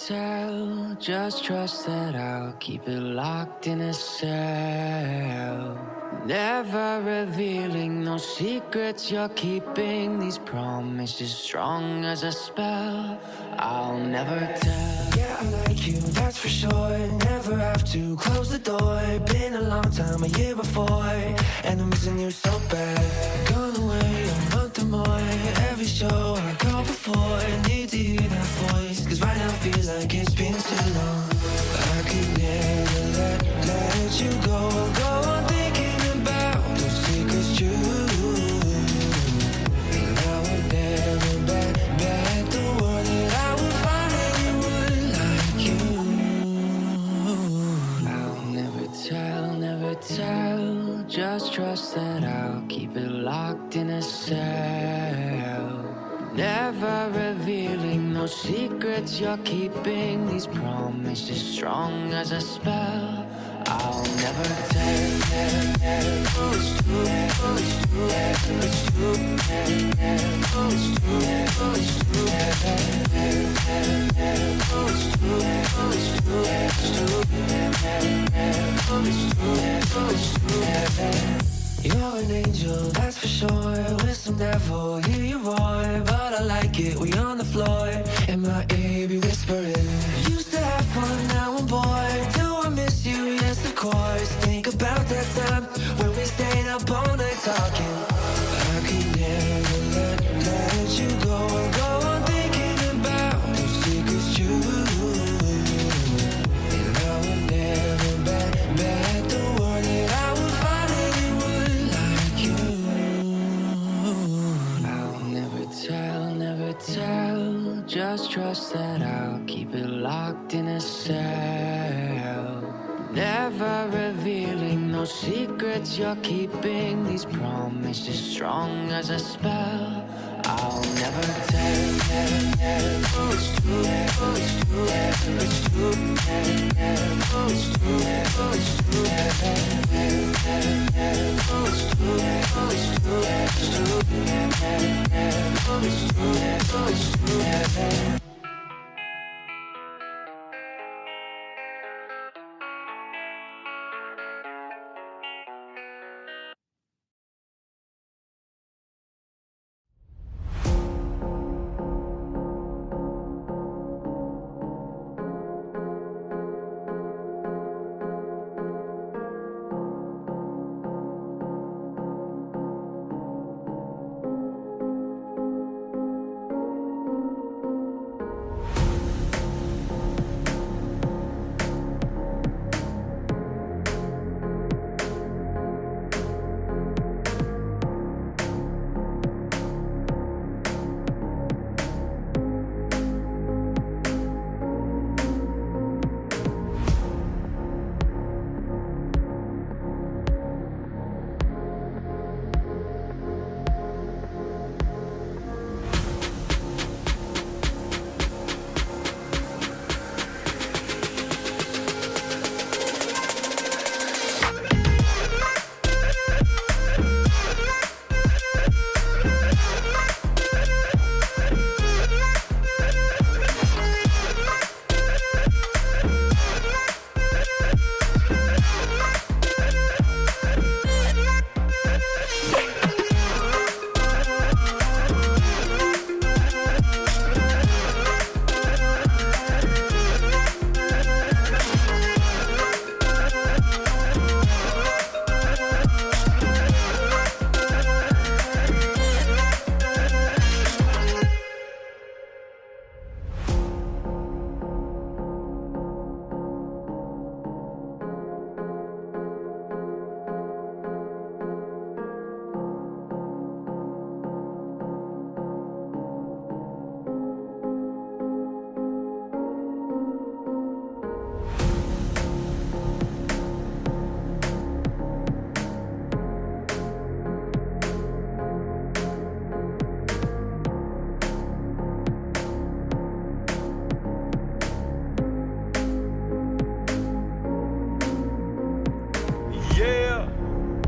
tell, just trust that I'll keep it locked in a cell. Never revealing no secrets you're keeping. These promises strong as a spell. I'll never tell. Yeah, I like you, that's for sure. Never have to close the door. Been a long time, a year before, and I'm missing you so bad. Gone away a month or more. Every show I go before, need to hear that voice, cause right now feels like it's been too long. I could never let you go on thinking about those secrets true. And I would never bet the world that I would find anyone like you. I'll never tell, just trust that I'll keep it locked in a cell. Never revealing no secrets you're keeping. These promises strong as a spell. I'll never tell. It's true, it's true, it's true, it's true, it's true, you're an angel, that's for sure. With some devil, hear you roar. But I like it, we on the floor. In my ear, be whispering. Used to have fun, now I'm bored. Do I miss you? Yes, of course. Think about that time when we stayed up all night talking. I could never let you go on thinking about those secrets true. And I would never bet the world that I would find anyone like you. I'll never tell, just trust that I'll keep it locked in a cell. Never revealing no secrets you're keeping. These promises strong as a spell. I'll never tell. It's true, it's true, it's true, it's true, it's true, it's true, it's true.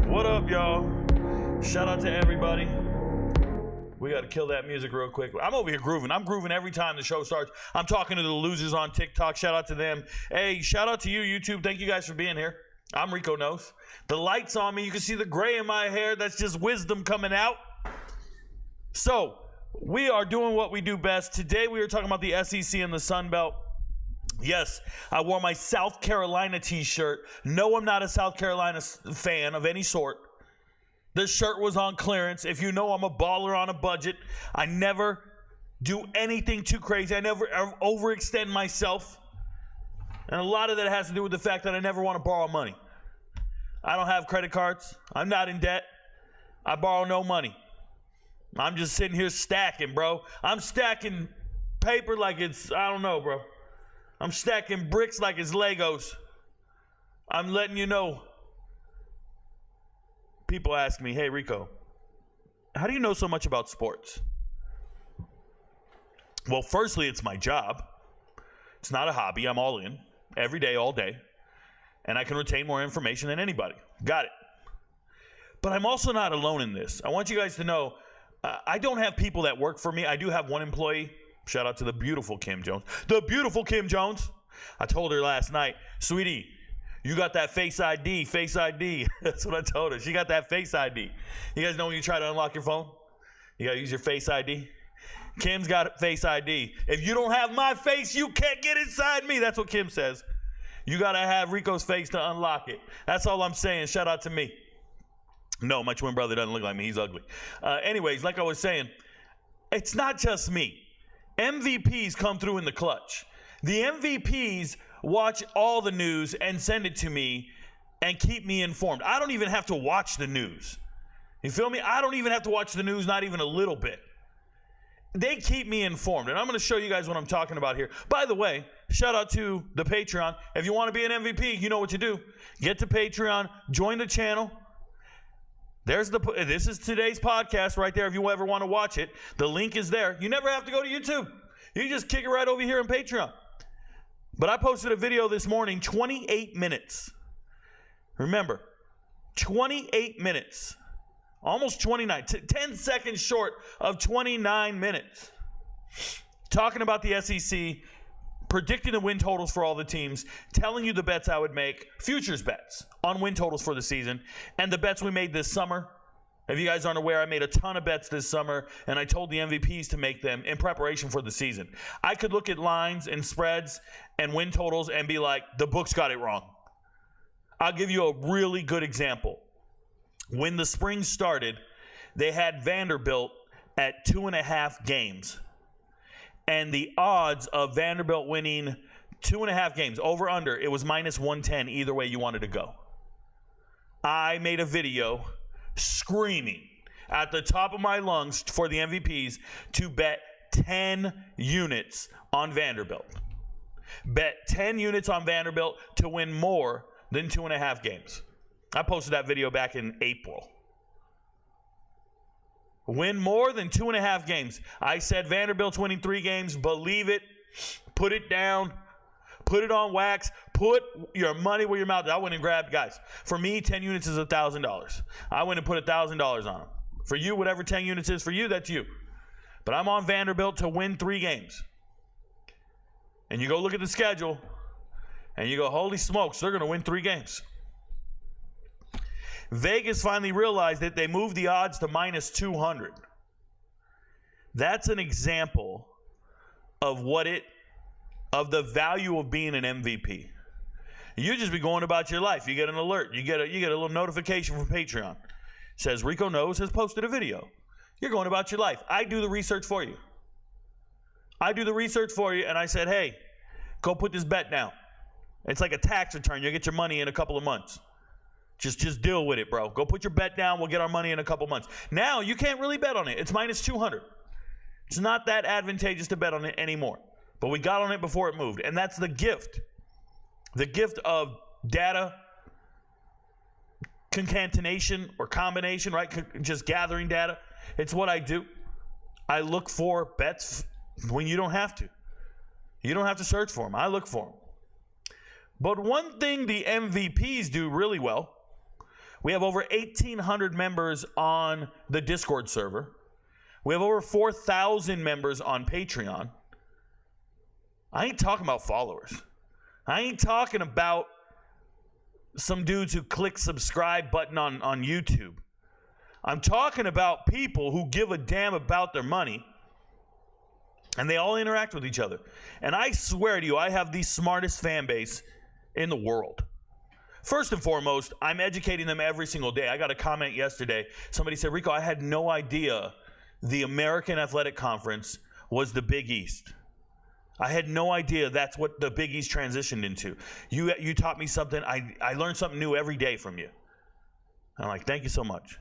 What up, y'all? Shout out to everybody. We got to kill that music real quick. I'm over here grooving. I'm grooving every time the show starts. I'm talking to the losers on TikTok. Shout out to them. Hey, shout out to you, YouTube. Thank you guys for being here. I'm RicoKnows. The light's on me. You can see the gray in my hair. That's just wisdom coming out. So, we are doing what we do best. Today we are talking about the SEC and the Sunbelt. Yes, I wore my South Carolina t-shirt. No, I'm not a South Carolina fan of any sort. The shirt was on clearance. If you know I'm a baller on a budget, I never do anything too crazy. I never overextend myself. And a lot of that has to do with the fact that I never want to borrow money. I don't have credit cards. I'm not in debt. I borrow no money. I'm just sitting here stacking, bro. I'm stacking paper like it's, I don't know, bro. I'm stacking bricks like it's Legos. I'm letting you know. People ask me, hey, Rico, how do you know so much about sports? Well, firstly, it's my job. It's not a hobby. I'm all in every day, all day. And I can retain more information than anybody. Got it. But I'm also not alone in this. I want you guys to know I don't have people that work for me. I do have one employee. Shout out to the beautiful Kim Jones. The beautiful Kim Jones. I told her last night, sweetie, you got that Face ID, Face ID. That's what I told her. She got that Face ID. You guys know when you try to unlock your phone? You got to use your Face ID. Kim's got Face ID. If you don't have my face, you can't get inside me. That's what Kim says. You got to have Rico's face to unlock it. That's all I'm saying. Shout out to me. No, my twin brother doesn't look like me. He's ugly. Anyways, like I was saying, it's not just me. MVPs come through in the clutch. The MVPs watch all the news and send it to me and keep me informed. I don't even have to watch the news. You feel me? I don't even have to watch the news, not even a little bit. They keep me informed, and I'm going to show you guys what I'm talking about here. By the way, shout out to the Patreon. If you want to be an MVP, you know what to do. Get to Patreon, join the channel. This is today's podcast right there if you ever want to watch it. The link is there. You never have to go to YouTube. You just kick it right over here on Patreon. But I posted a video this morning, 28 minutes. Remember, 28 minutes. Almost 29. 10 seconds short of 29 minutes. Talking about the SEC, predicting the win totals for all the teams, telling you the bets I would make, futures bets on win totals for the season, and the bets we made this summer. If you guys aren't aware, I made a ton of bets this summer, and I told the MVPs to make them in preparation for the season. I could look at lines and spreads and win totals and be like, the books got it wrong. I'll give you a really good example. When the spring started, they had Vanderbilt at 2.5 games. And the odds of Vanderbilt winning 2.5 games, over under, it was minus 110 either way you wanted to go. I made a video screaming at the top of my lungs for the MVPs to bet 10 units on Vanderbilt. Bet 10 units on Vanderbilt to win more than 2.5 games. I posted that video back in April. Win more than 2.5 games. I said Vanderbilt's winning 3 games. Believe it. Put it down. Put it on wax. Put your money where your mouth is. I went and grabbed, guys. For me, 10 units is $1,000. I went and put $1,000 on them. For you, whatever 10 units is for you, that's you. But I'm on Vanderbilt to win 3 games. And you go look at the schedule, and you go, holy smokes, they're going to win 3 games. Vegas finally realized that they moved the odds to minus 200. That's an example of the value of being an MVP. You just be going about your life. You get an alert. You get a little notification from Patreon. It says RicoKnows has posted a video. You're going about your life. I do the research for you. And I said, hey, go put this bet down. It's like a tax return. You'll get your money in a couple of months. Just deal with it, bro. Go put your bet down. We'll get our money in a couple months. Now, you can't really bet on it. It's minus 200. It's not that advantageous to bet on it anymore. But we got on it before it moved. And that's the gift. The gift of data concatenation or combination, right? Just gathering data. It's what I do. I look for bets when you don't have to. You don't have to search for them. I look for them. But one thing the MVPs do really well, we have over 1,800 members on the Discord server. We have over 4,000 members on Patreon. I ain't talking about followers. I ain't talking about some dudes who click subscribe button on YouTube. I'm talking about people who give a damn about their money, and they all interact with each other. And I swear to you, I have the smartest fan base in the world. First and foremost, I'm educating them every single day. I got a comment yesterday. Somebody said, Rico, I had no idea the American Athletic Conference was the Big East. I had no idea that's what the Big East transitioned into. You taught me something. I learned something new every day from you. And I'm like, thank you so much.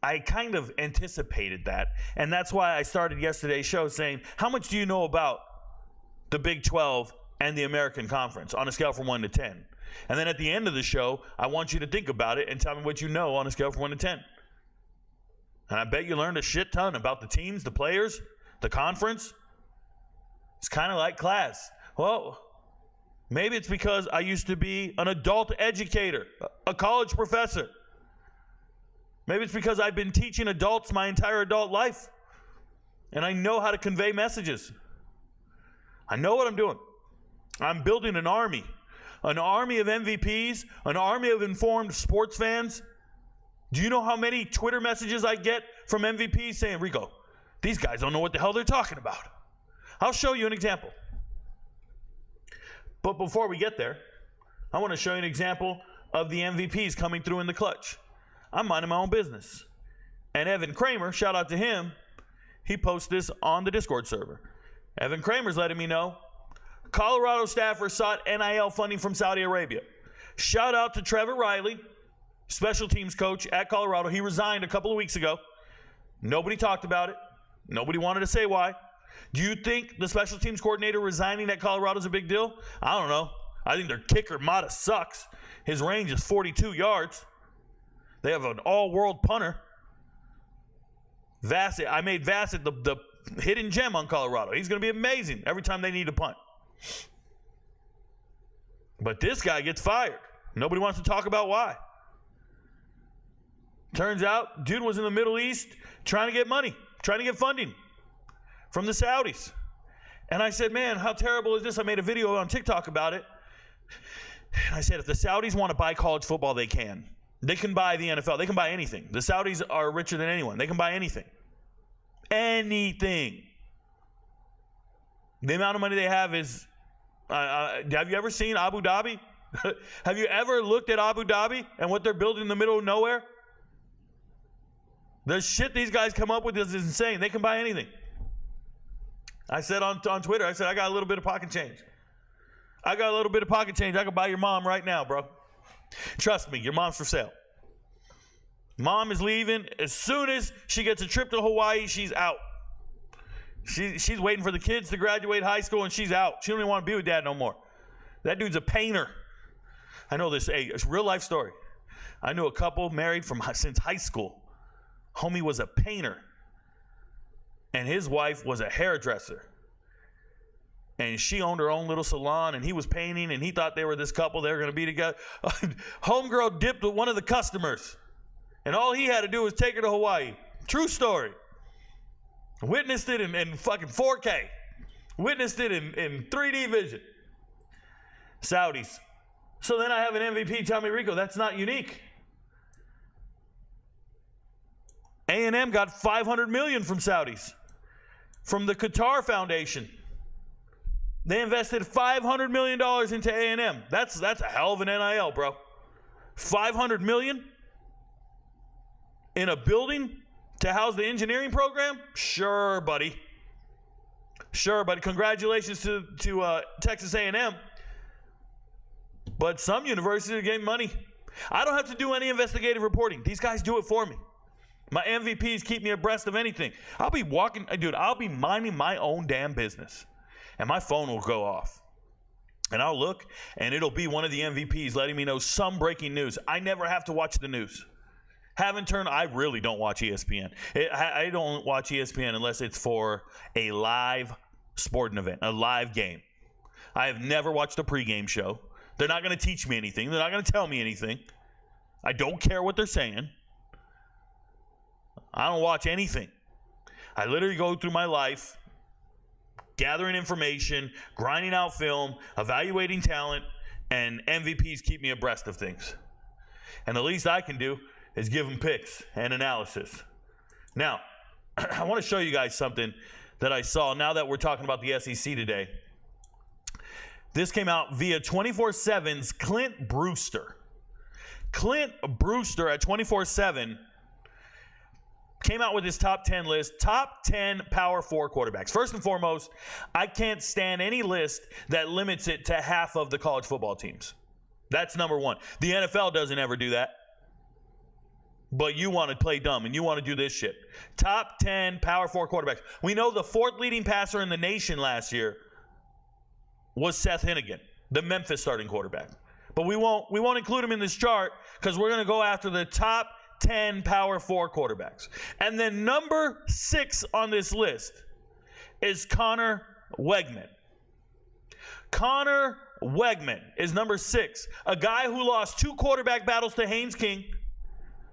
I kind of anticipated that. And that's why I started yesterday's show saying, how much do you know about the Big 12 and the American Conference on a scale from 1 to 10? And then at the end of the show, I want you to think about it and tell me what you know on a scale from 1 to 10. And I bet you learned a shit ton about the teams, the players, the conference. It's kind of like class. Well, maybe it's because I used to be an adult educator, a college professor. Maybe it's because I've been teaching adults my entire adult life, and I know how to convey messages. I know what I'm doing. I'm building an army of MVPs, an army of informed sports fans. Do you know how many Twitter messages I get from MVPs saying, Rico, these guys don't know what the hell they're talking about? I'll show you an example. But before we get there, I want to show you an example of the MVPs coming through in the clutch. I'm minding my own business. And Evan Kramer, shout out to him, he posts this on the Discord server. Evan Kramer's letting me know Colorado staffers sought NIL funding from Saudi Arabia. Shout out to Trevor Riley, special teams coach at Colorado. He resigned a couple of weeks ago. Nobody talked about it. Nobody wanted to say why. Do you think the special teams coordinator resigning at Colorado is a big deal? I don't know. I think their kicker, Mata, sucks. His range is 42 yards. They have an all-world punter. Vassett, I made Vassett the hidden gem on Colorado. He's going to be amazing every time they need to punt. But this guy gets fired. Nobody wants to talk about why. Turns out, dude was in the Middle East trying to get money, trying to get funding from the Saudis. And I said, man, how terrible is this? I made a video on TikTok about it. And I said, if the Saudis want to buy college football, they can. They can buy the NFL. They can buy anything. The Saudis are richer than anyone. They can buy anything. Anything. The amount of money they have is, have you ever seen Abu Dhabi? Have you ever looked at Abu Dhabi and what they're building in the middle of nowhere? The shit these guys come up with is insane. They can buy anything. I said on Twitter, I said, I got a little bit of pocket change. I got a little bit of pocket change. I can buy your mom right now, bro. Trust me, your mom's for sale. Mom is leaving. As soon as she gets a trip to Hawaii, she's out. She's waiting for the kids to graduate high school, and she's out. She don't even want to be with dad no more. That dude's a painter. I know this. Hey, it's a real life story. I knew a couple married since high school. Homie was a painter. And his wife was a hairdresser. And she owned her own little salon, and he was painting, and he thought they were this couple. They were going to be together. Homegirl dipped with one of the customers, and all he had to do was take her to Hawaii. True story. Witnessed it in fucking 4K. Witnessed it in 3D vision. Saudis. So then I have an MVP tell me, Rico, that's not unique. A&M got $500 million from Saudis, from the Qatar Foundation. They invested $500 million into A&M. That's a hell of an NIL, bro. $500 million in a building to house the engineering program? Sure, buddy. Sure, buddy. Congratulations to Texas A&M. But some universities are getting money. I don't have to do any investigative reporting. These guys do it for me. My MVPs keep me abreast of anything. I'll be minding my own damn business. And my phone will go off. And I'll look, and it'll be one of the MVPs letting me know some breaking news. I never have to watch the news. I really don't watch ESPN. I don't watch ESPN unless it's for a live sporting event, a live game. I have never watched a pregame show. They're not going to teach me anything. They're not going to tell me anything. I don't care what they're saying. I don't watch anything. I literally go through my life, gathering information, grinding out film, evaluating talent, and MVPs keep me abreast of things. And the least I can do is give them picks and analysis. Now, I want to show you guys something that I saw now that we're talking about the SEC today. This came out via 24/7's Clint Brewster. Clint Brewster at 24/7 came out with his top 10 list, top 10 Power 4 quarterbacks. First and foremost, I can't stand any list that limits it to half of the college football teams. That's number one. The NFL doesn't ever do that. But you want to play dumb and you want to do this shit. Top 10 Power 4 quarterbacks. We know the fourth leading passer in the nation last year was Seth Hennigan, the Memphis starting quarterback. But we won't include him in this chart because we're going to go after the top 10 Power 4 quarterbacks. And then number 6 on this list is Connor Wegman. Connor Wegman is number 6, a guy who lost 2 quarterback battles to Haynes King.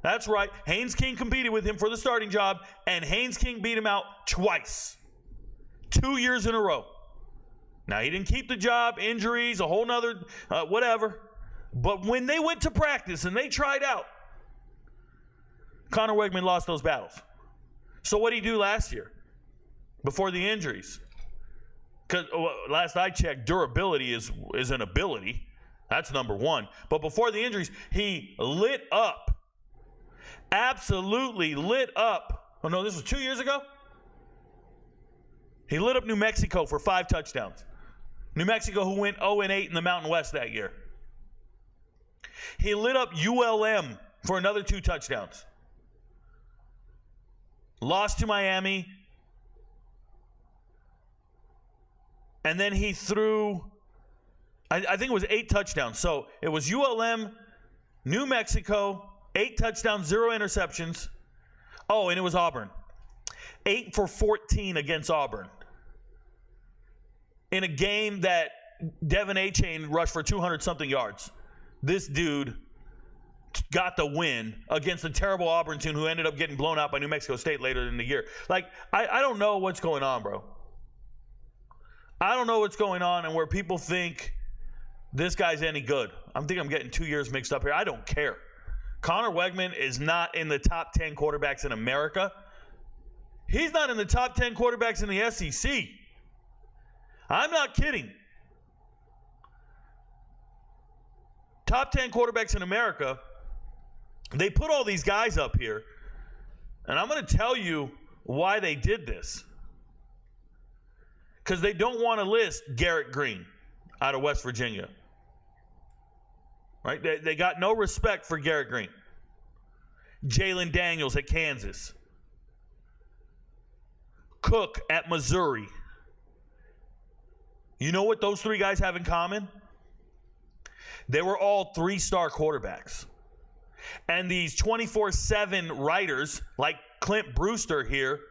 That's right. Haynes King competed with him for the starting job, and Haynes King beat him out twice. 2 years in a row. Now, he didn't keep the job, injuries, a whole nother whatever. But when they went to practice and they tried out, Connor Wegman lost those battles. So what did he do last year before the injuries? Because last I checked, durability is an ability. That's number one. But before the injuries, he lit up. Absolutely lit up. Oh, no, this was 2 years ago? He lit up New Mexico for 5 touchdowns. New Mexico, who went 0-8 in the Mountain West that year. He lit up ULM for another 2 touchdowns. Lost to Miami. And then he threw, I think it was 8 touchdowns. So it was ULM, New Mexico, 8 touchdowns, 0 interceptions. Oh, and it was Auburn. 8 for 14 against Auburn. In a game that Devin A-Chain rushed for 200-something yards. This dude got the win against a terrible Auburn team who ended up getting blown out by New Mexico State later in the year. Like, I don't know what's going on, bro. I don't know what's going on and where people think this guy's any good. I'm getting 2 years mixed up here. I don't care. Connor Wegman is not in the top 10 quarterbacks in America. He's not in the top 10 quarterbacks in the SEC. I'm not kidding. Top 10 quarterbacks in America, they put all these guys up here, and I'm going to tell you why they did this. Because they don't want to list Garrett Green out of West Virginia. Right? They got no respect for Garrett Green. Jalen Daniels at Kansas. Cook at Missouri. You know what those 3 guys have in common? They were all 3-star quarterbacks. And these 24/7 writers, like Clint Brewster here,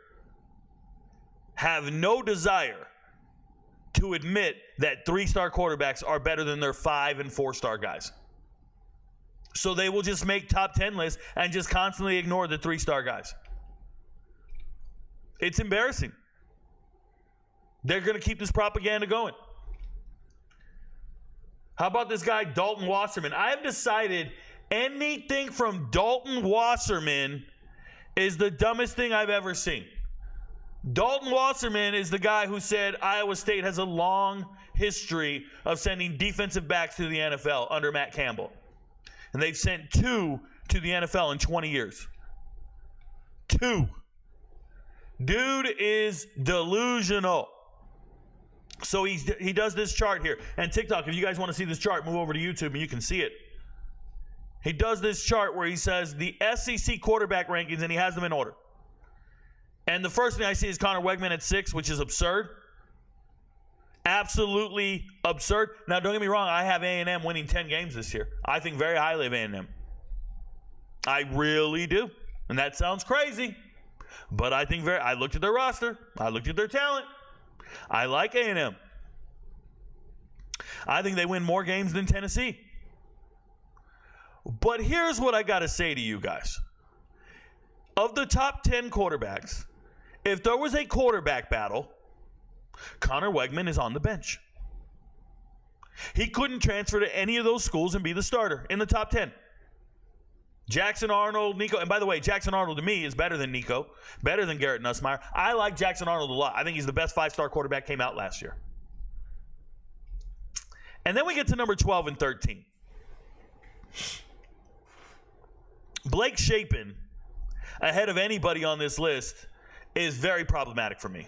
have no desire to admit that 3-star quarterbacks are better than their 5- and 4-star guys. So they will just make top 10 lists and just constantly ignore the 3-star guys. It's embarrassing. They're going to keep this propaganda going. How about this guy, Dalton Wasserman? I have decided anything from Dalton Wasserman is the dumbest thing I've ever seen. Dalton Wasserman is the guy who said Iowa State has a long history of sending defensive backs to the NFL under Matt Campbell. And they've sent 2 to the NFL in 20 years. 2. Dude is delusional. So he does this chart here. And TikTok, if you guys want to see this chart, move over to YouTube and you can see it. He does this chart where he says the SEC quarterback rankings, and he has them in order. And the first thing I see is Connor Wegman at 6, which is absurd. Absolutely absurd. Now, don't get me wrong. I have A&M winning 10 games this year. I think very highly of A&M. I really do. And that sounds crazy. But I looked at their roster. I looked at their talent. I like A&M. I think they win more games than Tennessee. But here's what I got to say to you guys. Of the top 10 quarterbacks if there was a quarterback battle, Connor Wegman is on the bench. He couldn't transfer to any of those schools and be the starter in the top 10. Jackson Arnold, Nico, and by the way, Jackson Arnold to me is better than Nico, better than Garrett Nussmeier. I like Jackson Arnold a lot. I think he's the best 5-star quarterback came out last year. And then we get to number 12 and 13. Blake Shapen, ahead of anybody on this list, is very problematic for me.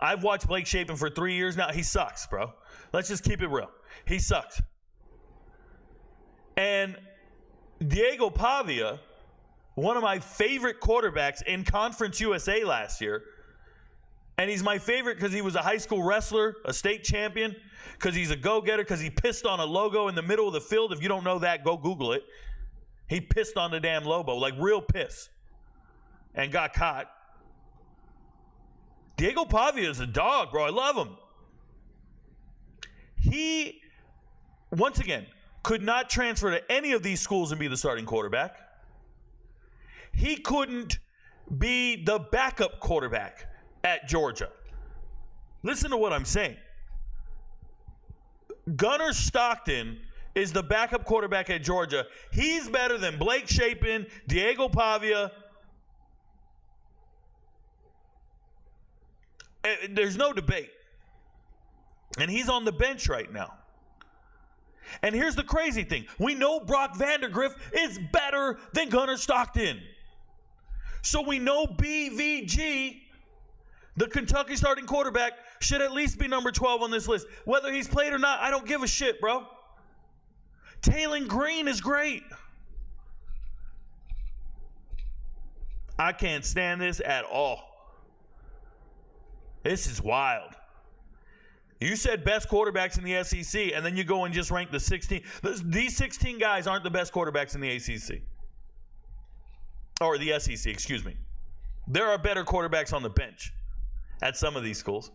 I've watched Blake Shapen for 3 years now. He sucks, bro. Let's just keep it real. He sucks. And Diego Pavia, one of my favorite quarterbacks in Conference USA last year, and he's my favorite because he was a high school wrestler, a state champion, because he's a go-getter, because he pissed on a logo in the middle of the field. If you don't know that, go Google it. He pissed on the damn logo, like real piss, and got caught. Diego Pavia is a dog, bro. I love him. He, once again, could not transfer to any of these schools and be the starting quarterback. He couldn't be the backup quarterback at Georgia. Listen to what I'm saying. Gunnar Stockton is the backup quarterback at Georgia. He's better than Blake Shapen, Diego Pavia. There's no debate. And he's on the bench right now. And here's the crazy thing. We know Brock Vandagriff is better than Gunnar Stockton. So we know BVG, the Kentucky starting quarterback, should at least be number 12 on this list. Whether he's played or not, I don't give a shit, bro. Taylon Green is great. I can't stand this at all. This is wild. You said best quarterbacks in the SEC, and then you go and just rank the 16. These 16 guys aren't the best quarterbacks in the ACC. Or the SEC, excuse me. There are better quarterbacks on the bench at some of these schools.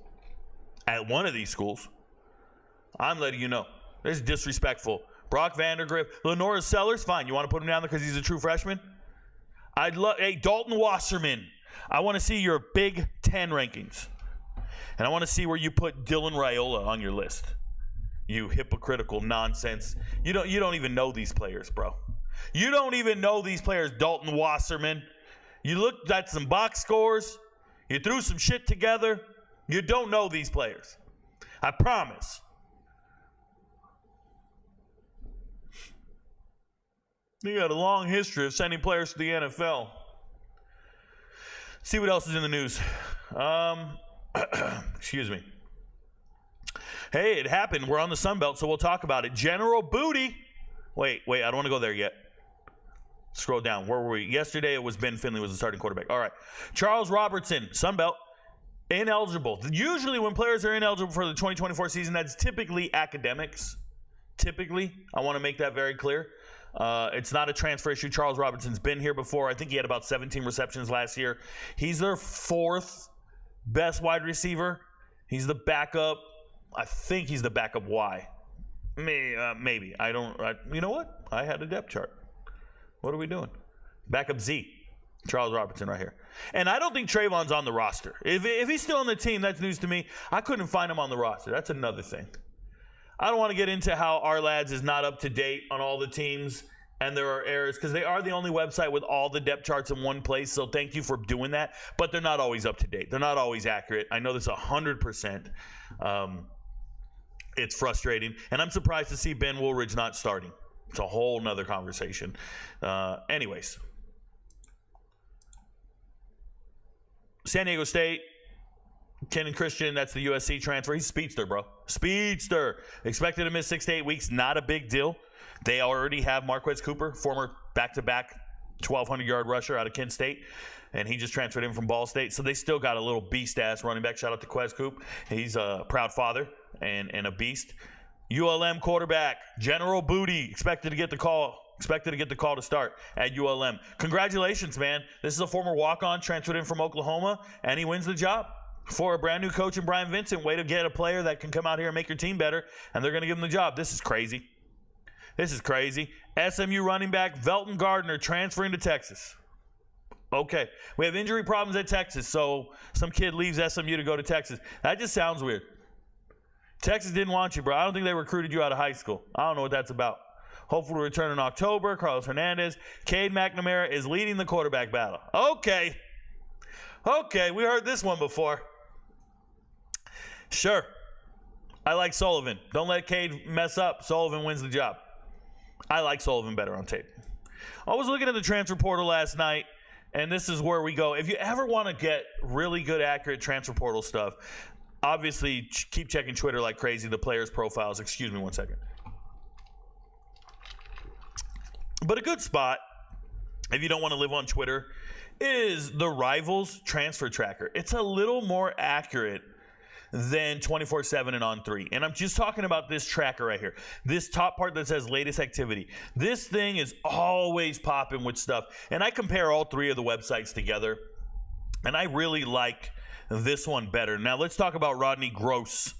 At one of these schools. I'm letting you know. This is disrespectful. Brock Vandagriff. Lenora Sellers, fine. You want to put him down there because he's a true freshman? Hey, Dalton Wasserman. I want to see your Big Ten rankings. And I want to see where you put Dylan Raiola on your list. You hypocritical nonsense. You don't even know these players, bro. You don't even know these players, Dalton Wasserman. You looked at some box scores. You threw some shit together. You don't know these players. I promise. You got a long history of sending players to the NFL. See what else is in the news. Excuse me. Hey, it happened. We're on the Sunbelt, so we'll talk about it. General Booty. Wait, I don't want to go there yet. Scroll down. Where were we? Yesterday it was Ben Finley was the starting quarterback. All right. Charles Robertson, Sunbelt, ineligible. Usually when players are ineligible for the 2024 season, that's typically academics. Typically. I want to make that very clear. It's not a transfer issue. Charles Robertson's been here before. I think he had about 17 receptions last year. He's their fourth best wide receiver. He's the backup. I think he's the backup Y. Maybe. You know what? I had a depth chart. What are we doing? Backup Z. Charles Robertson right here. And I don't think Trayvon's on the roster. If he's still on the team, that's news to me. I couldn't find him on the roster. That's another thing. I don't want to get into how our lads is not up to date on all the teams and there are errors because they are the only website with all the depth charts in one place. So thank you for doing that. But they're not always up to date. They're not always accurate. I know this 100%. It's frustrating. And I'm surprised to see Ben Woolridge not starting. It's a whole nother conversation. Anyways. San Diego State. Kenan Christian, that's the USC transfer. He's speedster, bro. Speedster. Expected to miss 6 to 8 weeks. Not a big deal. They already have Marquez Cooper, former back-to-back 1,200-yard rusher out of Kent State, and he just transferred in from Ball State. So they still got a little beast-ass running back. Shout out to Quez Coop. He's a proud father and a beast. ULM quarterback, General Booty, expected to get the call to start at ULM. Congratulations, man. This is a former walk-on, transferred in from Oklahoma, and he wins the job. For a brand new coach in Brian Vincent, way to get a player that can come out here and make your team better, and they're going to give him the job. This is crazy. SMU running back Velton Gardner transferring to Texas. Okay. We have injury problems at Texas, so some kid leaves SMU to go to Texas. That just sounds weird. Texas didn't want you, bro. I don't think they recruited you out of high school. I don't know what that's about. Hopefully return in October. Carlos Hernandez. Cade McNamara is leading the quarterback battle. Okay. We heard this one before. Sure. I like Sullivan. Don't let Cade mess up. Sullivan wins the job. I like Sullivan better on tape. I was looking at the transfer portal last night, and this is where we go. If you ever want to get really good, accurate transfer portal stuff, obviously keep checking Twitter like crazy, the players' profiles. Excuse me one second. But a good spot, if you don't want to live on Twitter, is the Rivals Transfer Tracker. It's a little more accurate than 24/7 and On3. And I'm just talking about this tracker right here. This top part that says latest activity. This thing is always popping with stuff. And I compare all three of the websites together. And I really like this one better. Now let's talk about Rodney Gross.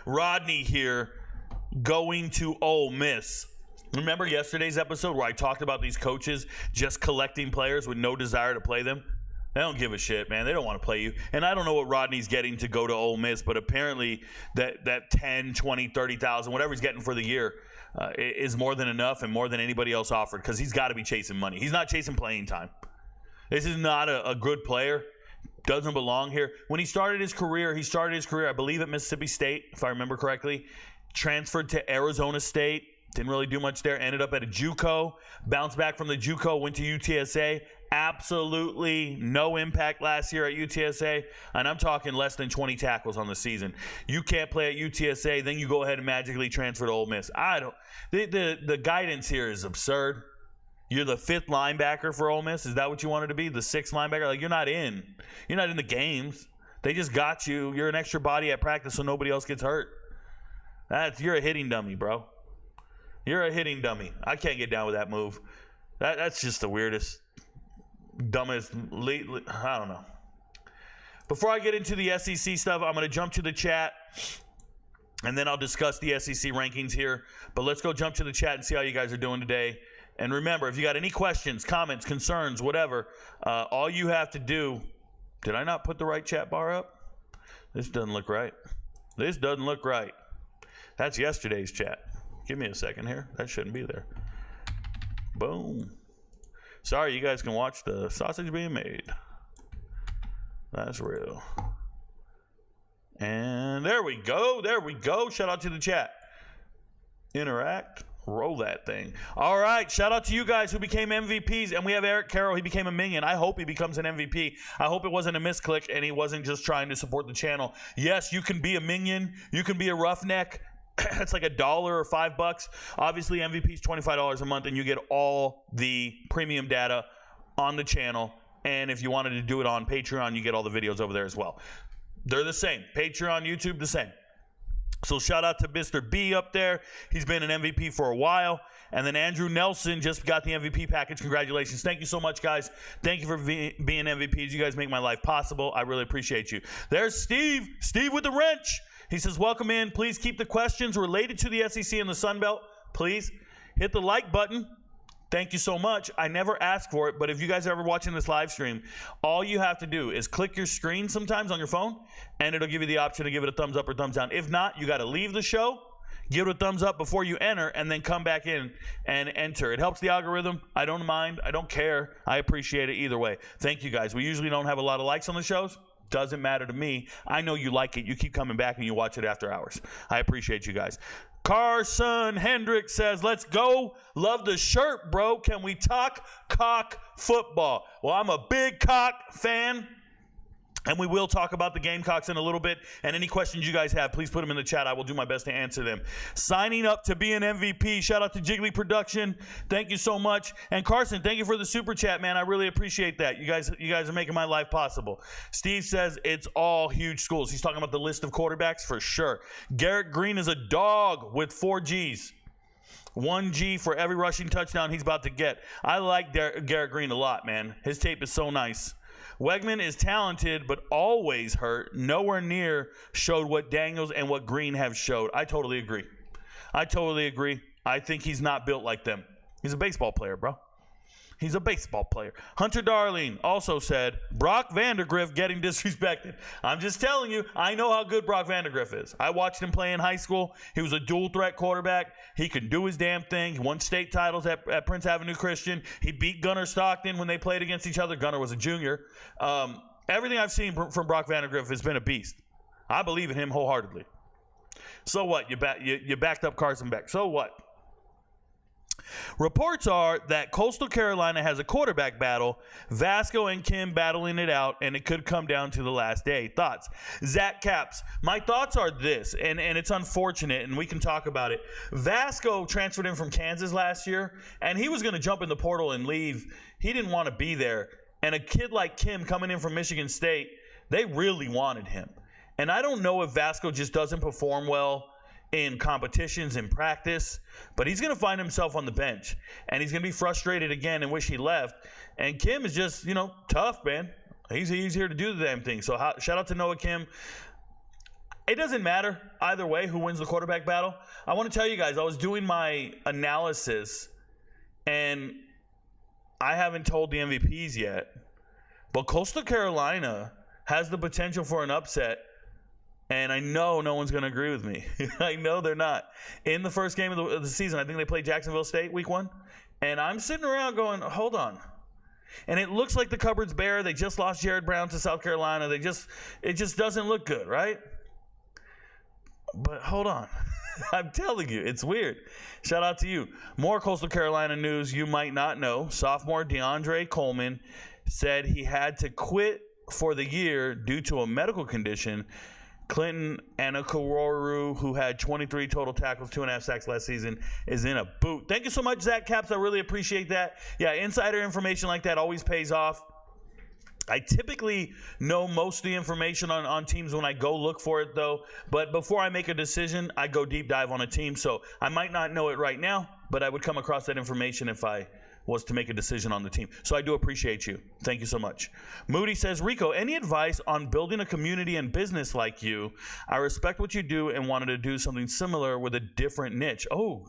Rodney here going to Ole Miss. Remember yesterday's episode where I talked about these coaches just collecting players with no desire to play them? They don't give a shit, man. They don't want to play you. And I don't know what Rodney's getting to go to Ole Miss, but apparently that 10, 20, 30,000, whatever he's getting for the year is more than enough and more than anybody else offered because he's got to be chasing money. He's not chasing playing time. This is not a good player. Doesn't belong here. When he started his career, I believe, at Mississippi State, if I remember correctly. Transferred to Arizona State. Didn't really do much there. Ended up at a JUCO. Bounced back from the JUCO. Went to UTSA. Absolutely no impact last year at UTSA. And I'm talking less than 20 tackles on the season. You can't play at UTSA. Then you go ahead and magically transfer to Ole Miss. The guidance here is absurd. You're the fifth linebacker for Ole Miss. Is that what you wanted to be? The sixth linebacker? Like, you're not in the games. They just got you. You're an extra body at practice so nobody else gets hurt. You're a hitting dummy, bro. You're a hitting dummy. I can't get down with that move. That's just the weirdest, dumbest. I don't know. Before I get into the SEC stuff, I'm going to jump to the chat, and then I'll discuss the SEC rankings here. But let's go jump to the chat and see how you guys are doing today. And remember, if you got any questions, comments, concerns, whatever, all you have to do. Did I not put the right chat bar up? This doesn't look right. That's yesterday's chat. Give me a second here. That shouldn't be there. Boom. Sorry, you guys can watch the sausage being made. That's real. And there we go. Shout out to the chat. Interact. Roll that thing. All right. Shout out to you guys who became MVPs. And we have Eric Carroll. He became a minion. I hope he becomes an MVP. I hope it wasn't a misclick and he wasn't just trying to support the channel. Yes, you can be a minion. You can be a roughneck. That's like $1 or $5. Obviously, MVP is $25 a month, and you get all the premium data on the channel. And if you wanted to do it on Patreon, you get all the videos over there as well. They're the same. Patreon, YouTube, the same. So shout out to Mr. B up there. He's been an MVP for a while. And then Andrew Nelson just got the MVP package. Congratulations. Thank you so much, guys. Thank you for being MVPs. You guys make my life possible. I really appreciate you. There's Steve. Steve with the wrench. He says, welcome in. Please keep the questions related to the SEC and the Sunbelt. Please hit the like button. Thank you so much. I never ask for it, but if you guys are ever watching this live stream, all you have to do is click your screen sometimes on your phone, and it'll give you the option to give it a thumbs up or thumbs down. If not, you got to leave the show, give it a thumbs up before you enter, and then come back in and enter. It helps the algorithm. I don't mind. I don't care. I appreciate it either way. Thank you, guys. We usually don't have a lot of likes on the shows. Doesn't matter to me. I know you like it. You keep coming back and you watch it after hours. I appreciate you guys. Carson Hendrick says, let's go. Love the shirt, bro. Can we talk cock football? Well, I'm a big cock fan, and we will talk about the Gamecocks in a little bit. And any questions you guys have, please put them in the chat. I will do my best to answer them. Signing up to be an MVP. Shout out to Jiggly Production. Thank you so much. And Carson, thank you for the super chat, man. I really appreciate that. You guys are making my life possible. Steve says it's all huge schools. He's talking about the list of quarterbacks for sure. Garrett Green is a dog with 4 Gs. 1 G for every rushing touchdown he's about to get. I like Garrett Green a lot, man. His tape is so nice. Wegman is talented, but always hurt. Nowhere near showed what Daniels and what Green have showed. I totally agree. I think he's not built like them. He's a baseball player, bro. He's a baseball player. Hunter Darling also said, Brock Vandergriff getting disrespected. I'm just telling you, I know how good Brock Vandergriff is. I watched him play in high school. He was a dual-threat quarterback. He could do his damn thing. He won state titles at Prince Avenue Christian. He beat Gunnar Stockton when they played against each other. Gunnar was a junior. Everything I've seen from Brock Vandergriff has been a beast. I believe in him wholeheartedly. So what? You backed up Carson Beck. So what? Reports are that Coastal Carolina has a quarterback battle, Vasco and Kim battling it out, and it could come down to the last day. Thoughts? Zach Capps. My thoughts are this, and it's unfortunate, and we can talk about it. Vasco transferred in from Kansas last year, and he was going to jump in the portal and leave. He didn't want to be there. And a kid like Kim coming in from Michigan State, they really wanted him. And I don't know if Vasco just doesn't perform well in competitions in practice, but he's going to find himself on the bench, and he's going to be frustrated again and wish he left. And Kim is just, tough, man. He's here to do the damn thing. So shout out to Noah Kim. It doesn't matter either way who wins the quarterback battle. I want to tell you guys, I was doing my analysis, and I haven't told the MVPs yet, but Coastal Carolina has the potential for an upset. And I know no one's going to agree with me. I know they're not. In the first game of the season, I think they played Jacksonville State week 1. And I'm sitting around going, hold on. And it looks like the cupboard's bare. They just lost Jared Brown to South Carolina. It just doesn't look good, right? But hold on. I'm telling you, it's weird. Shout out to you. More Coastal Carolina news you might not know. Sophomore DeAndre Coleman said he had to quit for the year due to a medical condition. Clinton Anakororu, who had 23 total tackles, 2.5 sacks last season, is in a boot. Thank you so much, Zach Capps. I really appreciate that. Yeah, insider information like that always pays off. I typically know most of the information on teams when I go look for it, though. But before I make a decision, I go deep dive on a team. So I might not know it right now, but I would come across that information if I was to make a decision on the team. So I do appreciate you. Thank you so much. Moody says, Rico, any advice on building a community and business like you? I respect what you do and wanted to do something similar with a different niche. Oh,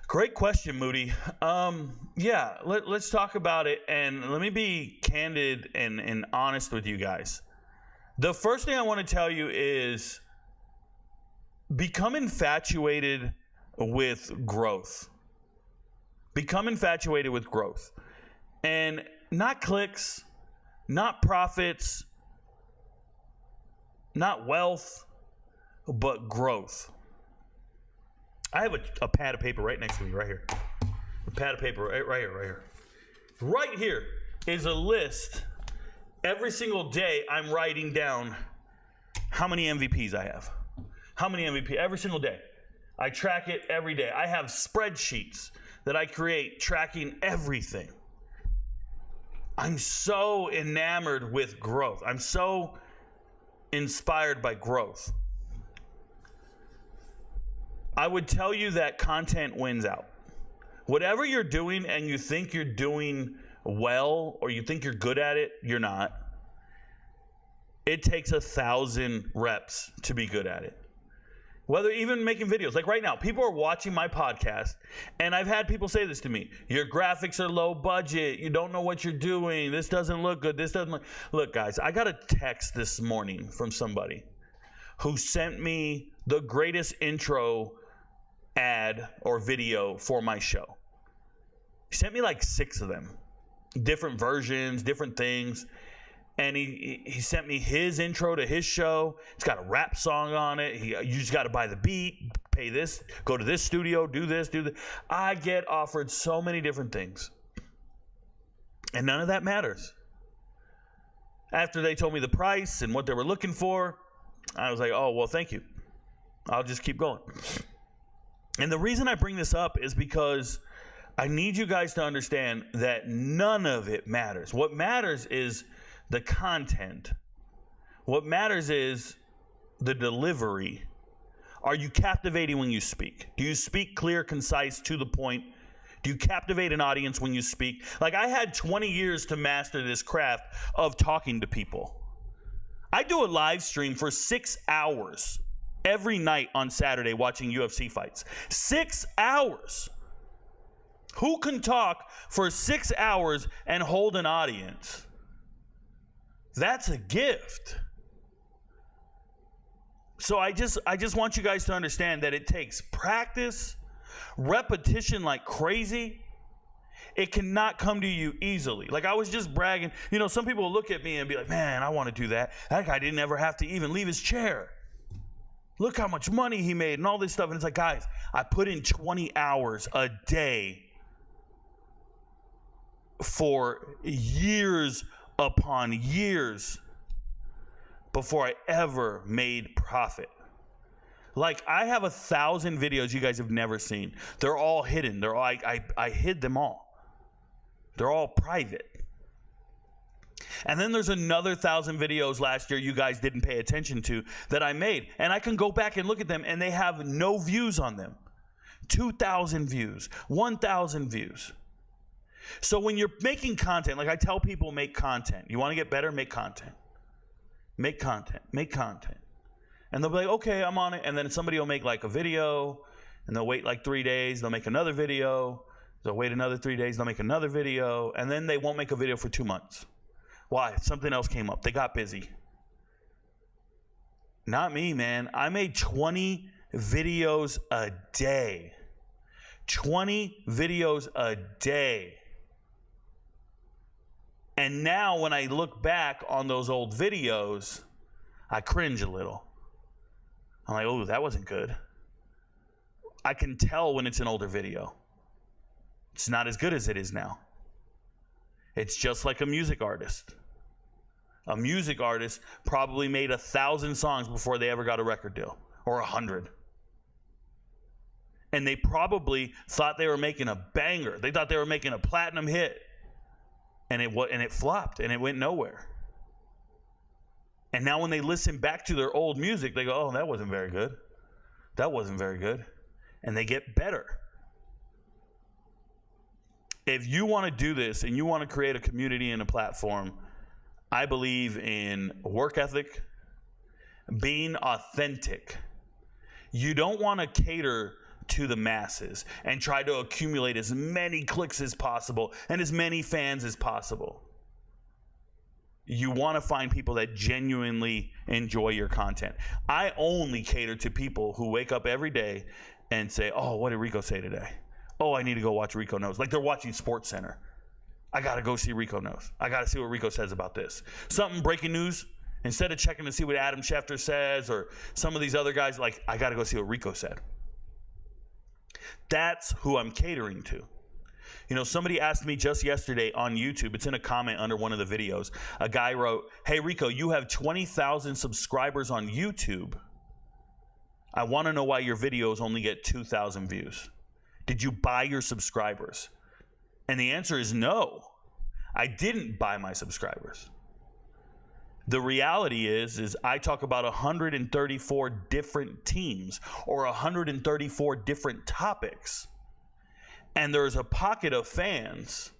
great question, Moody. Let's talk about it. And let me be candid and honest with you guys. The first thing I want to tell you is become infatuated with growth. Become infatuated with growth. And not clicks, not profits, not wealth, but growth. I have a pad of paper right next to me, right here. A pad of paper right here. Right here is a list. Every single day I'm writing down how many MVPs I have. How many MVP every single day. I track it every day. I have spreadsheets that I create tracking everything. I'm so enamored with growth. I'm so inspired by growth. I would tell you that content wins out. Whatever you're doing and you think you're doing well or you think you're good at it, you're not. It takes 1,000 reps to be good at it. Whether even making videos, like right now, people are watching my podcast, and I've had people say this to me: your graphics are low budget, you don't know what you're doing, this doesn't look good, this doesn't look. Guys, I got a text this morning from somebody who sent me the greatest intro ad or video for my show. He sent me like 6 of them, different versions, different things. And he sent me his intro to his show. It's got a rap song on it. You just got to buy the beat, pay this, go to this studio, do this, do that. I get offered so many different things. And none of that matters. After they told me the price and what they were looking for, I was like, oh, well, thank you. I'll just keep going. And the reason I bring this up is because I need you guys to understand that none of it matters. What matters is the content. What matters is the delivery. Are you captivating when you speak? Do you speak clear, concise, to the point? Do you captivate an audience when you speak? Like, I had 20 years to master this craft of talking to people. I do a live stream for 6 hours every night on Saturday watching UFC fights. 6 hours. Who can talk for 6 hours and hold an audience? That's a gift. So I just want you guys to understand that it takes practice, repetition like crazy. It cannot come to you easily. Like I was just bragging. You know, some people will look at me and be like, man, I want to do that. That guy didn't ever have to even leave his chair. Look how much money he made and all this stuff. And it's like, guys, I put in 20 hours a day for years upon years before I ever made profit. Like I have 1,000 videos you guys have never seen. They're all hidden. They're all, I hid them all. They're all private. And then there's another 1,000 videos last year you guys didn't pay attention to that I made. And I can go back and look at them and they have no views on them. 2,000 views, 1,000 views. So when you're making content, like I tell people, make content. You want to get better? Make content. Make content. Make content. And they'll be like, okay, I'm on it. And then somebody will make like a video and they'll wait like 3 days. They'll make another video. They'll wait another 3 days. They'll make another video. And then they won't make a video for 2 months. Why? Something else came up. They got busy. Not me, man. I made 20 videos a day. 20 videos a day. And now when I look back on those old videos, I cringe a little. I'm like, oh, that wasn't good. I can tell when it's an older video. It's not as good as it is now. It's just like a music artist. A music artist probably made 1,000 songs before they ever got a record deal, or 100. And they probably thought they were making a banger. They thought they were making a platinum hit. And it flopped, and it went nowhere. And now when they listen back to their old music, they go, oh, that wasn't very good. That wasn't very good. And they get better. If you want to do this and you want to create a community and a platform, I believe in work ethic, being authentic. You don't want to cater to the masses and try to accumulate as many clicks as possible and as many fans as possible. You want to find people that genuinely enjoy your content. I only cater to people who wake up every day and say, oh, what did Rico say today? Oh, I need to go watch RicoKnows. Like they're watching Sports Center. I got to go see RicoKnows. I got to see what Rico says about this. Something breaking news, instead of checking to see what Adam Schefter says or some of these other guys, like, I got to go see what Rico said. That's who I'm catering to. You know, somebody asked me just yesterday on YouTube, it's in a comment under one of the videos, a guy wrote, hey, Rico, you have 20,000 subscribers on YouTube. I want to know why your videos only get 2,000 views. Did you buy your subscribers? And the answer is no. I didn't buy my subscribers. The reality is I talk about 134 different teams or 134 different topics. And there's a pocket of fans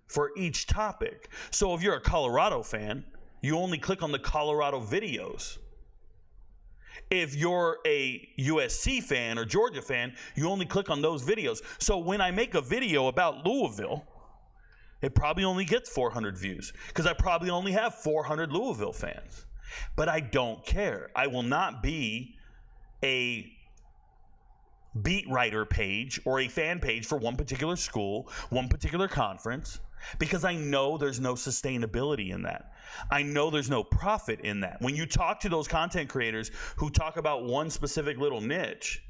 for each topic. So if you're a Colorado fan, you only click on the Colorado videos. If you're a USC fan or Georgia fan, you only click on those videos. So when I make a video about Louisville, it probably only gets 400 views because I probably only have 400 Louisville fans. But I don't care. I will not be a beat writer page or a fan page for one particular school, one particular conference, because I know there's no sustainability in that. I know there's no profit in that. When you talk to those content creators who talk about one specific little niche,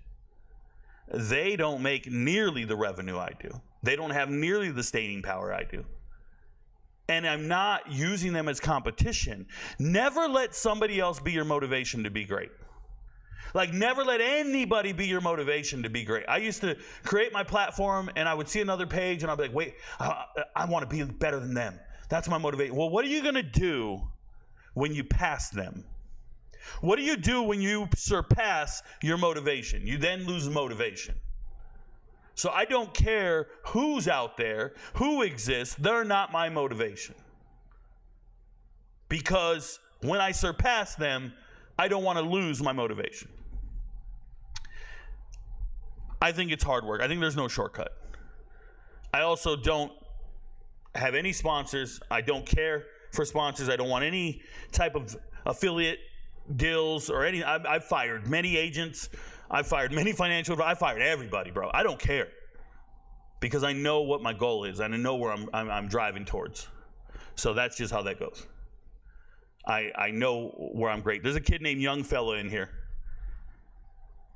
they don't make nearly the revenue I do. They don't have nearly the staying power I do. And I'm not using them as competition. Never let somebody else be your motivation to be great. Like, never let anybody be your motivation to be great. I used to create my platform, and I would see another page, and I'd be like, wait, I want to be better than them. That's my motivation. Well, what are you going to do when you pass them? What do you do when you surpass your motivation? You then lose motivation. So I don't care who's out there, who exists, they're not my motivation. Because when I surpass them, I don't want to lose my motivation. I think it's hard work. I think there's no shortcut. I also don't have any sponsors. I don't care for sponsors. I don't want any type of affiliate deals or any. I've fired many agents. I've fired many financial. I fired everybody, bro. I don't care because I know what my goal is and I know where I'm driving towards. So that's just how that goes. I know where I'm great. There's a kid named Young Fella in here,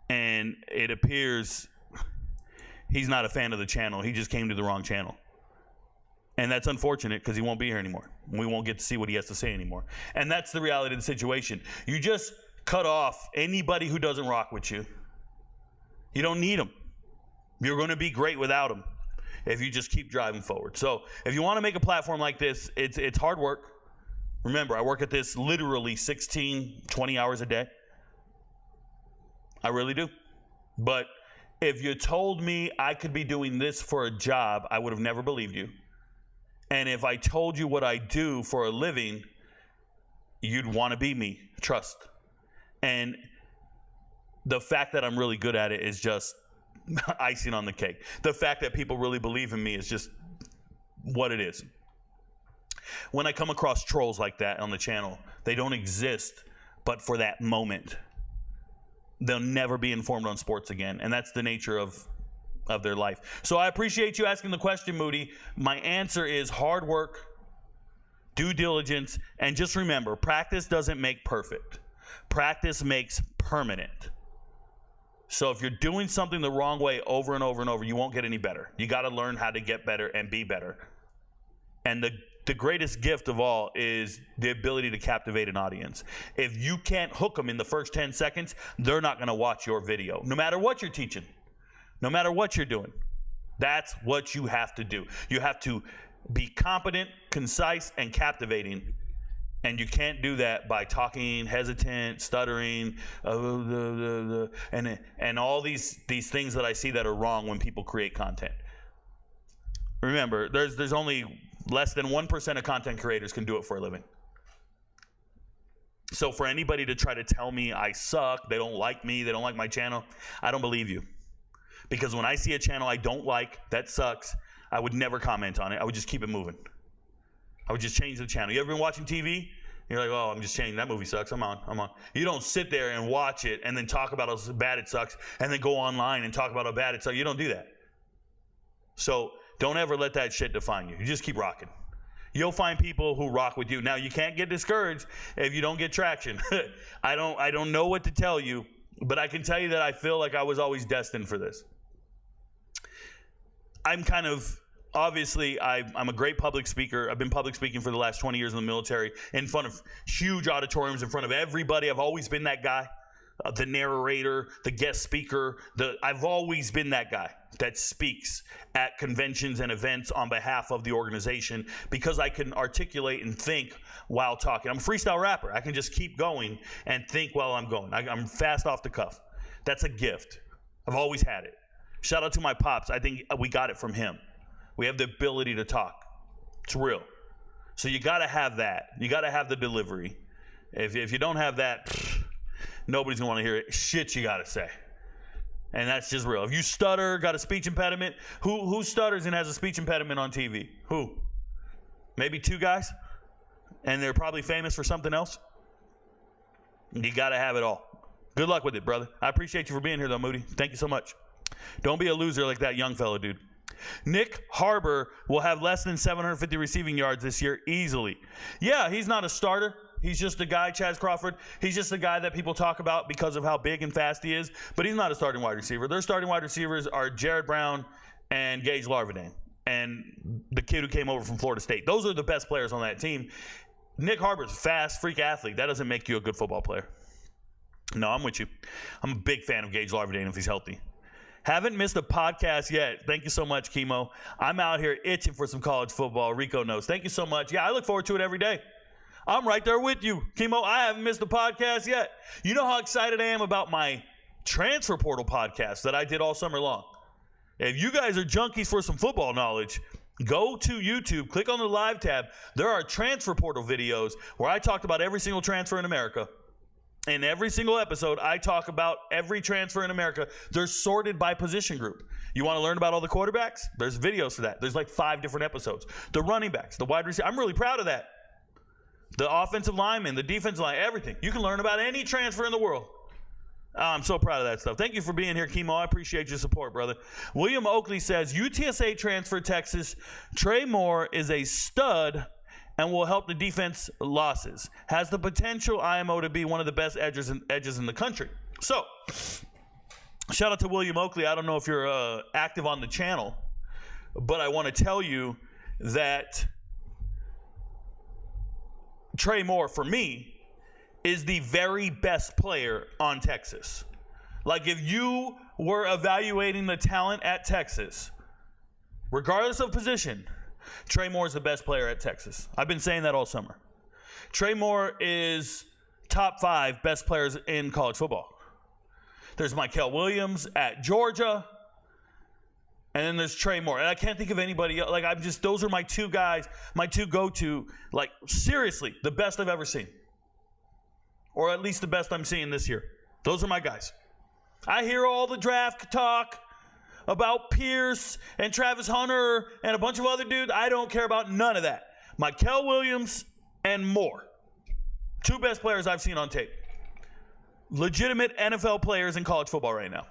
and it appears he's not a fan of the channel. He just came to the wrong channel. And that's unfortunate because he won't be here anymore. We won't get to see what he has to say anymore. And that's the reality of the situation. You just cut off anybody who doesn't rock with you. You don't need them. You're going to be great without them if you just keep driving forward. So if you want to make a platform like this, it's hard work. Remember, I work at this literally 16, 20 hours a day. I really do. But if you told me I could be doing this for a job, I would have never believed you. And if I told you what I do for a living, you'd want to be me. Trust. And the fact that I'm really good at it is just icing on the cake. The fact that people really believe in me is just what it is. When I come across trolls like that on the channel, they don't exist but for that moment. They'll never be informed on sports again, and that's the nature of their life. So I appreciate you asking the question, Moody. My answer is hard work, due diligence, and just remember, practice doesn't make perfect. Practice makes permanent. So if you're doing something the wrong way over and over and over, you won't get any better. You got to learn how to get better and be better. And the greatest gift of all is the ability to captivate an audience. If you can't hook them in the first 10 seconds, they're not going to watch your video, no matter what you're teaching, no matter what you're doing. That's what you have to do. You have to be competent, concise, and captivating. And you can't do that by talking hesitant, stuttering, and all these things that I see that are wrong when people create content. Remember, there's only less than 1% of content creators can do it for a living. So for anybody to try to tell me I suck, they don't like me, they don't like my channel, I don't believe you. Because when I see a channel I don't like, that sucks, I would never comment on it. I would just keep it moving. I would just change the channel. You ever been watching TV? You're like, oh, I'm just changing. That movie sucks. I'm on. You don't sit there and watch it and then talk about how bad it sucks and then go online and talk about how bad it sucks. You don't do that. So don't ever let that shit define you. You just keep rocking. You'll find people who rock with you. Now, you can't get discouraged if you don't get traction. I don't know what to tell you, but I can tell you that I feel like I was always destined for this. Obviously, I'm a great public speaker. I've been public speaking for the last 20 years in the military, in front of huge auditoriums, in front of everybody. I've always been that guy, the narrator, the guest speaker. I've always been that guy that speaks at conventions and events on behalf of the organization because I can articulate and think while talking. I'm a freestyle rapper. I can just keep going and think while I'm going. I'm fast off the cuff. That's a gift. I've always had it. Shout out to my pops. I think we got it from him. We have the ability to talk. It's real. So you got to have that. You got to have the delivery. If you don't have that, nobody's going to want to hear it. Shit you got to say. And that's just real. If you stutter, got a speech impediment, who stutters and has a speech impediment on TV? Who? Maybe 2 guys? And they're probably famous for something else? You got to have it all. Good luck with it, brother. I appreciate you for being here, though, Moody. Thank you so much. Don't be a loser like that young fellow, dude. Nick Harbor will have less than 750 receiving yards this year easily. Yeah, he's not a starter. He's just a guy, Chaz Crawford. He's just a guy that people talk about because of how big and fast he is, but he's not a starting wide receiver. Their starting wide receivers are Jared Brown and Gage Larvadain and the kid who came over from Florida State. Those are the best players on that team. Nick Harbor's a fast, freak athlete. That doesn't make you a good football player. No, I'm with you. I'm a big fan of Gage Larvadain if he's healthy. Haven't missed a podcast yet. Thank you so much, Chemo. I'm out here itching for some college football. RicoKnows. Thank you so much. Yeah, I look forward to it every day. I'm right there with you, Chemo. I haven't missed a podcast yet. You know how excited I am about my transfer portal podcast that I did all summer long. If you guys are junkies for some football knowledge, go to YouTube, click on the live tab. There are transfer portal videos where I talked about every single transfer in America. In every single episode, I talk about every transfer in America. They're sorted by position group. You want to learn about all the quarterbacks? There's videos for that. There's like 5 different episodes. The running backs, the wide receiver. I'm really proud of that. The offensive linemen, the defensive line, everything. You can learn about any transfer in the world. I'm so proud of that stuff. Thank you for being here, Chemo. I appreciate your support, brother. William Oakley says, UTSA transfer Texas. Trey Moore is a stud and will help the defense losses. Has the potential IMO to be one of the best edges in the country. So, shout out to William Oakley. I don't know if you're active on the channel, but I want to tell you that Trey Moore, for me, is the very best player on Texas. Like, if you were evaluating the talent at Texas, regardless of position, Trey Moore is the best player at Texas. I've been saying that all summer. Trey Moore is top 5 best players in college football. There's Mykel Williams at Georgia, and then there's Trey Moore. And I can't think of anybody else. Like, those are my 2 guys, my 2 go-to, like, seriously, the best I've ever seen. Or at least the best I'm seeing this year. Those are my guys. I hear all the draft talk about Pierce and Travis Hunter and a bunch of other dudes. I don't care about none of that. Mykel Williams and Moore. 2 best players I've seen on tape. Legitimate NFL players in college football right now.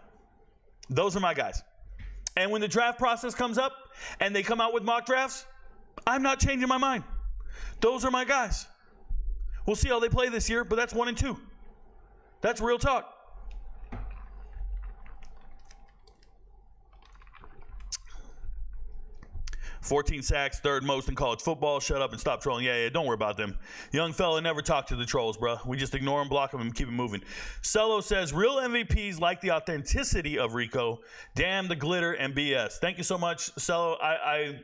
Those are my guys. And when the draft process comes up and they come out with mock drafts, I'm not changing my mind. Those are my guys. We'll see how they play this year, but that's 1 and 2. That's real talk. "14 sacks, 3rd most in college football. Shut up and stop trolling." Yeah, don't worry about them. Young fella never talk to the trolls, bro. We just ignore them, block them, and keep it moving. Cello says, real MVPs like the authenticity of Rico. Damn the glitter and BS. Thank you so much, Cello. I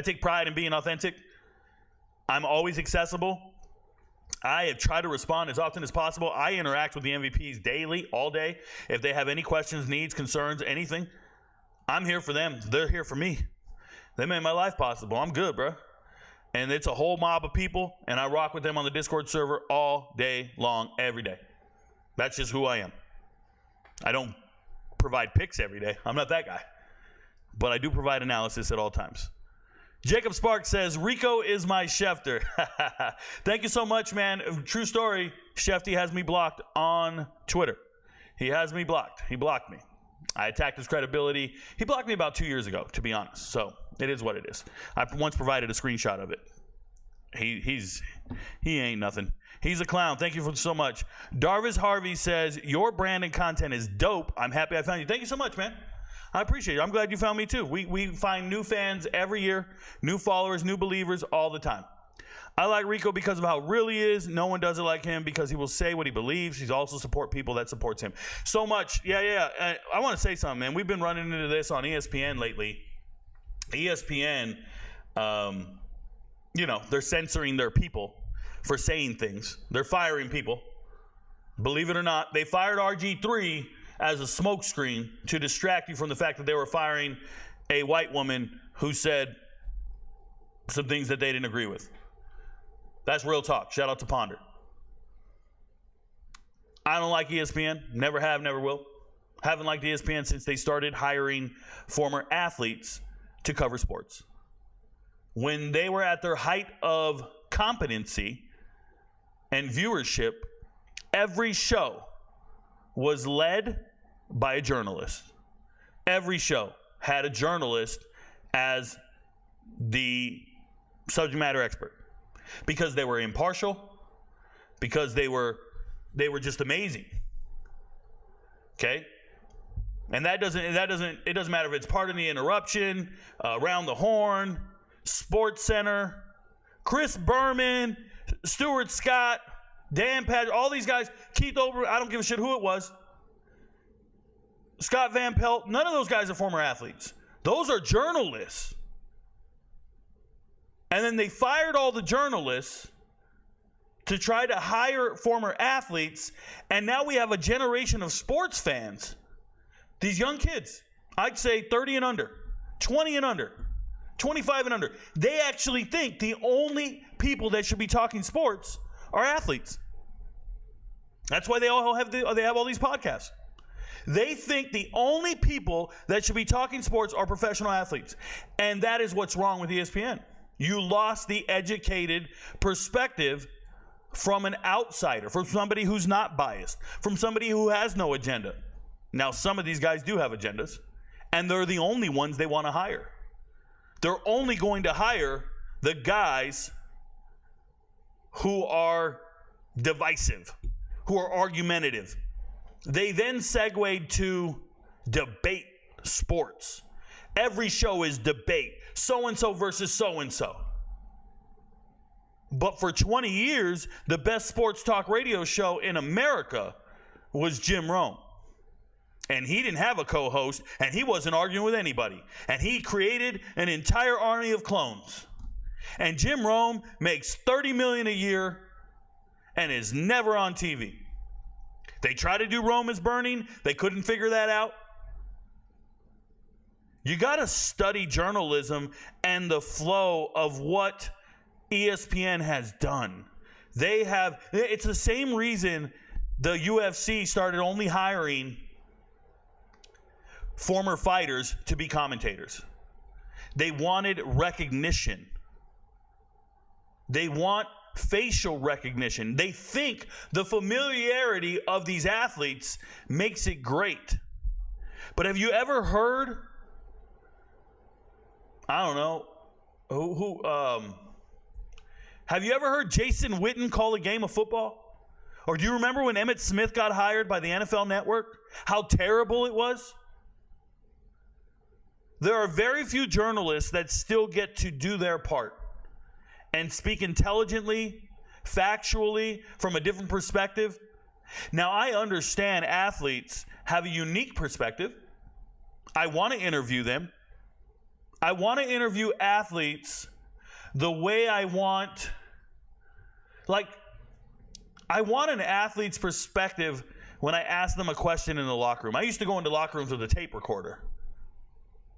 take pride in being authentic. I'm always accessible. I have tried to respond as often as possible. I interact with the MVPs daily, all day. If they have any questions, needs, concerns, anything, I'm here for them. They're here for me. They made my life possible. I'm good, bro. And it's a whole mob of people, and I rock with them on the Discord server all day long, every day. That's just who I am. I don't provide picks every day. I'm not that guy. But I do provide analysis at all times. Jacob Sparks says, Rico is my Schefter. Thank you so much, man. True story, Shefty has me blocked on Twitter. He has me blocked. He blocked me. I attacked his credibility. He blocked me about 2 years ago, to be honest. So it is what it is. I once provided a screenshot of it. He ain't nothing. He's a clown. Thank you for so much. Darvis Harvey says, your brand and content is dope. I'm happy I found you. Thank you so much, man. I appreciate it. I'm glad you found me too. We find new fans every year, new followers, new believers all the time. I like Rico because of how real he is. No one does it like him because he will say what he believes. He's also support people that supports him. So much. Yeah. I want to say something, man. We've been running into this on ESPN lately. ESPN, they're censoring their people for saying things. They're firing people. Believe it or not, they fired RG3 as a smokescreen to distract you from the fact that they were firing a white woman who said some things that they didn't agree with. That's real talk. Shout out to Ponder. I don't like ESPN. Never have, never will. Haven't liked ESPN since they started hiring former athletes to cover sports. When they were at their height of competency and viewership, every show was led by a journalist. Every show had a journalist as the subject matter expert. Because they were impartial, because they were just amazing. Okay? And it doesn't matter if it's part of the interruption, around the horn, Sports Center, Chris Berman, Stuart Scott, Dan Patrick, all these guys, Keith Ober, I don't give a shit who it was. Scott Van Pelt, none of those guys are former athletes. Those are journalists. And then they fired all the journalists to try to hire former athletes. And now we have a generation of sports fans. These young kids, I'd say 30 and under, 20 and under, 25 and under. They actually think the only people that should be talking sports are athletes. That's why they have all these podcasts. They think the only people that should be talking sports are professional athletes. And that is what's wrong with ESPN. You lost the educated perspective from an outsider, from somebody who's not biased, from somebody who has no agenda. Now, some of these guys do have agendas, and they're the only ones they want to hire. They're only going to hire the guys who are divisive, who are argumentative. They then segued to debate sports. Every show is debate. So-and-so versus so-and-so. But for 20 years, the best sports talk radio show in America was Jim Rome. And he didn't have a co-host, and he wasn't arguing with anybody. And he created an entire army of clones. And Jim Rome makes $30 million a year and is never on TV. They tried to do Rome is Burning. They couldn't figure that out. You got to study journalism and the flow of what ESPN has done. It's the same reason the UFC started only hiring former fighters to be commentators. They wanted recognition. They want facial recognition. They think the familiarity of these athletes makes it great. But have you ever heard, I don't know, have you ever heard Jason Witten call a game of football? Or do you remember when Emmitt Smith got hired by the NFL Network? How terrible it was? There are very few journalists that still get to do their part and speak intelligently, factually, from a different perspective. Now, I understand athletes have a unique perspective. I want to interview them. I want to interview athletes the way I want an athlete's perspective when I ask them a question in the locker room. I used to go into locker rooms with a tape recorder,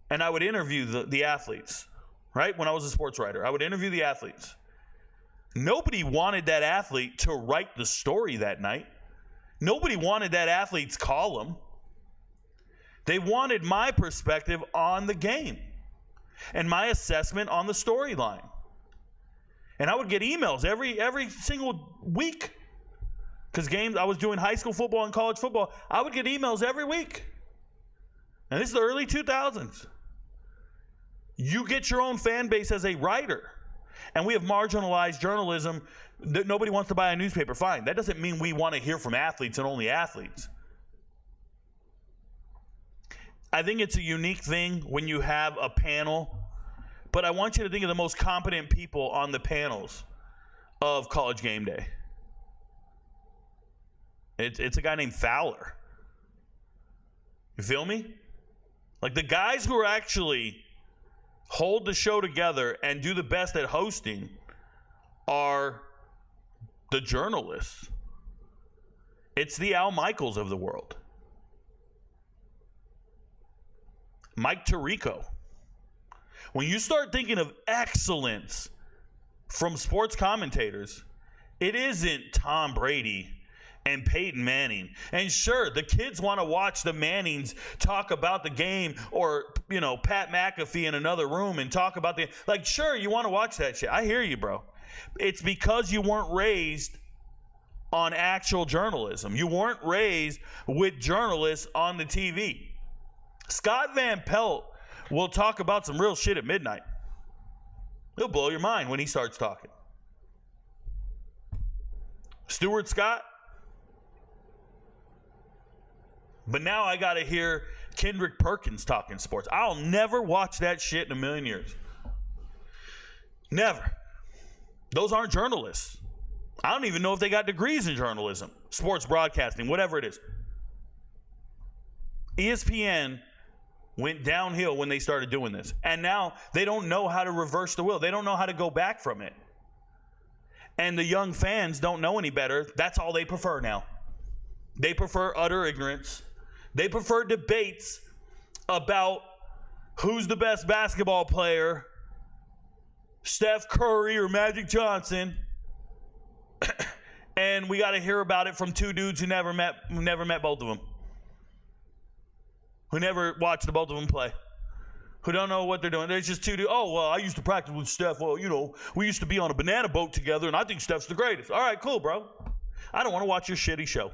and I would interview the athletes, right? When I was a sports writer, I would interview the athletes. Nobody wanted that athlete to write the story that night. Nobody wanted that athlete's column. They wanted my perspective on the game and my assessment on the storyline. And I would get emails every single week because I was doing high school football and college football. I would get emails every week. And this is the early 2000s. You get your own fan base as a writer. And we have marginalized journalism that nobody wants to buy a newspaper. Fine. That doesn't mean we want to hear from athletes and only athletes. I think it's a unique thing when you have a panel, but I want you to think of the most competent people on the panels of College Game Day. It's a guy named Fowler. You feel me? Like the guys who are actually hold the show together and do the best at hosting are the journalists. It's the Al Michaels of the world. Mike Tirico. When you start thinking of excellence from sports commentators, it isn't Tom Brady and Peyton Manning. And sure, the kids want to watch the Mannings talk about the game, or, Pat McAfee in another room and talk about sure, you want to watch that shit. I hear you, bro. It's because you weren't raised on actual journalism. You weren't raised with journalists on the TV. Scott Van Pelt will talk about some real shit at midnight. He'll blow your mind when he starts talking. Stuart Scott. But now I got to hear Kendrick Perkins talking sports. I'll never watch that shit in a million years. Never. Those aren't journalists. I don't even know if they got degrees in journalism, sports broadcasting, whatever it is. ESPN went downhill when they started doing this. And now they don't know how to reverse the wheel. They don't know how to go back from it. And the young fans don't know any better. That's all they prefer now. They prefer utter ignorance. They prefer debates about who's the best basketball player, Steph Curry or Magic Johnson. And then we got to hear about it from two dudes who never met both of them, who never watched the both of them play, who don't know what they're doing. There's just two dudes. Oh, well, I used to practice with Steph. Well, we used to be on a banana boat together, and I think Steph's the greatest. All right, cool, bro. I don't want to watch your shitty show.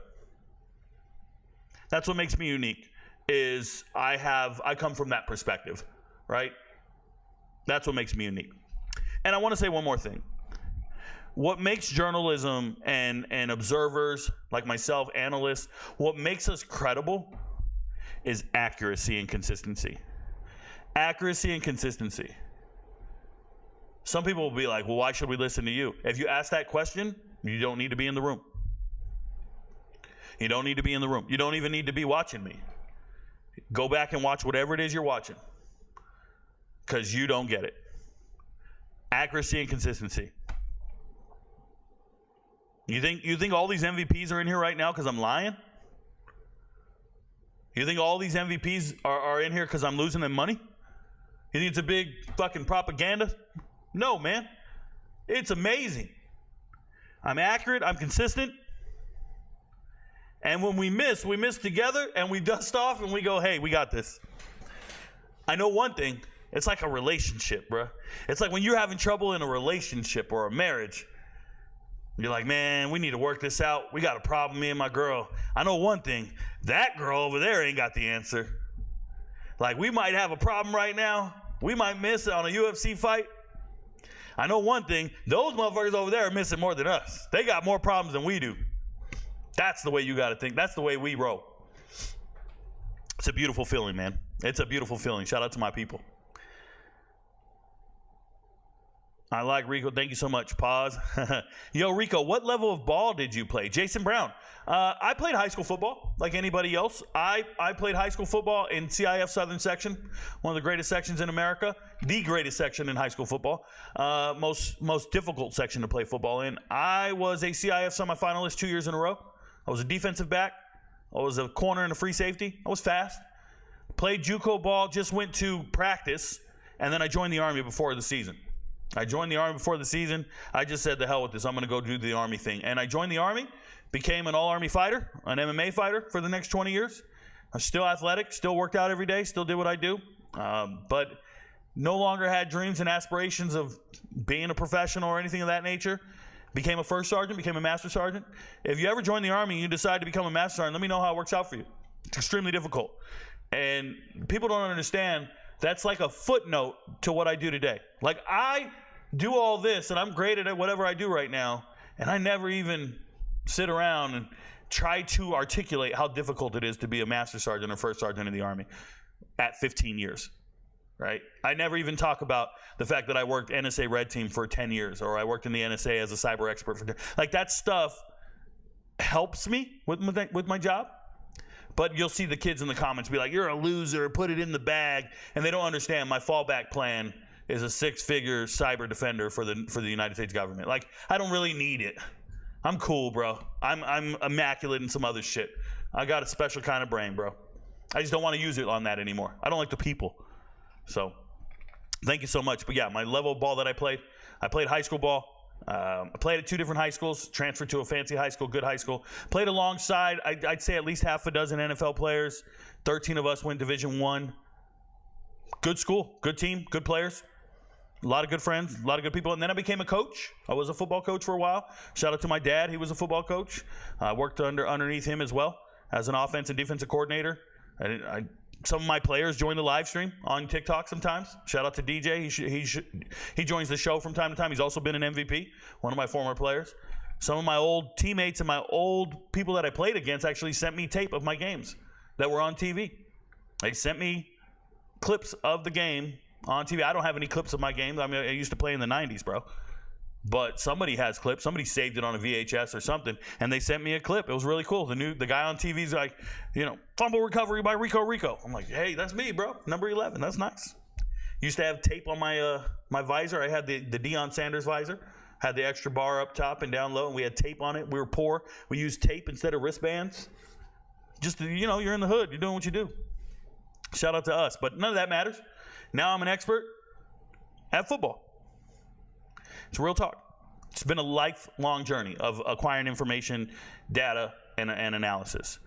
That's what makes me unique, is I come from that perspective, right? That's what makes me unique. And I want to say one more thing. What makes journalism and observers like myself, analysts, what makes us credible is accuracy and consistency. Accuracy and consistency. Some people will be like, well, why should we listen to you? If you ask that question, you don't need to be in the room. You don't need to be in the room. You don't even need to be watching me. Go back and watch whatever it is you're watching, because you don't get it. Accuracy and consistency. You think all these MVPs are in here right now because I'm lying? You think all these MVPs are in here because I'm losing them money? You think it's a big fucking propaganda? No, man. It's amazing. I'm accurate. I'm consistent. And when we miss together, and we dust off and we go, hey, we got this. I know one thing. It's like a relationship, bro. It's like when you're having trouble in a relationship or a marriage. You're like, man, we need to work this out. We got a problem, me and my girl. I know one thing. That girl over there ain't got the answer. Like, we might have a problem right now. We might miss it on a UFC fight. I know one thing. Those motherfuckers over there are missing more than us. They got more problems than we do. That's the way you got to think. That's the way we roll. It's a beautiful feeling, man. It's a beautiful feeling. Shout out to my people. I like Rico. Thank you so much. Pause. Yo, Rico, what level of ball did you play? Jason Brown. I played high school football like anybody else. I played high school football in CIF Southern Section, one of the greatest sections in America, the greatest section in high school football, most difficult section to play football in. I was a CIF semifinalist 2 years in a row. I was a defensive back. I was a corner and a free safety. I was fast. Played JUCO ball, just went to practice, and then I joined the Army before the season. I joined the Army before the season. I just said, the hell with this. I'm going to go do the Army thing. And I joined the Army, became an all-Army fighter, an MMA fighter for the next 20 years. I'm still athletic, still worked out every day, still did what I do. But no longer had dreams and aspirations of being a professional or anything of that nature. Became a first sergeant, became a master sergeant. If you ever join the Army and you decide to become a master sergeant, let me know how it works out for you. It's extremely difficult. And people don't understand, that's like a footnote to what I do today. Like, I do all this, and I'm great at whatever I do right now, and I never even sit around and try to articulate how difficult it is to be a master sergeant or first sergeant in the Army at 15 years. Right? I never even talk about the fact that I worked NSA Red Team for 10 years, or I worked in the NSA as a cyber expert for 10 years. Like, that stuff helps me with my job. But you'll see the kids in the comments be like, you're a loser, put it in the bag. And they don't understand my fallback plan is a 6-figure cyber defender for the United States government. Like, I don't really need it. I'm cool, bro. I'm immaculate in some other shit. I got a special kind of brain, bro. I just don't want to use it on that anymore. I don't like the people. So, thank you so much. But yeah, my level of ball that I played high school ball. I played at 2 different high schools, transferred to a fancy high school, good high school. Played alongside, I'd say, at least half a dozen NFL players. 13 of us went Division I. Good school, good team, good players. A lot of good friends, a lot of good people. And then I became a coach. I was a football coach for a while. Shout out to my dad. He was a football coach. I worked underneath him as well as an offense and defensive coordinator. Some of my players join the live stream on TikTok sometimes. Shout out to DJ. He joins the show from time to time. He's also been an MVP, one of my former players. Some of my old teammates and my old people that I played against actually sent me tape of my games that were on TV. They sent me clips of the game on TV. I don't have any clips of my games. I mean, I used to play in the 90s, bro. But somebody has clips. Somebody saved it on a VHS or something, and they sent me a clip. It was really cool. The guy on TV is like, fumble recovery by Rico. I'm like, hey, that's me, bro. Number 11. That's nice. Used to have tape on my my visor. I had the Deion Sanders visor. Had the extra bar up top and down low, and we had tape on it. We were poor. We used tape instead of wristbands. Just, you're in the hood. You're doing what you do. Shout out to us. But none of that matters. Now I'm an expert at football. It's real talk. It's been a lifelong journey of acquiring information, data, and analysis.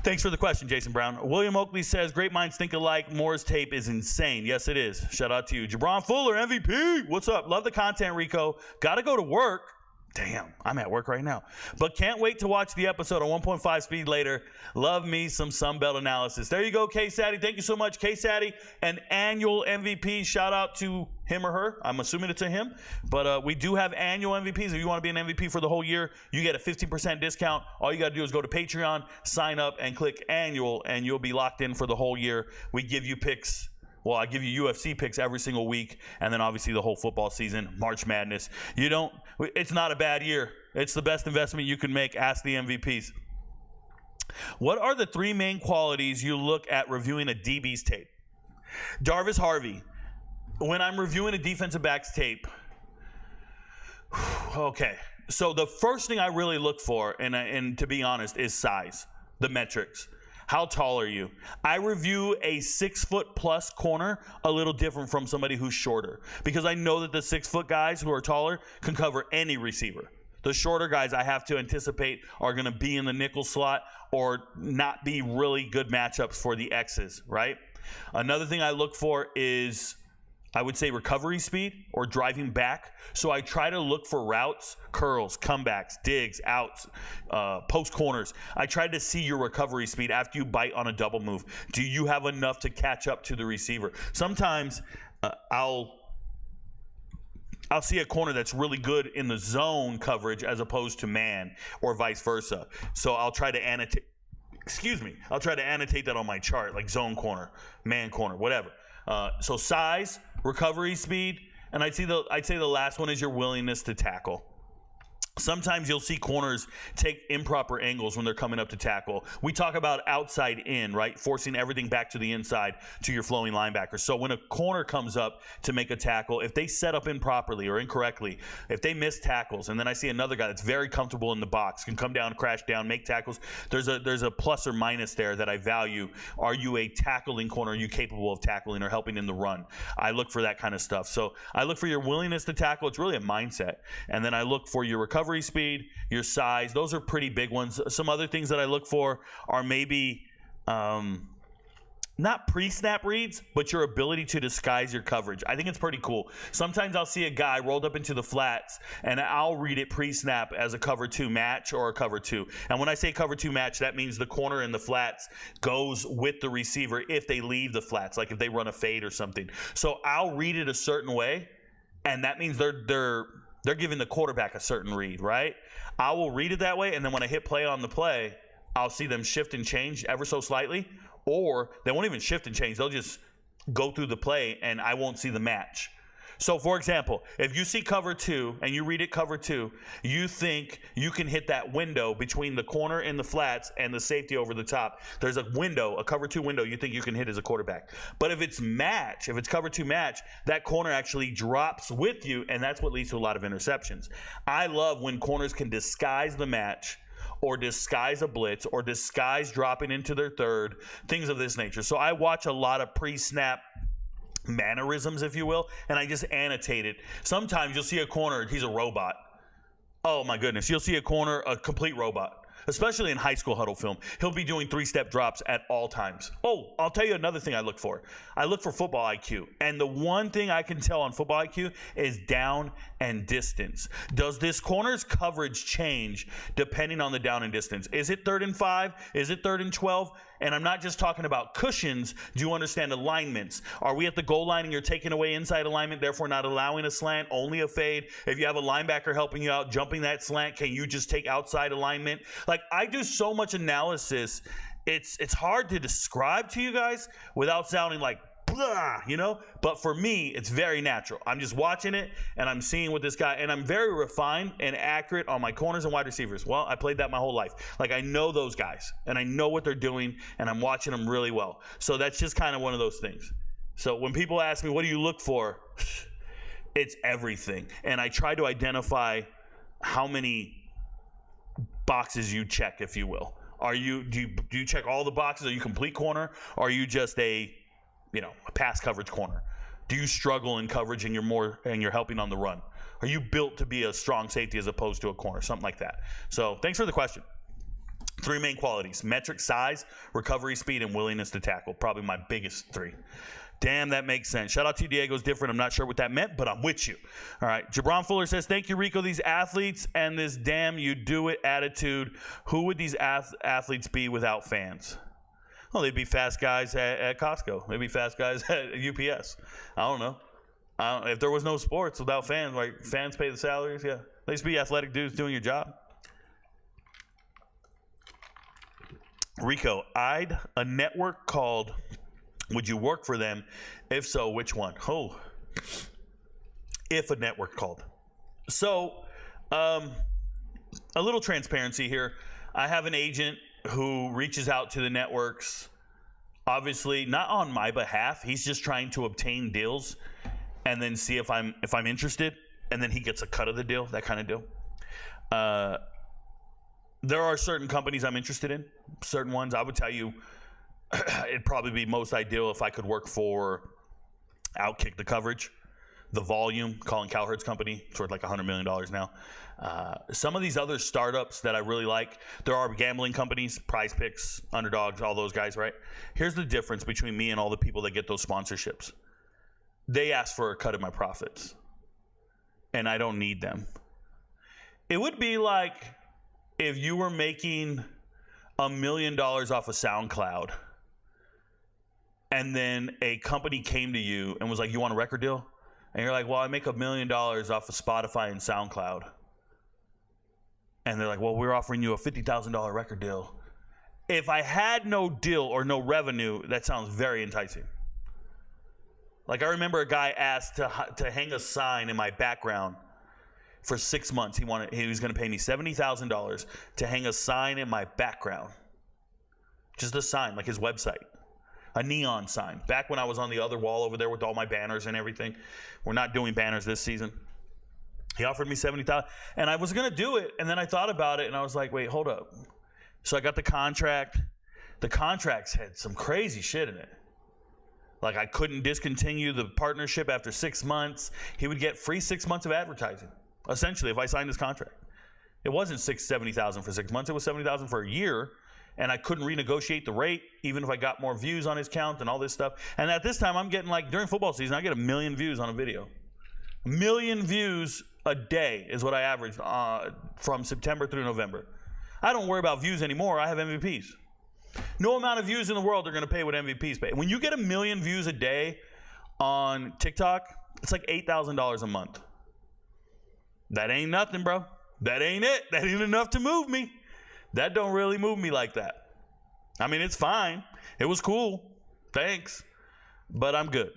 Thanks for the question, Jason Brown. William Oakley says, great minds think alike. Moore's tape is insane. Yes, it is. Shout out to you. Jabron Fuller, MVP. What's up? Love the content, Rico. Got to go to work. Damn, I'm at work right now. But can't wait to watch the episode on 1.5 speed later. Love me some Sunbelt analysis. There you go, K-Saddy. Thank you so much, K-Saddy. An annual MVP. Shout out to him or her. I'm assuming it's a him. But we do have annual MVPs. If you want to be an MVP for the whole year, you get a 15% discount. All you got to do is go to Patreon, sign up, and click annual, and you'll be locked in for the whole year. We give you picks. Well, I give you UFC picks every single week, and then obviously the whole football season, March Madness. It's not a bad year. It's the best investment you can make. Ask the MVPs. What are the 3 main qualities you look at reviewing a DB's tape? Jarvis Harvey. When I'm reviewing a defensive back's tape, okay. So the first thing I really look for, and to be honest, is size, the metrics. How tall are you? I review a 6-foot plus corner a little different from somebody who's shorter, because I know that the 6-foot guys who are taller can cover any receiver. The shorter guys I have to anticipate are going to be in the nickel slot or not be really good matchups for the X's, right? Another thing I look for is, I would say, recovery speed or driving back. So I try to look for routes, curls, comebacks, digs, outs, post corners. I try to see your recovery speed after you bite on a double move. Do you have enough to catch up to the receiver? Sometimes I'll see a corner that's really good in the zone coverage as opposed to man, or vice versa. So I'll try to annotate. I'll try to annotate that on my chart, like zone corner, man corner, whatever. So size, recovery speed, and I'd say the last one is your willingness to tackle. Sometimes you'll see corners take improper angles when they're coming up to tackle. We talk about outside in, right? Forcing everything back to the inside to your flowing linebacker. So when a corner comes up to make a tackle, if they set up improperly or incorrectly, if they miss tackles, and then I see another guy that's very comfortable in the box, can come down, crash down, make tackles, there's a plus or minus there that I value. Are you a tackling corner? Are you capable of tackling or helping in the run? I look for that kind of stuff. So I look for your willingness to tackle. It's really a mindset. And then I look for your recovery speed, your size. Those are pretty big ones. Some other things that I look for are maybe not pre-snap reads, but your ability to disguise your coverage. I think it's pretty cool. Sometimes I'll see a guy rolled up into the flats, and I'll read it pre-snap as a cover 2 match or a cover 2. And when I say cover 2 match, that means the corner in the flats goes with the receiver if they leave the flats, like if they run a fade or something. So I'll read it a certain way, and that means they're giving the quarterback a certain read, right? I will read it that way, and then when I hit play on the play, I'll see them shift and change ever so slightly, or they won't even shift and change. They'll just go through the play, and I won't see the match. So, for example, if you see cover 2 and you read it cover 2, you think you can hit that window between the corner in the flats and the safety over the top. There's a window, a cover 2 window you think you can hit as a quarterback. But if it's match, if it's cover 2 match, that corner actually drops with you, and that's what leads to a lot of interceptions. I love when corners can disguise the match, or disguise a blitz, or disguise dropping into their third, things of this nature. So I watch a lot of pre-snap mannerisms, if you will, and I just annotate it. Sometimes you'll see a corner, he's a robot. Oh my goodness, you'll see a corner, a complete robot. Especially in high school huddle film, he'll be doing 3-step drops at all times. Oh, I'll tell you another thing I look for. I look for football IQ. And the one thing I can tell on football IQ is down and distance. Does this corner's coverage change depending on the down and distance? Is it 3rd and 5? Is it 3rd and 12? And I'm not just talking about cushions. Do you understand alignments? Are we at the goal line and you're taking away inside alignment, therefore not allowing a slant, only a fade? If you have a linebacker helping you out, jumping that slant, can you just take outside alignment? Like, I do so much analysis. It's hard to describe to you guys without sounding like blah, you know? But for me, it's very natural. I'm just watching it, and I'm seeing what this guy, and I'm very refined and accurate on my corners and wide receivers. Well, I played that my whole life. Like, I know those guys, and I know what they're doing, and I'm watching them really well. So that's just kind of one of those things. So when people ask me, what do you look for? It's everything. And I try to identify how many boxes you check, if you will. Do you check all the boxes? Are you complete corner? Or are you just a pass coverage corner? Do you struggle in coverage and you're helping on the run? Are you built to be a strong safety as opposed to a corner? Something like that. So thanks for the question. 3 main qualities: metric, size, recovery speed, and willingness to tackle. Probably my biggest 3. Damn, that makes sense. Shout out to Diego's different. I'm not sure what that meant, but I'm with you. All right. Jabron Fuller says, thank you, Rico. These athletes and this damn you do it attitude. Who would these athletes be without fans? Well, they'd be fast guys at Costco. They'd be fast guys at UPS. I don't know. If there was no sports without fans, like fans pay the salaries, yeah. They just be athletic dudes doing your job. Rico, I'd a network called Would You Work for Them? If so, which one? Oh, if a network called. So, a little transparency here. I have an agent who reaches out to the networks, obviously not on my behalf. He's just trying to obtain deals and then see if I'm interested, and then he gets a cut of the deal, that kind of deal. There are certain companies I'm interested in, certain ones. I would tell you it'd probably be most ideal if I could work for Outkick the Coverage, The Volume, Colin Cowherd's company. It's worth like $100 million now. Some of these other startups that I really like, there are gambling companies, Prize Picks, Underdogs, all those guys, right? Here's the difference between me and all the people that get those sponsorships. They ask for a cut of my profits, and I don't need them. It would be like if you were making $1 million off of SoundCloud, and then a company came to you and was like, you want a record deal? And you're like, well, I make $1 million off of Spotify and SoundCloud. And they're like, well, we're offering you a $50,000 record deal. If I had no deal or no revenue, that sounds very enticing. Like, I remember a guy asked to hang a sign in my background for 6 months. He was going to pay me $70,000 to hang a sign in my background. Just a sign, like his website. A neon sign. Back when I was on the other wall over there with all my banners and everything. We're not doing banners this season. He offered me $70,000, and I was going to do it, and then I thought about it, and I was like, wait, hold up. So I got the contract. The contracts had some crazy shit in it. Like, I couldn't discontinue the partnership after 6 months. He would get free 6 months of advertising, essentially, if I signed this contract. It wasn't $70,000 for 6 months. It was $70,000 for a year, and I couldn't renegotiate the rate, even if I got more views on his count and all this stuff. And at this time, I'm getting, like, during football season, I get 1 million views on a video. 1 million views a day is what I averaged from September through November. I don't worry about views anymore. I have MVPs. No amount of views in the world are going to pay what MVPs pay. When you get 1 million views a day on TikTok, it's like $8,000 a month. That ain't nothing, bro. That ain't it. That ain't enough to move me. That don't really move me like that. I mean, it's fine. It was cool. Thanks. But I'm good.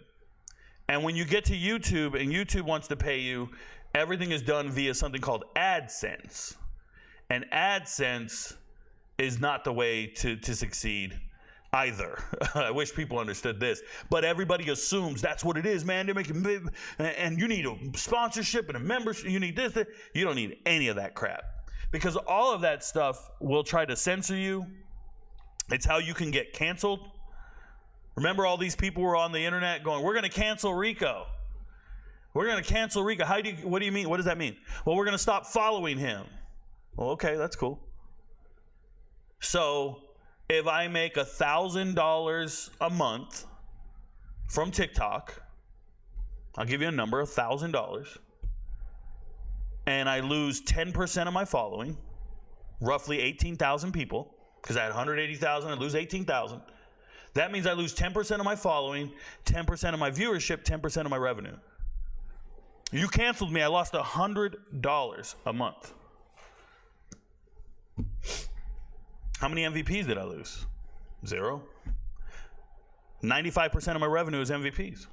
And when you get to YouTube and YouTube wants to pay you, everything is done via something called AdSense. And AdSense is not the way to succeed either. I wish people understood this. But everybody assumes that's what it is, man. They're making big, and you need a sponsorship and a membership. You need this. You don't need any of that crap. Because all of that stuff will try to censor you. It's how you can get canceled. Remember, all these people were on the internet going, we're going to cancel Rico. We're going to cancel Rico. What do you mean? What does that mean? Well, we're going to stop following him. Well, okay, that's cool. So if I make $1,000 a month from TikTok, I'll give you a number, $1,000, and I lose 10% of my following, roughly 18,000 people, because I had 180,000, I lose 18,000. That means I lose 10% of my following, 10% of my viewership, 10% of my revenue. You canceled me, I lost $100 a month. How many MVPs did I lose? 0. 95% of my revenue is MVPs.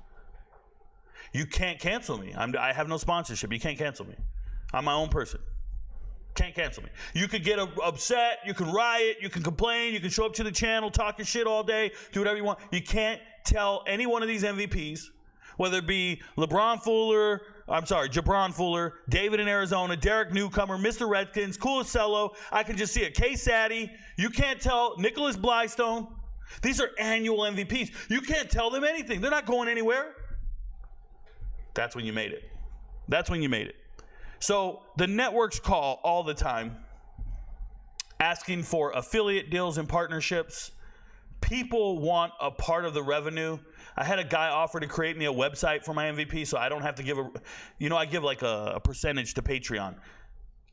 You can't cancel me. I have no sponsorship. You can't cancel me. I'm my own person. Can't cancel me. You could get upset. You can riot. You can complain. You can show up to the channel, talk your shit all day, do whatever you want. You can't tell any one of these MVPs, whether it be Jabron Fuller, David in Arizona, Derek Newcomer, Mr. Redskins, Culicello. I can just see a K-Saddy. You can't tell Nicholas Blystone. These are annual MVPs. You can't tell them anything. They're not going anywhere. That's when you made it. That's when you made it. So the networks call all the time asking for affiliate deals and partnerships. People want a part of the revenue. I had a guy offer to create me a website for my MVP so I don't have to give I give like a percentage to Patreon.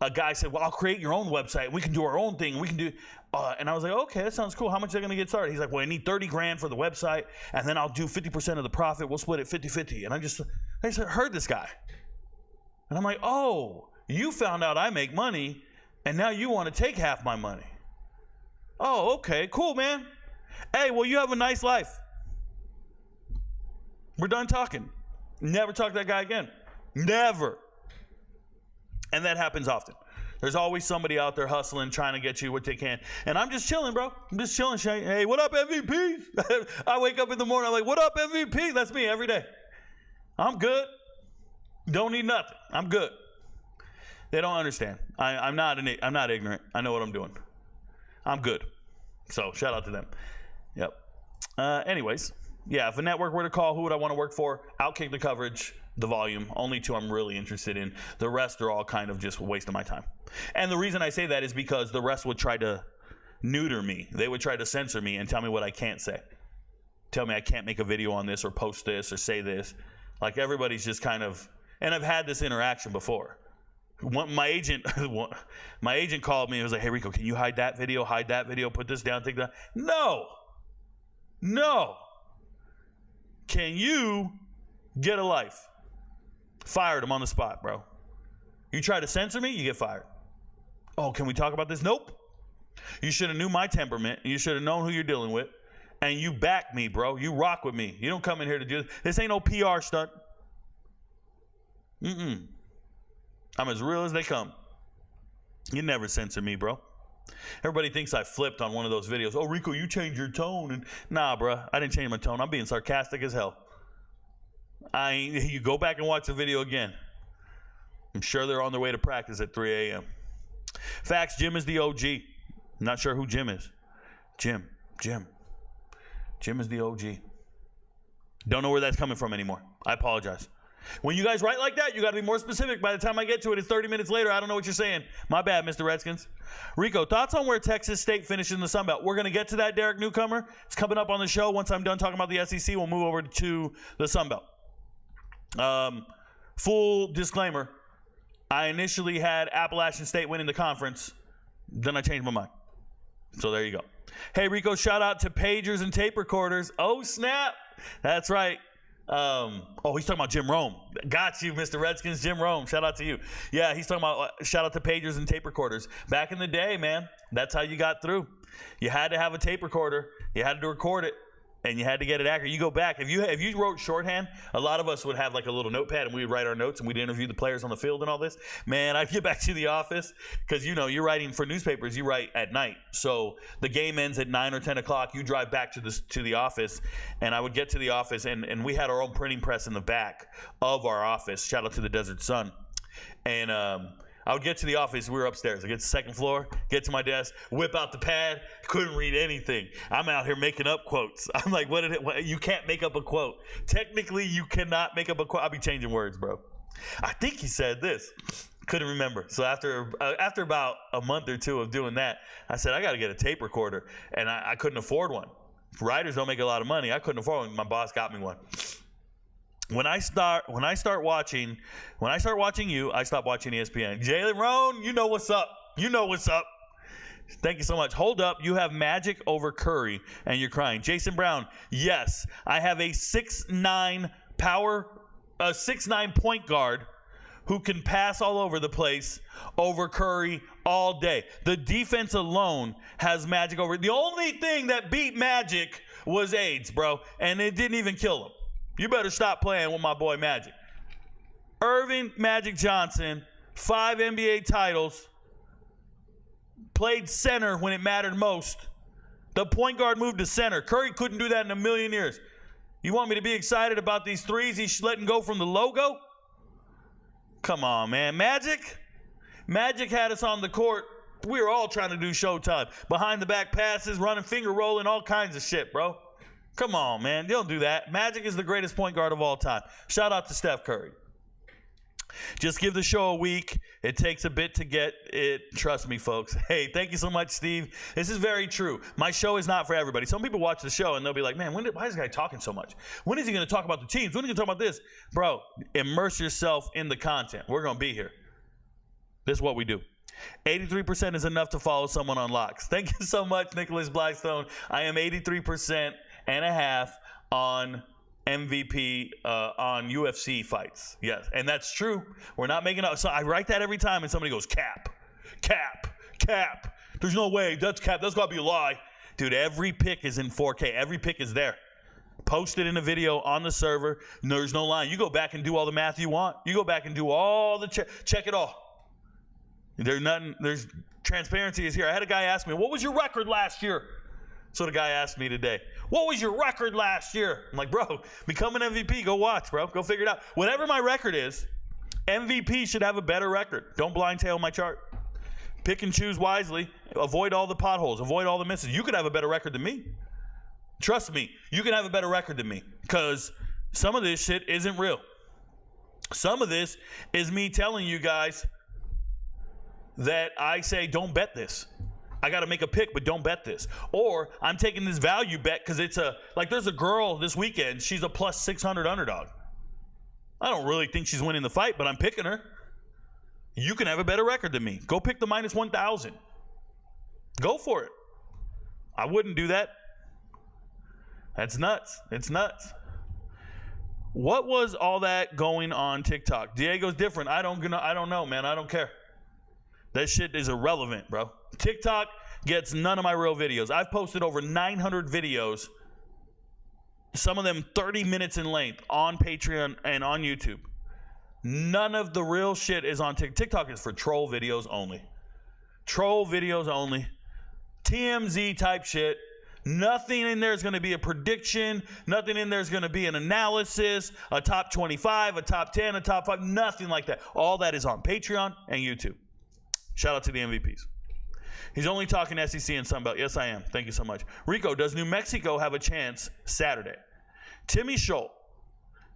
A guy said, well, I'll create your own website. We can do our own thing. We can do, and I was like, okay, that sounds cool. How much are they going to get started? He's like, well, I need 30 grand for the website, and then I'll do 50% of the profit. We'll split it 50-50. And I just heard this guy. And I'm like, oh, you found out I make money, and now you want to take half my money. Oh, okay, cool, man. Hey, well, you have a nice life. We're done talking. Never talk to that guy again. Never. And that happens often. There's always somebody out there hustling, trying to get you what they can. And I'm just chilling, bro. I'm just chilling. Hey, what up, MVP? I wake up in the morning, I'm like, what up, MVP? That's me every day. I'm good. Don't need nothing. I'm good. They don't understand. I'm not ignorant. I know what I'm doing. I'm good. So shout out to them. Yep. Anyways, yeah, if a network were to call, who would I want to work for? Outkick the coverage, the volume. Only two I'm really interested in. The rest are all kind of just a waste of my time. And the reason I say that is because the rest would try to neuter me. They would try to censor me and tell me what I can't say. Tell me I can't make a video on this or post this or say this. Like everybody's just kind of, and I've had this interaction before. My agent called me and was like, hey, Rico, can you hide that video, put this down, take that? No. Can you get a life? Fired him on the spot, bro. You try to censor me, you get fired. Oh, can we talk about this? Nope. You should have knew my temperament. You should have known who you're dealing with. And you back me, bro. You rock with me. You don't come in here to do this. This ain't no PR stunt. I'm as real as they come. You never censor me, bro. Everybody thinks I flipped on one of those videos. Oh, Rico, you changed your tone. And nah, bro, I didn't change my tone. I'm being sarcastic as hell. You go back and watch the video again. I'm sure they're on their way to practice at 3 a.m. Facts, Jim is the OG. I'm not sure who Jim is. Jim is the OG. Don't know where that's coming from anymore. I apologize. When you guys write like that, you got to be more specific. By the time I get to it, it's 30 minutes later. I don't know what you're saying. My bad, Mr. Redskins. Rico, thoughts on where Texas State finishes in the Sunbelt? We're going to get to that, Derek Newcomer. It's coming up on the show. Once I'm done talking about the SEC, we'll move over to the Sunbelt. Full disclaimer, I initially had Appalachian State winning the conference. Then I changed my mind. So there you go. Hey, Rico, shout out to pagers and tape recorders. Oh, snap. That's right. He's talking about Jim Rome. Got you, Mr. Redskins. Jim Rome. Shout out to you. Yeah, he's talking about shout out to pagers and tape recorders. Back in the day, man, that's how you got through. You had to have a tape recorder. You had to record it, and you had to get it accurate. You go back. If you wrote shorthand, a lot of us would have like a little notepad, and we would write our notes, and we'd interview the players on the field and all this. Man, I'd get back to the office because, you're writing for newspapers. You write at night. So the game ends at 9 or 10 o'clock. You drive back to the office, and I would get to the office, and we had our own printing press in the back of our office. Shout out to the Desert Sun. And I would get to the office. We were upstairs. I get to the second floor, get to my desk, whip out the pad. Couldn't read anything. I'm out here making up quotes. I'm like, you can't make up a quote. Technically, you cannot make up a quote. I'll be changing words, bro. I think he said this. Couldn't remember. So after about a month or two of doing that, I said, I got to get a tape recorder. And I couldn't afford one. Writers don't make a lot of money. I couldn't afford one. My boss got me one. When I start watching you, I stop watching ESPN. Jalen Roan, you know what's up. Thank you so much. Hold up. You have Magic over Curry, and you're crying. Jason Brown, yes. I have a 6'9" point guard who can pass all over the place over Curry all day. The defense alone has Magic over. The only thing that beat Magic was AIDS, bro, and it didn't even kill him. You better stop playing with my boy Magic. Irving Magic Johnson, 5 NBA titles, played center when it mattered most. The point guard moved to center. Curry couldn't do that in a million years. You want me to be excited about these threes he's letting go from the logo? Come on, man. Magic had us on the court. We were all trying to do Showtime. Behind the back passes, running, finger rolling, all kinds of shit, bro. Come on, man. Don't do that. Magic is the greatest point guard of all time. Shout out to Steph Curry. Just give the show a week. It takes a bit to get it. Trust me, folks. Hey, thank you so much, Steve. This is very true. My show is not for everybody. Some people watch the show and they'll be like, man, why is this guy talking so much? When is he going to talk about the teams? When is he going to talk about this? Bro, immerse yourself in the content. We're going to be here. This is what we do. 83% is enough to follow someone on locks. Thank you so much, Nicholas Blackstone. I am 83% and a half on MVP on UFC fights. Yes, and that's true. We're not making up. So I write that every time and somebody goes, cap. There's no way. That's cap. That's got to be a lie. Dude, every pick is in 4K. Every pick is there. Posted in a video on the server. There's no line. You go back and do all the math you want. You go back and do all the check it all. There's transparency is here. I had a guy ask me, what was your record last year? So the guy asked me today, what was your record last year? I'm like, bro, become an MVP. Go watch, bro. Go figure it out. Whatever my record is, MVP should have a better record. Don't blind tail my chart. Pick and choose wisely. Avoid all the potholes. Avoid all the misses. You could have a better record than me. Trust me, you can have a better record than me because some of this shit isn't real. Some of this is me telling you guys that I say, don't bet this. I got to make a pick, but don't bet this. Or I'm taking this value bet because it's there's a girl this weekend. She's a plus 600 underdog. I don't really think she's winning the fight, but I'm picking her. You can have a better record than me. Go pick the minus 1,000. Go for it. I wouldn't do that. That's nuts. It's nuts. What was all that going on TikTok? Diego's different. I don't know, man. I don't care. That shit is irrelevant, bro. TikTok gets none of my real videos. I've posted over 900 videos, some of them 30 minutes in length, on Patreon and on YouTube. None of the real shit is on TikTok. TikTok is for troll videos only. Troll videos only. TMZ type shit. Nothing in there is going to be a prediction. Nothing in there is going to be an analysis, a top 25, a top 10, a top 5. Nothing like that. All that is on Patreon and YouTube. Shout out to the MVPs. He's only talking SEC and Sunbelt. Yes, I am. Thank you so much. Rico, does New Mexico have a chance Saturday? Timmy Scholl,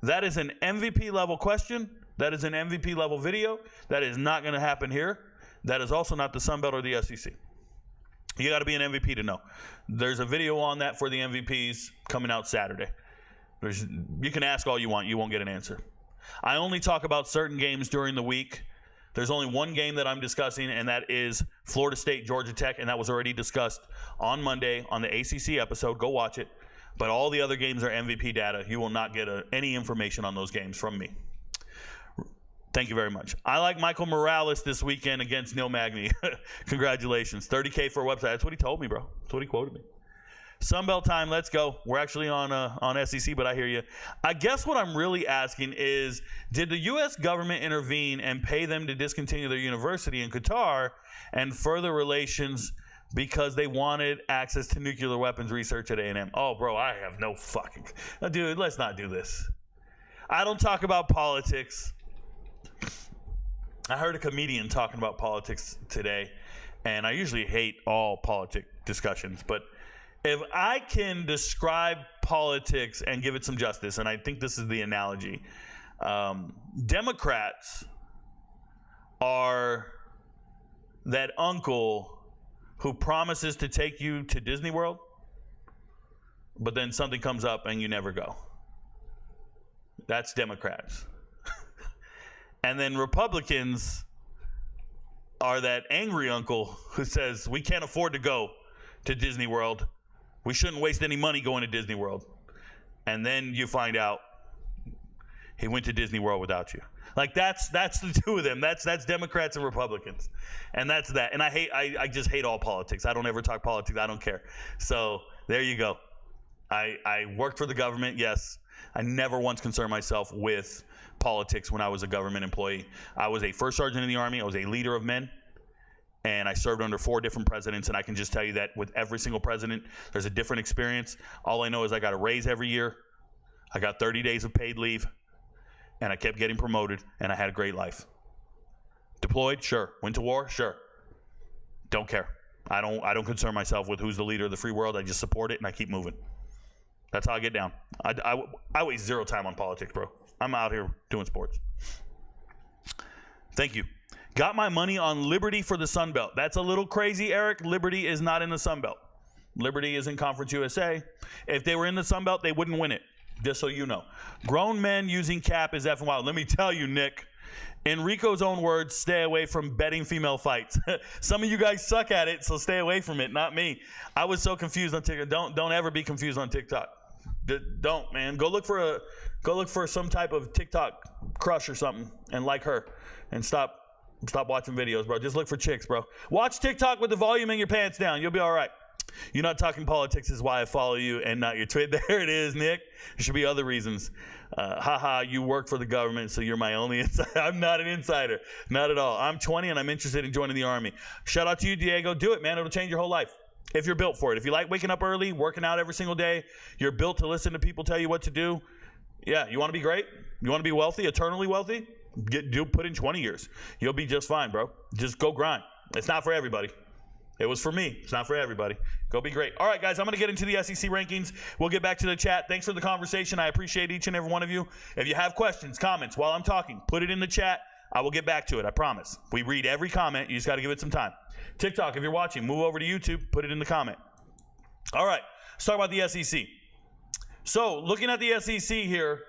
that is an MVP level question. That is an MVP level video. That is not going to happen here. That is also not the Sunbelt or the SEC. You got to be an MVP to know. There's a video on that for the MVPs coming out Saturday. You can ask all you want. You won't get an answer. I only talk about certain games during the week. There's only one game that I'm discussing, and that is Florida State, Georgia Tech, and that was already discussed on Monday on the ACC episode. Go watch it. But all the other games are MVP data. You will not get any information on those games from me. Thank you very much. I like Michael Morales this weekend against Neil Magny. Congratulations. $30K for a website. That's what he told me, bro. That's what he quoted me. Sunbelt time, let's go. We're actually on SEC, but I hear you. I guess what I'm really asking is, did the U.S. government intervene and pay them to discontinue their university in Qatar and further relations because they wanted access to nuclear weapons research at A&M? Oh, bro, I have no fucking... Dude, let's not do this. I don't talk about politics. I heard a comedian talking about politics today, and I usually hate all politic discussions, but if I can describe politics and give it some justice, and I think this is the analogy, Democrats are that uncle who promises to take you to Disney World, but then something comes up and you never go. That's Democrats. And then Republicans are that angry uncle who says, we can't afford to go to Disney World. We shouldn't waste any money going to Disney World. And then you find out he went to Disney World without you. Like that's the two of them. That's Democrats and Republicans. And that's that. And I just hate all politics. I don't ever talk politics. I don't care. So there you go. I worked for the government, yes. I never once concerned myself with politics when I was a government employee. I was a first sergeant in the Army. I was a leader of men. And I served under 4 different presidents, and I can just tell you that with every single president, there's a different experience. All I know is I got a raise every year. I got 30 days of paid leave, and I kept getting promoted, and I had a great life. Deployed? Sure. Went to war? Sure. Don't care. I don't concern myself with who's the leader of the free world. I just support it, and I keep moving. That's how I get down. I waste zero time on politics, bro. I'm out here doing sports. Thank you. Got my money on Liberty for the Sunbelt. That's a little crazy, Eric. Liberty is not in the Sunbelt. Liberty is in Conference USA. If they were in the Sunbelt, they wouldn't win it, just so you know. Grown men using cap is effing wild. Let me tell you, Nick, in Rico's own words, stay away from betting female fights. Some of you guys suck at it, so stay away from it, not me. I was so confused on TikTok. Don't ever be confused on TikTok. Don't, man. Go look for some type of TikTok crush or something and like her, and stop watching videos, bro. Just look for chicks, bro. Watch TikTok with the volume in your pants down. You'll be all right. You're not talking politics is why I follow you and not your tweet. There it is, Nick. There should be other reasons. You work for the government, so you're my only insider. I'm not an insider. Not at all. I'm 20 and I'm interested in joining the Army. Shout out to you, Diego. Do it, man. It'll change your whole life if you're built for it. If you like waking up early, working out every single day, you're built to listen to people tell you what to do. Yeah, you want to be great? You want to be wealthy, eternally wealthy? Put in 20 years. You'll be just fine, bro. Just go grind. It's not for everybody. It was for me. It's not for everybody. Go be great. All right, guys, I'm going to get into the SEC rankings. We'll get back to the chat. Thanks for the conversation. I appreciate each and every one of you. If you have questions, comments while I'm talking, put it in the chat. I will get back to it. I promise. We read every comment. You just got to give it some time. TikTok, if you're watching, move over to YouTube. Put it in the comment. All right, let's talk about the SEC. So, looking at the SEC here,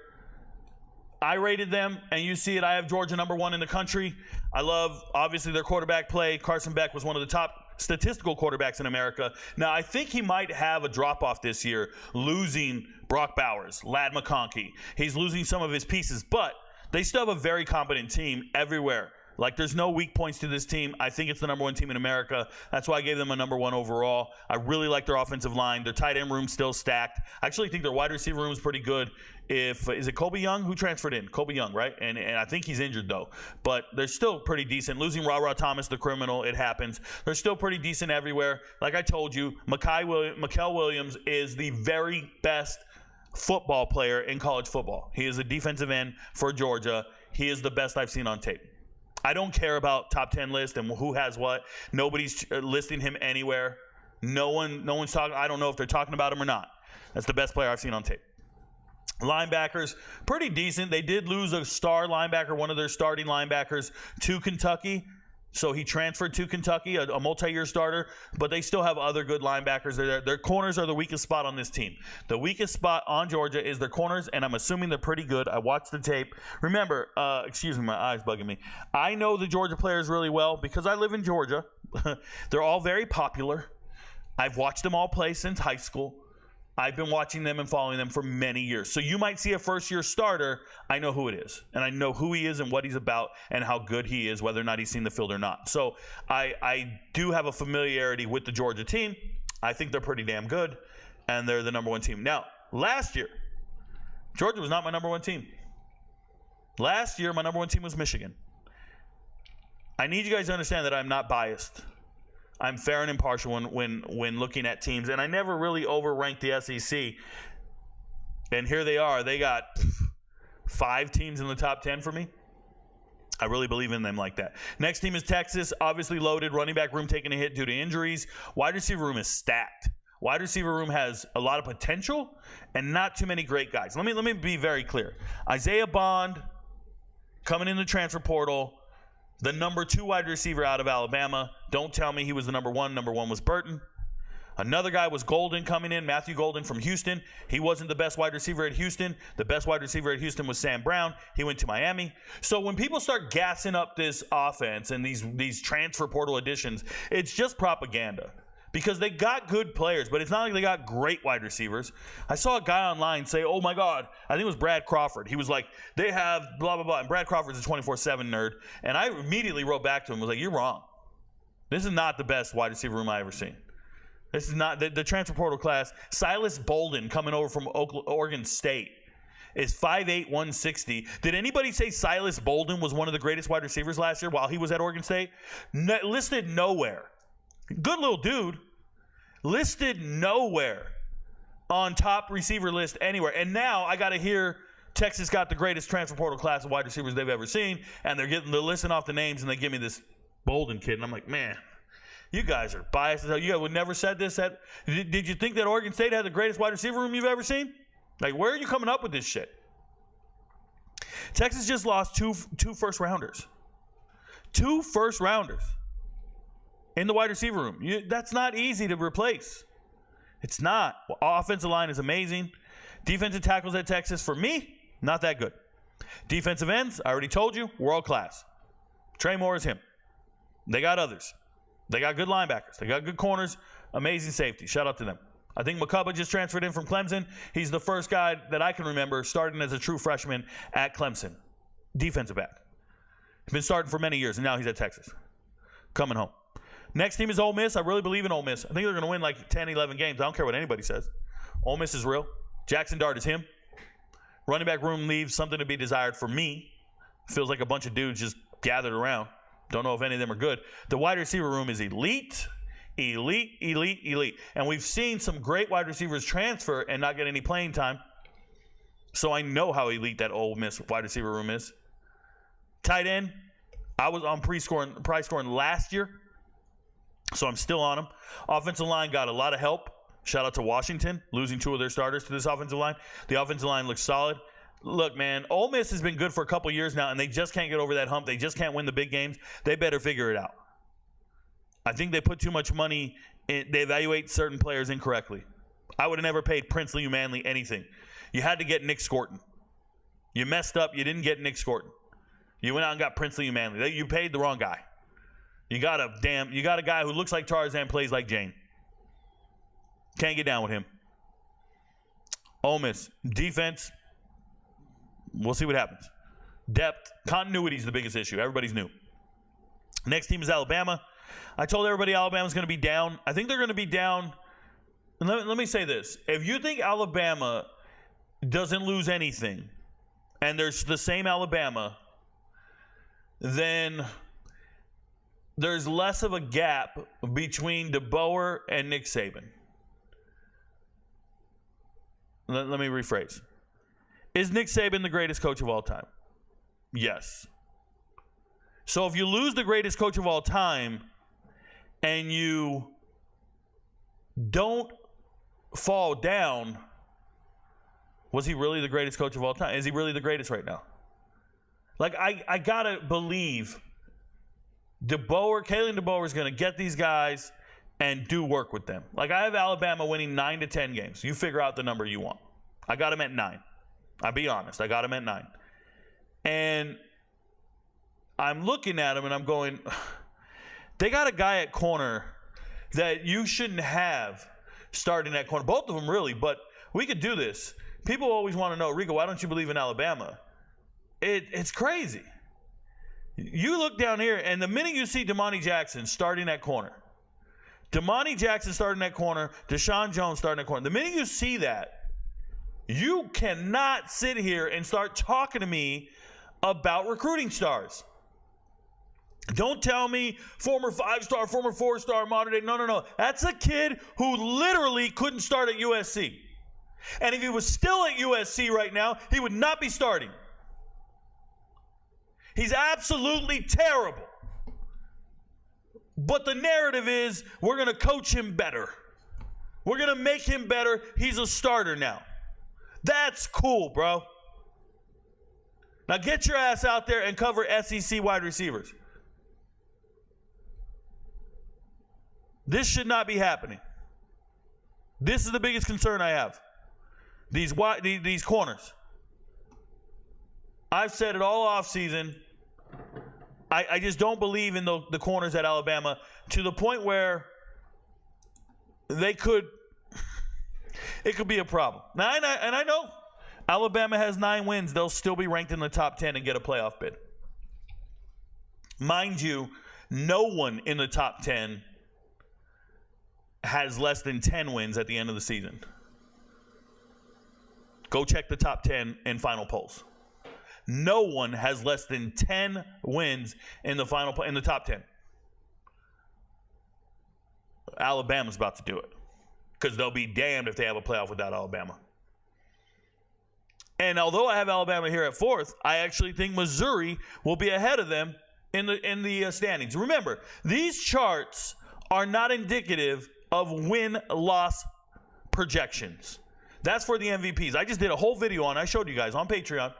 I rated them, and you see it. I have Georgia number 1 in the country. I love, obviously, their quarterback play. Carson Beck was one of the top statistical quarterbacks in America. Now, I think he might have a drop-off this year, losing Brock Bowers, Ladd McConkey. He's losing some of his pieces, but they still have a very competent team everywhere. Like, there's no weak points to this team. I think it's the number 1 team in America. That's why I gave them a number 1 overall. I really like their offensive line. Their tight end room still stacked. I actually think their wide receiver room is pretty good. Is it Colby Young who transferred in? Colby Young, right? And I think he's injured, though. But they're still pretty decent. Losing Ra Thomas, the criminal, it happens. They're still pretty decent everywhere. Like I told you, Mikael Williams is the very best football player in college football. He is a defensive end for Georgia. He is the best I've seen on tape. I don't care about top 10 list and who has what. Nobody's listing him anywhere. No one's talking. I don't know if they're talking about him or not. That's the best player I've seen on tape. Linebackers, pretty decent. They did lose a star linebacker, one of their starting linebackers, to Kentucky. So he transferred to Kentucky, a multi-year starter, but they still have other good linebackers. Their corners are the weakest spot on this team. The weakest spot on Georgia is their corners, and I'm assuming they're pretty good. I watched the tape. Remember, excuse me, my eye's bugging me. I know the Georgia players really well because I live in Georgia. They're all very popular. I've watched them all play since high school. I've been watching them and following them for many years. So you might see a first-year starter. I know who it is, and I know who he is and what he's about and how good he is, whether or not he's seen the field or not. So I do have a familiarity with the Georgia team. I think they're pretty damn good, and they're the number 1 team. Now, last year, Georgia was not my number 1 team. Last year, my number 1 team was Michigan. I need you guys to understand that I'm not biased. I'm fair and impartial when looking at teams, and I never really overranked the SEC. And here they are. They got 5 teams in the top 10 for me. I really believe in them like that. Next team is Texas, obviously loaded. Running back room taking a hit due to injuries. Wide receiver room is stacked. Wide receiver room has a lot of potential and not too many great guys. Let me be very clear. Isaiah Bond coming in the transfer portal. The number 2 wide receiver out of Alabama. Don't tell me he was the number 1. Number 1 was Burton. Another guy was Golden coming in, Matthew Golden from Houston. He wasn't the best wide receiver at Houston. The best wide receiver at Houston was Sam Brown. He went to Miami. So when people start gassing up this offense and these transfer portal additions, it's just propaganda. Because they got good players, but it's not like they got great wide receivers. I saw a guy online say, oh my God, I think it was Brad Crawford. He was like, they have blah, blah, blah. And Brad Crawford's a 24/7 nerd. And I immediately wrote back to him, was like, you're wrong. This is not the best wide receiver room I've ever seen. This is not the transfer portal class. Silas Bolden coming over from Oregon State is 5'8", 160. Did anybody say Silas Bolden was one of the greatest wide receivers last year while he was at Oregon State? Listed nowhere. Good little dude, listed nowhere on top receiver list anywhere. And now I got to hear Texas got the greatest transfer portal class of wide receivers they've ever seen, and they're listing off the names, and they give me this Bolden kid, and I'm like, man, You guys are biased. You guys would never said this. Did you think that Oregon State had the greatest wide receiver room you've ever seen? Like, where are you coming up with this shit? Texas just lost two first-rounders. 2 first-rounders in the wide receiver room. That's not easy to replace. It's not. Well, offensive line is amazing. Defensive tackles at Texas, for me, not that good. Defensive ends, I already told you, world class. Trey Moore is him. They got others. They got good linebackers. They got good corners. Amazing safety. Shout out to them. I think McCubba just transferred in from Clemson. He's the first guy that I can remember starting as a true freshman at Clemson. Defensive back. He's been starting for many years, and now he's at Texas. Coming home. Next team is Ole Miss. I really believe in Ole Miss. I think they're going to win like 10, 11 games. I don't care what anybody says. Ole Miss is real. Jackson Dart is him. Running back room leaves something to be desired for me. Feels like a bunch of dudes just gathered around. Don't know if any of them are good. The wide receiver room is elite. Elite, elite, elite. And we've seen some great wide receivers transfer and not get any playing time. So I know how elite that Ole Miss wide receiver room is. Tight end, I was on price scoring last year, so I'm still on them. Offensive line got a lot of help. Shout out to Washington, losing 2 of their starters to this offensive line. The offensive line looks solid. Look, man, Ole Miss has been good for a couple years now, and they just can't get over that hump. They just can't win the big games. They better figure it out. I think they put too much money in. They evaluate certain players incorrectly. I would have never paid Princely Umanley anything. You had to get Nick Scorton. You messed up. You didn't get Nick Scorton. You went out and got Princely Umanley. You paid the wrong guy. You got a guy who looks like Tarzan, plays like Jane. Can't get down with him. Ole Miss defense. We'll see what happens. Depth, continuity is the biggest issue. Everybody's new. Next team is Alabama. I told everybody Alabama's going to be down. I think they're going to be down. And let me say this. If you think Alabama doesn't lose anything, and there's the same Alabama, then there's less of a gap between DeBoer and Nick Saban. Let me rephrase. Is Nick Saban the greatest coach of all time? Yes. So if you lose the greatest coach of all time and you don't fall down, was he really the greatest coach of all time? Is he really the greatest right now? Like, I got to believe Kalen DeBoer is going to get these guys and do work with them. Like, I have Alabama winning 9 to 10 games. You figure out the number you want. I got them at 9. I'll be honest. I got them at 9. And I'm looking at them and I'm going, they got a guy at corner that you shouldn't have starting at corner. Both of them really, but we could do this. People always want to know, Rico, why don't you believe in Alabama? It's crazy. You look down here, and the minute you see Damani Jackson starting at corner, Deshaun Jones starting at corner, the minute you see that, you cannot sit here and start talking to me about recruiting stars. Don't tell me former 5-star, former 4-star, modern day. No. That's a kid who literally couldn't start at USC. And if he was still at USC right now, he would not be starting. He's absolutely terrible. But the narrative is we're going to coach him better. We're going to make him better. He's a starter now. That's cool, bro. Now get your ass out there and cover SEC wide receivers. This should not be happening. This is the biggest concern I have. These corners. I've said it all offseason. I just don't believe in the corners at Alabama to the point where it could be a problem. Now, and I know Alabama has 9 wins. They'll still be ranked in the top 10 and get a playoff bid. Mind you, no one in the top 10 has less than 10 wins at the end of the season. Go check the top 10 in final polls. No one has less than 10 wins in the top 10. Alabama's about to do it because they'll be damned if they have a playoff without Alabama. And although I have Alabama here at 4th, I actually think Missouri will be ahead of them in the standings. Remember, these charts are not indicative of win-loss projections. That's for the MVPs. I just did a whole video on it. I showed you guys on Patreon.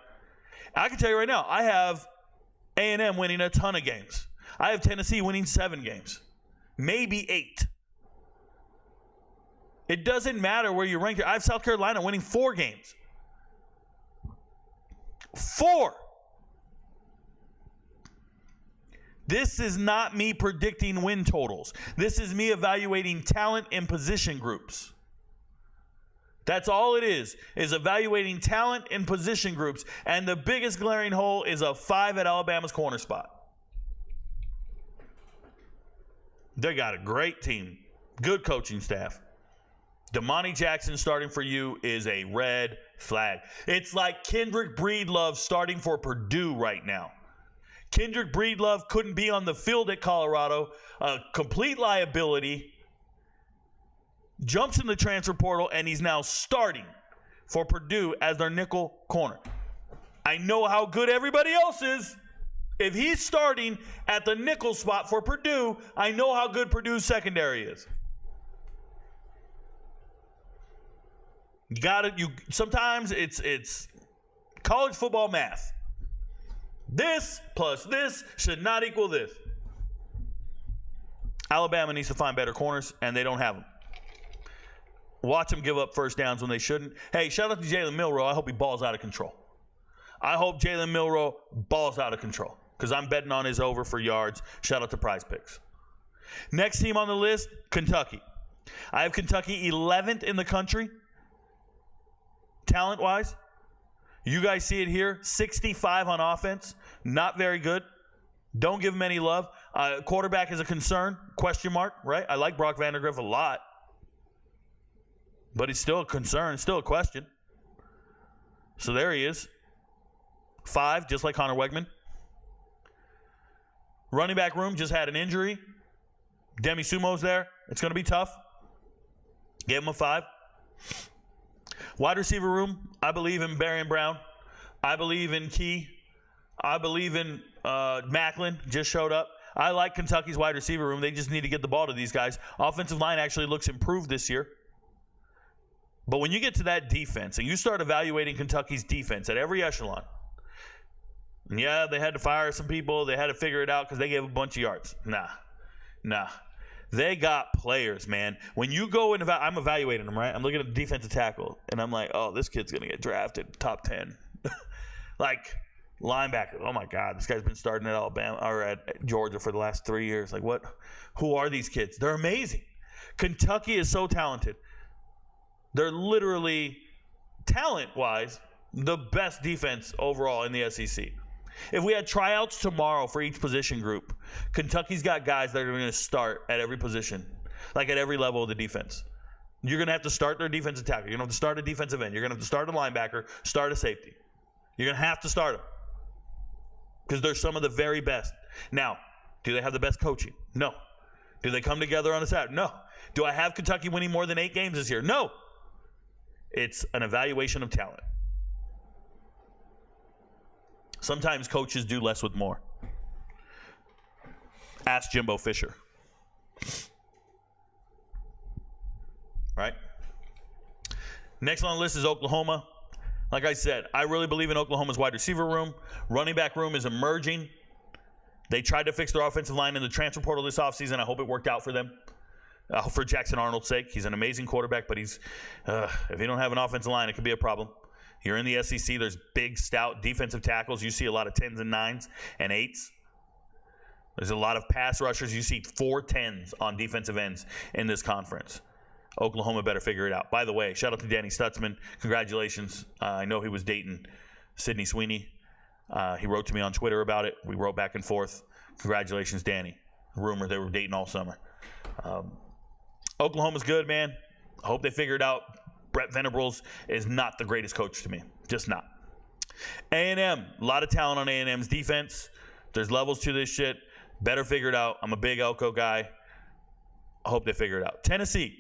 I can tell you right now, I have A&M winning a ton of games. I have Tennessee winning 7 games, maybe 8. It doesn't matter where you rank it. I have South Carolina winning 4 games. 4. This is not me predicting win totals. This is me evaluating talent and position groups. That's all it is evaluating talent and position groups. And the biggest glaring hole is a 5 at Alabama's corner spot. They got a great team, good coaching staff. Damani Jackson starting for you is a red flag. It's like Kendrick Breedlove starting for Purdue right now. Kendrick Breedlove couldn't be on the field at Colorado, a complete liability, jumps in the transfer portal, and he's now starting for Purdue as their nickel corner. I know how good everybody else is. If he's starting at the nickel spot for Purdue, I know how good Purdue's secondary is. Sometimes it's college football math. This plus this should not equal this. Alabama needs to find better corners, and they don't have them. Watch them give up first downs when they shouldn't. Hey, shout out to Jalen Milroe. I hope he balls out of control. I hope Jalen Milroe balls out of control because I'm betting on his over for yards. Shout out to Prize Picks. Next team on the list, Kentucky. I have Kentucky 11th in the country, talent-wise. You guys see it here, 65 on offense. Not very good. Don't give him any love. Quarterback is a concern, question mark, right? I like Brock Vandagriff a lot. But he's still a concern, still a question. So there he is. 5, just like Connor Wegman. Running back room just had an injury. Demi Sumo's there. It's going to be tough. Give him a 5. Wide receiver room, I believe in Barry and Brown. I believe in Key. I believe in Macklin, just showed up. I like Kentucky's wide receiver room. They just need to get the ball to these guys. Offensive line actually looks improved this year. But when you get to that defense and you start evaluating Kentucky's defense at every echelon, and yeah, they had to fire some people. They had to figure it out because they gave a bunch of yards. Nah. They got players, man. When you go and I'm evaluating them, right? I'm looking at the defensive tackle, and I'm like, oh, this kid's going to get drafted top 10. Like, linebacker. Oh, my God. This guy's been starting at Alabama or at Georgia for the last 3 years. Like, what? Who are these kids? They're amazing. Kentucky is so talented. They're literally, talent-wise, the best defense overall in the SEC. If we had tryouts tomorrow for each position group, Kentucky's got guys that are going to start at every position, like at every level of the defense. You're going to have to start their defensive tackle. You're going to have to start a defensive end. You're going to have to start a linebacker, start a safety. You're going to have to start them because they're some of the very best. Now, do they have the best coaching? No. Do they come together on a Saturday? No. Do I have Kentucky winning more than 8 games this year? No. It's an evaluation of talent. Sometimes coaches do less with more. Ask Jimbo Fisher. Right? Next on the list is Oklahoma. Like I said, I really believe in Oklahoma's wide receiver room. Running back room is emerging. They tried to fix their offensive line in the transfer portal this offseason. I hope it worked out for them. For Jackson Arnold's sake. He's an amazing quarterback, but if you don't have an offensive line, it could be a problem. You're in the SEC. There's big, stout defensive tackles. You see a lot of 10s and 9s and 8s. There's a lot of pass rushers. You see 4 10s on defensive ends in this conference. Oklahoma better figure it out. By the way, shout out to Danny Stutzman. Congratulations. I know he was dating Sydney Sweeney. He wrote to me on Twitter about it. We wrote back and forth. Congratulations, Danny. Rumor they were dating all summer. Oklahoma's good, man. I hope they figure it out. Brett Venables is not the greatest coach to me. Just not. A&M. A lot of talent on A&M's defense. There's levels to this shit. Better figure it out. I'm a big Elko guy. I hope they figure it out. Tennessee.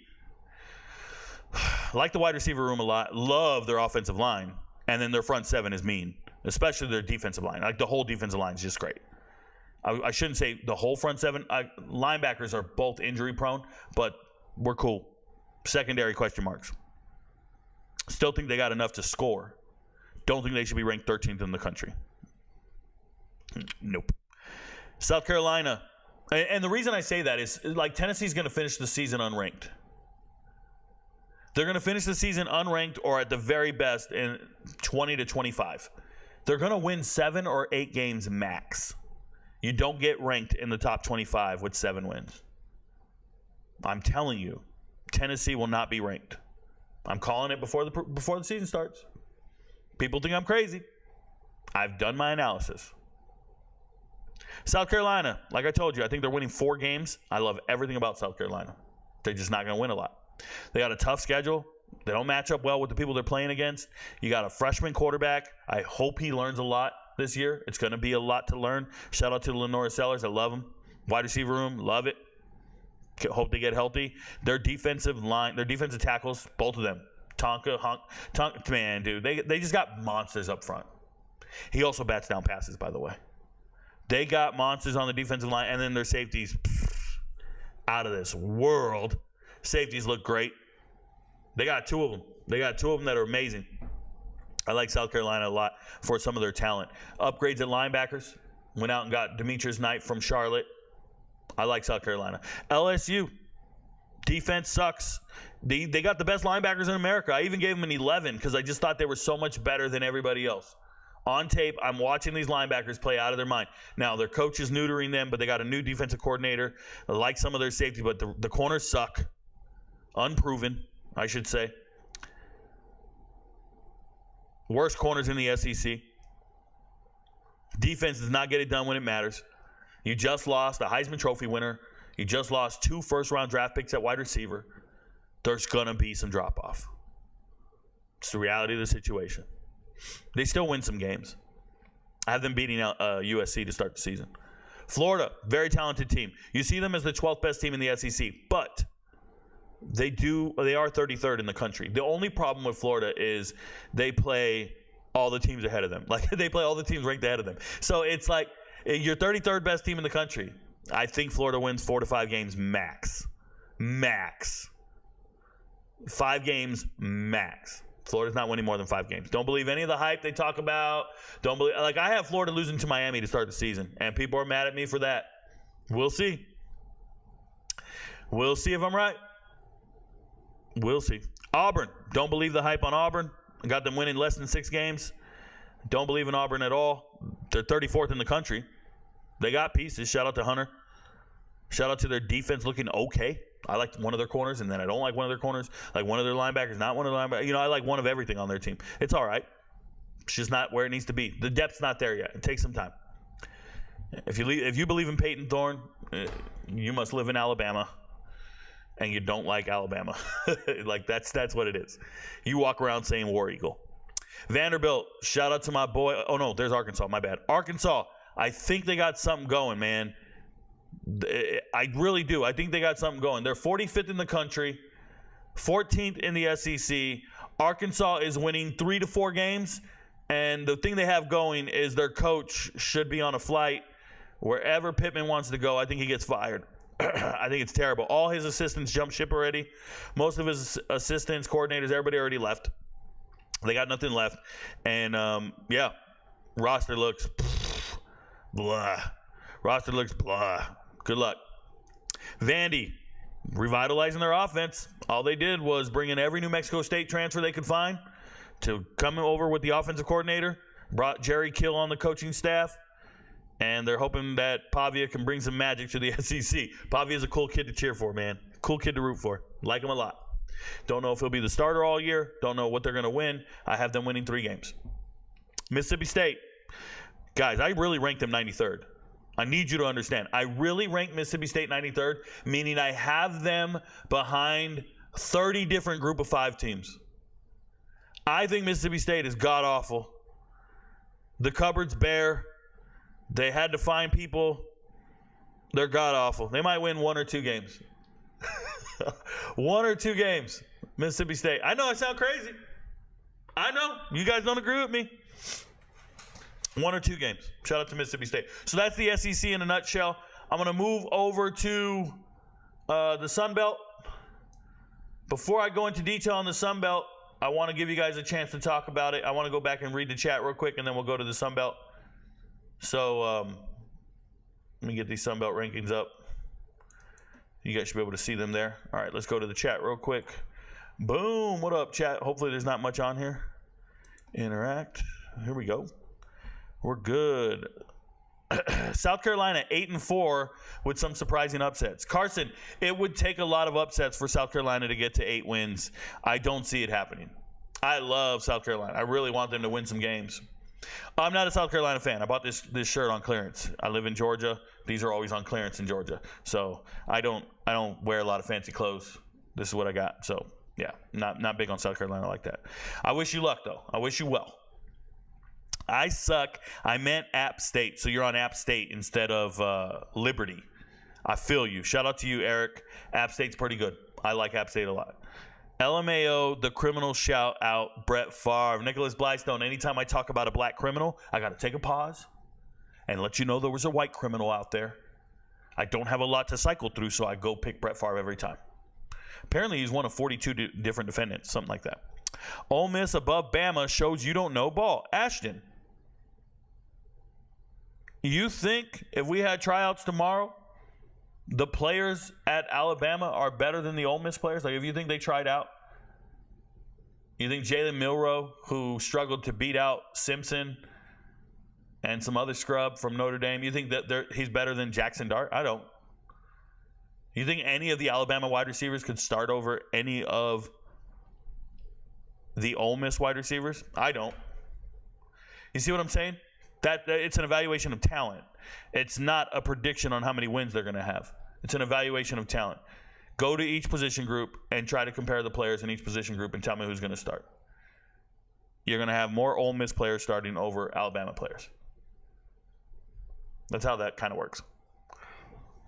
Like the wide receiver room a lot. Love their offensive line. And then their front 7 is mean. Especially their defensive line. Like the whole defensive line is just great. I shouldn't say the whole front seven. Linebackers are both injury prone, but we're cool. Secondary question marks. Still think they got enough to score. Don't think they should be ranked 13th in the country. Nope. South Carolina. And the reason I say that is, like, Tennessee's going to finish the season unranked. They're going to finish the season unranked or at the very best in 20 to 25. They're going to win 7 or 8 games max. You don't get ranked in the top 25 with 7 wins. I'm telling you, Tennessee will not be ranked. I'm calling it before the season starts. People think I'm crazy. I've done my analysis. South Carolina, like I told you, I think they're winning 4 games. I love everything about South Carolina. They're just not going to win a lot. They got a tough schedule. They don't match up well with the people they're playing against. You got a freshman quarterback. I hope he learns a lot this year. It's going to be a lot to learn. Shout out to Lenora Sellers. I love him. Wide receiver room, love it. Hope they get healthy. Their defensive line, their defensive tackles, both of them. Tonka, man, dude. They just got monsters up front. He also bats down passes, by the way. They got monsters on the defensive line, and then their safeties, out of this world. Safeties look great. They got 2 of them. They got 2 of them that are amazing. I like South Carolina a lot for some of their talent. Upgrades at linebackers. Went out and got Demetrius Knight from Charlotte. I like South Carolina. LSU. Defense sucks. They got the best linebackers in America. I even gave them an 11 because I just thought they were so much better than everybody else. On tape, I'm watching these linebackers play out of their mind. Now, their coach is neutering them, but they got a new defensive coordinator. I like some of their safety, but the corners suck. Unproven, I should say. Worst corners in the SEC. Defense does not get it done when it matters. You just lost a Heisman Trophy winner. You just lost 2 first-round draft picks at wide receiver. There's going to be some drop-off. It's the reality of the situation. They still win some games. I have them beating out USC to start the season. Florida, very talented team. You see them as the 12th best team in the SEC, but they are 33rd in the country. The only problem with Florida is they play all the teams ahead of them. Like, they play all the teams ranked ahead of them. So it's like, you're 33rd best team in the country. I think Florida wins 4 to 5 games max. Max. 5 games max. Florida's not winning more than 5 games. Don't believe any of the hype they talk about. Don't believe, like, I have Florida losing to Miami to start the season, and people are mad at me for that. We'll see. We'll see if I'm right. We'll see. Auburn. Don't believe the hype on Auburn. I got them winning less than 6 games. Don't believe in Auburn at all. They're 34th in the country. They got pieces. Shout out to Hunter. Shout out to their defense looking okay. I like one of their corners, and then I don't like one of their corners. Like one of their linebackers, not one of the linebackers. You know, I like one of everything on their team. It's all right. It's just not where it needs to be. The depth's not there yet. It takes some time. If you believe in Peyton Thorne, you must live in Alabama, and you don't like Alabama. Like, that's what it is. You walk around saying War Eagle. Vanderbilt, shout out to my boy. Oh, no, there's Arkansas. My bad. Arkansas, I think they got something going, man. I really do. I think they got something going. They're 45th in the country, 14th in the SEC. Arkansas is winning 3 to 4 games, and the thing they have going is their coach should be on a flight. Wherever Pittman wants to go, I think he gets fired. I think it's terrible. All his assistants jumped ship already. Most of his assistants, coordinators, everybody already left. They got nothing left. And, roster looks blah. Roster looks blah. Good luck. Vandy, revitalizing their offense. All they did was bring in every New Mexico State transfer they could find to come over with the offensive coordinator. Brought Jerry Kill on the coaching staff. And they're hoping that Pavia can bring some magic to the SEC. Pavia's a cool kid to cheer for, man. Cool kid to root for. Like him a lot. Don't know if he'll be the starter all year. Don't know what they're going to win. I have them winning 3 games. Mississippi State. Guys, I really ranked them 93rd. I need you to understand. I really ranked Mississippi State 93rd, meaning I have them behind 30 different group of 5 teams. I think Mississippi State is god-awful. The cupboard's bare. They had to find people. They're god-awful. They might win 1 or 2 games. 1 or 2 games. Mississippi State. I know I sound crazy. I know. You guys don't agree with me. 1 or 2 games. Shout out to Mississippi State. So that's the SEC in a nutshell. I'm going to move over to the Sunbelt. Before I go into detail on the Sunbelt, I want to give you guys a chance to talk about it. I want to go back and read the chat real quick, and then we'll go to the Sunbelt. So let me get these Sunbelt rankings up. You guys should be able to see them there. All right, let's go to the chat real quick. Boom. What up, chat? Hopefully there's not much on here. Interact. Here we go. We're good. South Carolina 8-4 with some surprising upsets. Carson, it would take a lot of upsets for South Carolina to get to 8 wins. I don't see it happening. I love South Carolina. I really want them to win some games. I'm not a South Carolina fan. I bought this shirt on clearance. I live in Georgia. These are always on clearance in Georgia. So I don't wear a lot of fancy clothes. This is what I got. So yeah, not big on South Carolina like that. I wish you luck though. I wish you well. I suck. I meant App State. So you're on App State instead of Liberty. I feel you. Shout out to you, Eric. App State's pretty good. I like App State a lot. LMAO, the criminal shout out, Brett Favre. Nicholas Blystone, anytime I talk about a black criminal, I got to take a pause and let you know there was a white criminal out there. I don't have a lot to cycle through, so I go pick Brett Favre every time. Apparently, he's one of 42 different defendants, something like that. Ole Miss above Bama shows you don't know ball. Ashton, you think if we had tryouts tomorrow, the players at Alabama are better than the Ole Miss players? Like, if you think they tried out, you think Jalen Milroe, who struggled to beat out Simpson and some other scrub from Notre Dame, you think that he's better than Jackson Dart? I don't. You think any of the Alabama wide receivers could start over any of the Ole Miss wide receivers? I don't. You see what I'm saying? That it's an evaluation of talent. It's not a prediction on how many wins they're going to have. It's an evaluation of talent. Go to each position group and try to compare the players in each position group and tell me who's going to start. You're going to have more Ole Miss players starting over Alabama players. That's how that kind of works.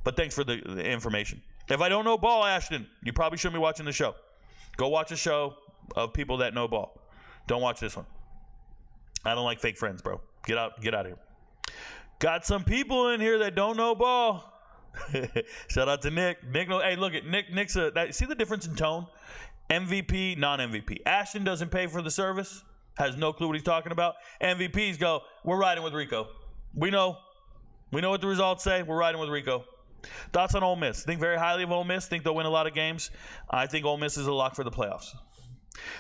But thanks for the information. If I don't know ball, Ashton, you probably shouldn't be watching the show. Go watch a show of people that know ball. Don't watch this one. I don't like fake friends, bro. Get out of here. Got some people in here that don't know ball. Shout out to Nick. Nick, hey, look at Nick's see the difference in tone? MVP, non-MVP. Ashton doesn't pay for the service, has no clue what he's talking about. MVPs go, we're riding with Rico. We know what the results say. We're riding with Rico. Thoughts on Ole Miss? Think very highly of Ole Miss. Think they'll win a lot of games. I think Ole Miss is a lock for the playoffs.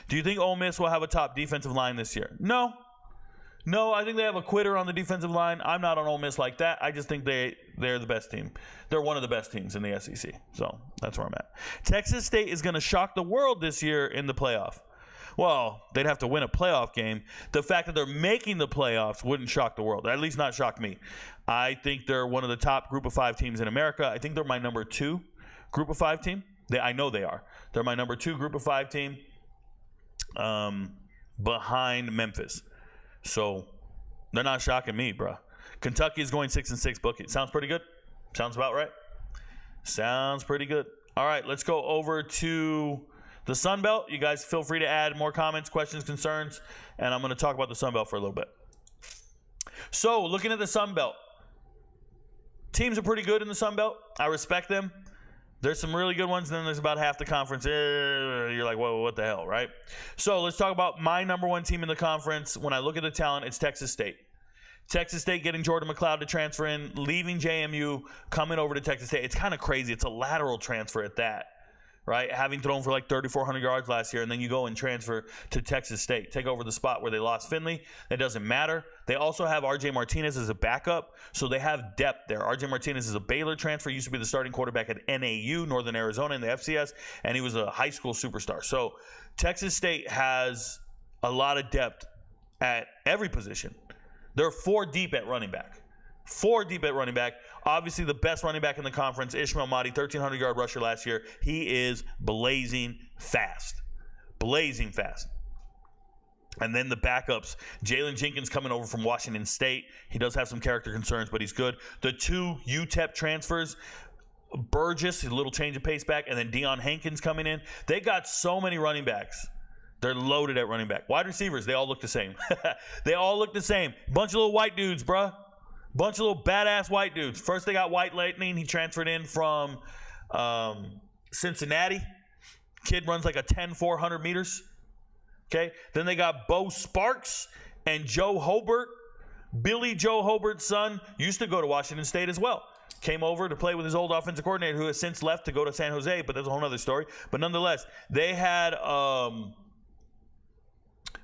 Do you think Ole Miss will have a top defensive line this year? No, I think they have a quitter on the defensive line. I'm not on Ole Miss like that. I just think they're the best team. They're one of the best teams in the SEC. So that's where I'm at. Texas State is going to shock the world this year in the playoff. Well, they'd have to win a playoff game. The fact that they're making the playoffs wouldn't shock the world. At least not shock me. I think they're one of the top group of 5 teams in America. I think they're my number 2 group of 5 team. I know they are. They're my number 2 group of 5 team behind Memphis. So they're not shocking me, bro. Kentucky is going 6-6. Book it. Sounds pretty good. Sounds about right. Sounds pretty good. All right, let's go over to the Sun Belt. You guys feel free to add more comments, questions, concerns, and I'm going to talk about the Sun Belt for a little bit. So looking at the Sun Belt, teams are pretty good in the Sun Belt. I respect them. There's some really good ones, and then there's about half the conference. You're like, whoa, what the hell, right? So let's talk about my number 1 team in the conference. When I look at the talent, it's Texas State. Texas State getting Jordan McLeod to transfer in, leaving JMU, coming over to Texas State. It's kind of crazy. It's a lateral transfer at that, right? Having thrown for like 3,400 yards last year, and then you go and transfer to Texas State, take over the spot where they lost Finley. That doesn't matter. They also have R.J. Martinez as a backup, so they have depth there. R.J. Martinez is a Baylor transfer, used to be the starting quarterback at NAU, Northern Arizona, in the FCS, and he was a high school superstar. So Texas State has a lot of depth at every position. They're 4 deep at running back. 4 deep at running back. Obviously, the best running back in the conference, Ishmael Mahdi, 1,300-yard rusher last year. He is blazing fast. Blazing fast. And then the backups, Jalen Jenkins coming over from Washington State. He does have some character concerns, but he's good. The 2 UTEP transfers, Burgess, a little change of pace back, and then Deion Hankins coming in. They got so many running backs They're loaded at running back. Wide receivers, they all look the same. They all look the same. Bunch of little white dudes, bruh. Bunch of little badass white dudes. First they got White Lightning. He transferred in from Cincinnati. Kid runs like a 10, 400 meters. Okay. Then they got Bo Sparks and Joe Hobart. Billy Joe Hobart's son used to go to Washington State as well. Came over to play with his old offensive coordinator who has since left to go to San Jose, but that's a whole other story. But nonetheless, they had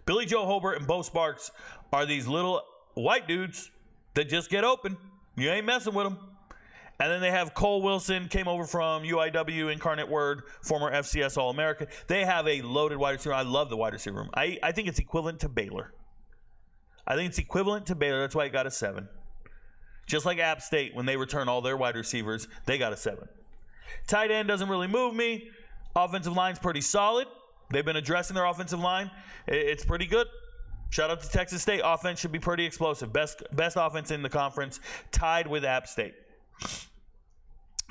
Billy Joe Hobart and Bo Sparks are these little white dudes that just get open. You ain't messing with them. And then they have Cole Wilson, came over from UIW, Incarnate Word, former FCS All-American. They have a loaded wide receiver. I love the wide receiver room. I think it's equivalent to Baylor. That's why it got a 7. Just like App State, when they return all their wide receivers, they got a 7. Tight end doesn't really move me. Offensive line's pretty solid. They've been addressing their offensive line. It's pretty good. Shout out to Texas State. Offense should be pretty explosive. Best offense in the conference, tied with App State.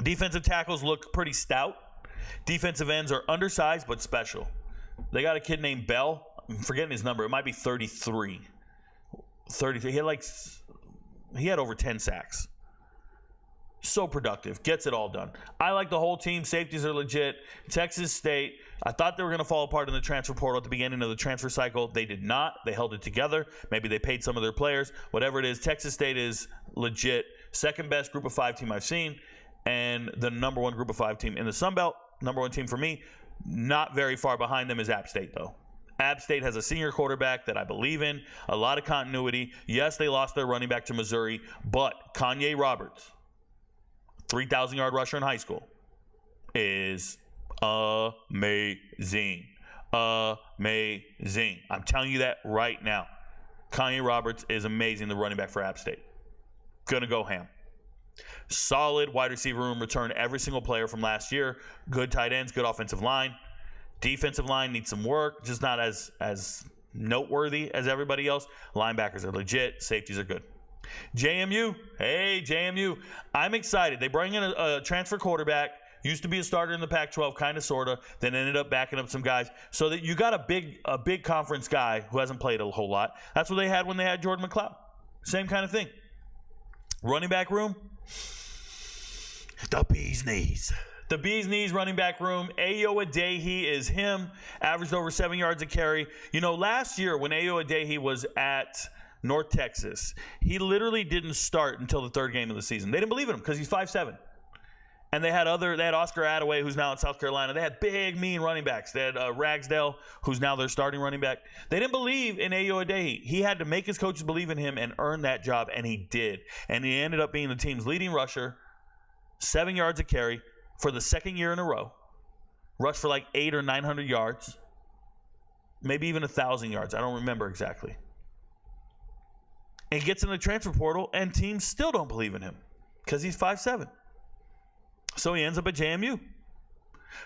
Defensive tackles look pretty stout. Defensive ends are undersized but special. They got a kid named Bell. I'm forgetting his number. It might be 33. 33. He had over 10 sacks. So productive. Gets it all done. I like the whole team. Safeties are legit. Texas State, I thought they were going to fall apart in the transfer portal at the beginning of the transfer cycle. They did not. They held it together. Maybe they paid some of their players. Whatever it is, Texas State is legit. Second best group of 5 team I've seen. And the number 1 group of 5 team in the Sunbelt. Number 1 team for me. Not very far behind them is App State, though. App State has a senior quarterback that I believe in. A lot of continuity. Yes, they lost their running back to Missouri. But Kanye Roberts, 3,000-yard rusher in high school, is amazing. Amazing. I'm telling you that right now. Kanye Roberts is amazing, the running back for App State. Gonna go ham. Solid wide receiver room, return every single player from last year. Good tight ends, good offensive line. Defensive line needs some work, just not as noteworthy as everybody else. Linebackers are legit. Safeties are good. JMU. Hey, JMU. I'm excited. They bring in a transfer quarterback. Used to be a starter in the Pac-12, kind of, sort of. Then ended up backing up some guys. So that you got a big conference guy who hasn't played a whole lot. That's what they had when they had Jordan McLeod. Same kind of thing. Running back room. The bee's knees. The bee's knees running back room. Ayo Adehi is him. Averaged over 7 yards a carry. You know, last year when Ayo Adehi was at North Texas, he literally didn't start until the 3rd game of the season. They didn't believe in him because he's 5'7". And they had Oscar Attaway, who's now in South Carolina. They had big, mean running backs. They had Ragsdale, who's now their starting running back. They didn't believe in Ayo Adehi. He had to make his coaches believe in him and earn that job, and he did. And he ended up being the team's leading rusher, 7 yards a carry for the 2nd year in a row. Rushed for like 800 or 900 yards, maybe even 1,000 yards. I don't remember exactly. And gets in the transfer portal, and teams still don't believe in him because he's 5'7". So he ends up at JMU.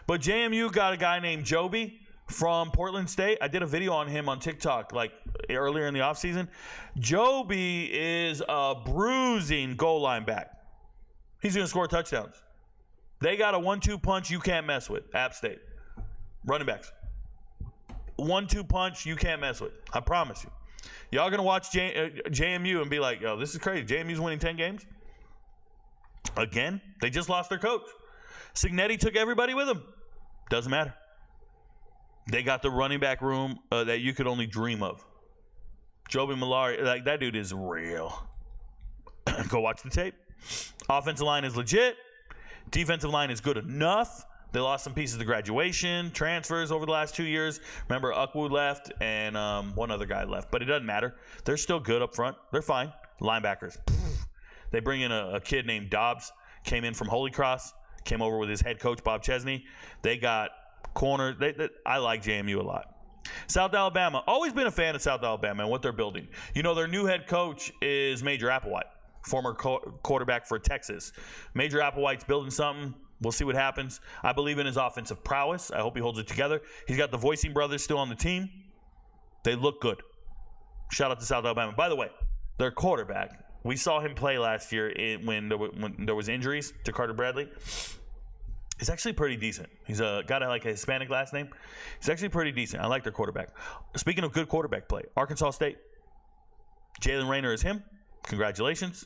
But JMU got a guy named Joby from Portland State. I did a video on him on TikTok like earlier in the offseason. Joby is a bruising goal line back. He's going to score touchdowns. They got a 1-2 punch you can't mess with. App State. Running backs. 1-2 punch you can't mess with. I promise you. Y'all going to watch JMU and be like, yo, this is crazy. JMU's winning 10 games? Again, they just lost their coach. Signetti took everybody with him. Doesn't matter. They got the running back room that you could only dream of. Joby Malari, like that dude is real. Go watch the tape. Offensive line is legit. Defensive line is good enough. They lost some pieces to graduation, transfers over the last 2 years. Remember, Ukwu left and one other guy left, but it doesn't matter. They're still good up front. They're fine. Linebackers. They bring in a kid named Dobbs, came in from Holy Cross, came over with his head coach, Bob Chesney. They got corners. I like JMU a lot. South Alabama. Always been a fan of South Alabama and what they're building. You know, their new head coach is Major Applewhite, former quarterback for Texas. Major Applewhite's building something. We'll see what happens. I believe in his offensive prowess. I hope he holds it together. He's got the Voicing brothers still on the team. They look good. Shout out to South Alabama. By the way, their quarterback, we saw him play last year when there was injuries to Carter Bradley. is actually pretty decent. He's got a Hispanic last name. He's actually pretty decent. I like their quarterback. Speaking of good quarterback play, Arkansas State, Jalen Raynor is him. Congratulations.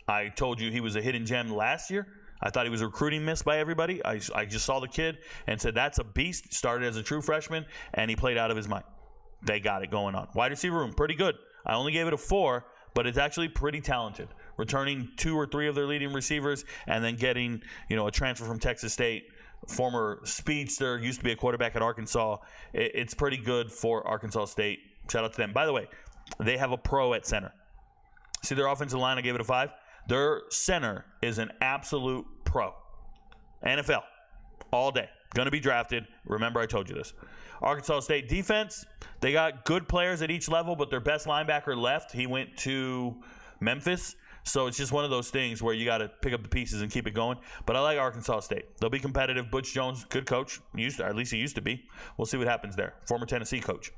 I told you he was a hidden gem last year. I thought he was a recruiting miss by everybody. I just saw the kid and said, that's a beast. Started as a true freshman, and he played out of his mind. They got it going on. Wide receiver room, pretty good. I only gave it a 4, but it's actually pretty talented. Returning 2 or 3 of their leading receivers and then getting, a transfer from Texas State, former speedster, used to be a quarterback at Arkansas. It's pretty good for Arkansas State. Shout out to them. By the way, they have a pro at center. See their offensive line? I gave it a 5. Their center is an absolute pro. NFL. All day. Going to be drafted. Remember, I told you this. Arkansas State defense, they got good players at each level, but their best linebacker left. He went to Memphis. So it's just one of those things where you got to pick up the pieces and keep it going. But I like Arkansas State. They'll be competitive. Butch Jones, good coach. At least he used to be. We'll see what happens there. Former Tennessee coach.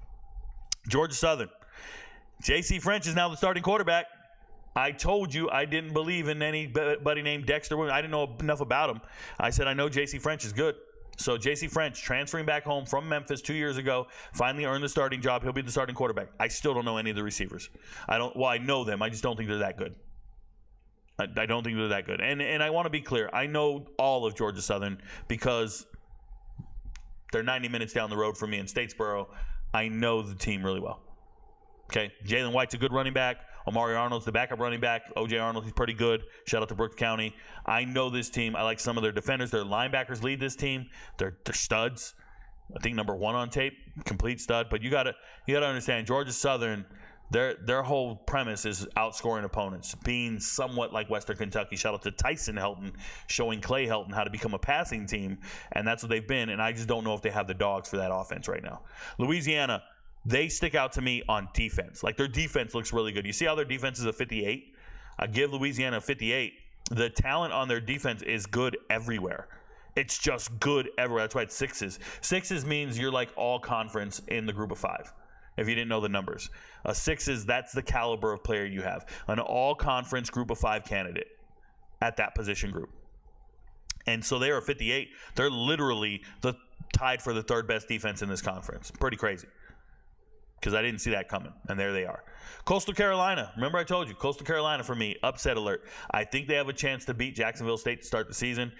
Georgia Southern. J.C. French is now the starting quarterback. I told you I didn't believe in anybody named Dexter Williams. I didn't know enough about him. I said I know J.C. French is good. So J.C. French, transferring back home from Memphis 2 years ago, finally earned the starting job. He'll be the starting quarterback. I still don't know any of the receivers. I know them. I just don't think they're that good. I don't think they're that good. And I want to be clear. I know all of Georgia Southern because they're 90 minutes down the road from me in Statesboro. I know the team really well. Okay, Jalen White's a good running back. Omari Arnold's the backup running back. O.J. Arnold, he's pretty good. Shout out to Brooks County. I know this team. I like some of their defenders. Their linebackers lead this team. They're studs. I think number 1 on tape, complete stud. But you gotta understand, Georgia Southern, their whole premise is outscoring opponents, being somewhat like Western Kentucky. Shout out to Tyson Helton, showing Clay Helton how to become a passing team, and that's what they've been. And I just don't know if they have the dogs for that offense right now. Louisiana, they stick out to me on defense. Like, their defense looks really good. You see how their defense is a 58? I give Louisiana a 58. The talent on their defense is good everywhere. It's just good everywhere. That's why it's 6s. 6s means you're like all conference in the group of 5. If you didn't know the numbers. A 6s, that's the caliber of player you have. An all-conference group of 5 candidate at that position group. And so they are 58. They're literally tied for the 3rd best defense in this conference. Pretty crazy. Because I didn't see that coming, and there they are. Coastal Carolina. Remember I told you, Coastal Carolina for me, upset alert. I think they have a chance to beat Jacksonville State to start the season.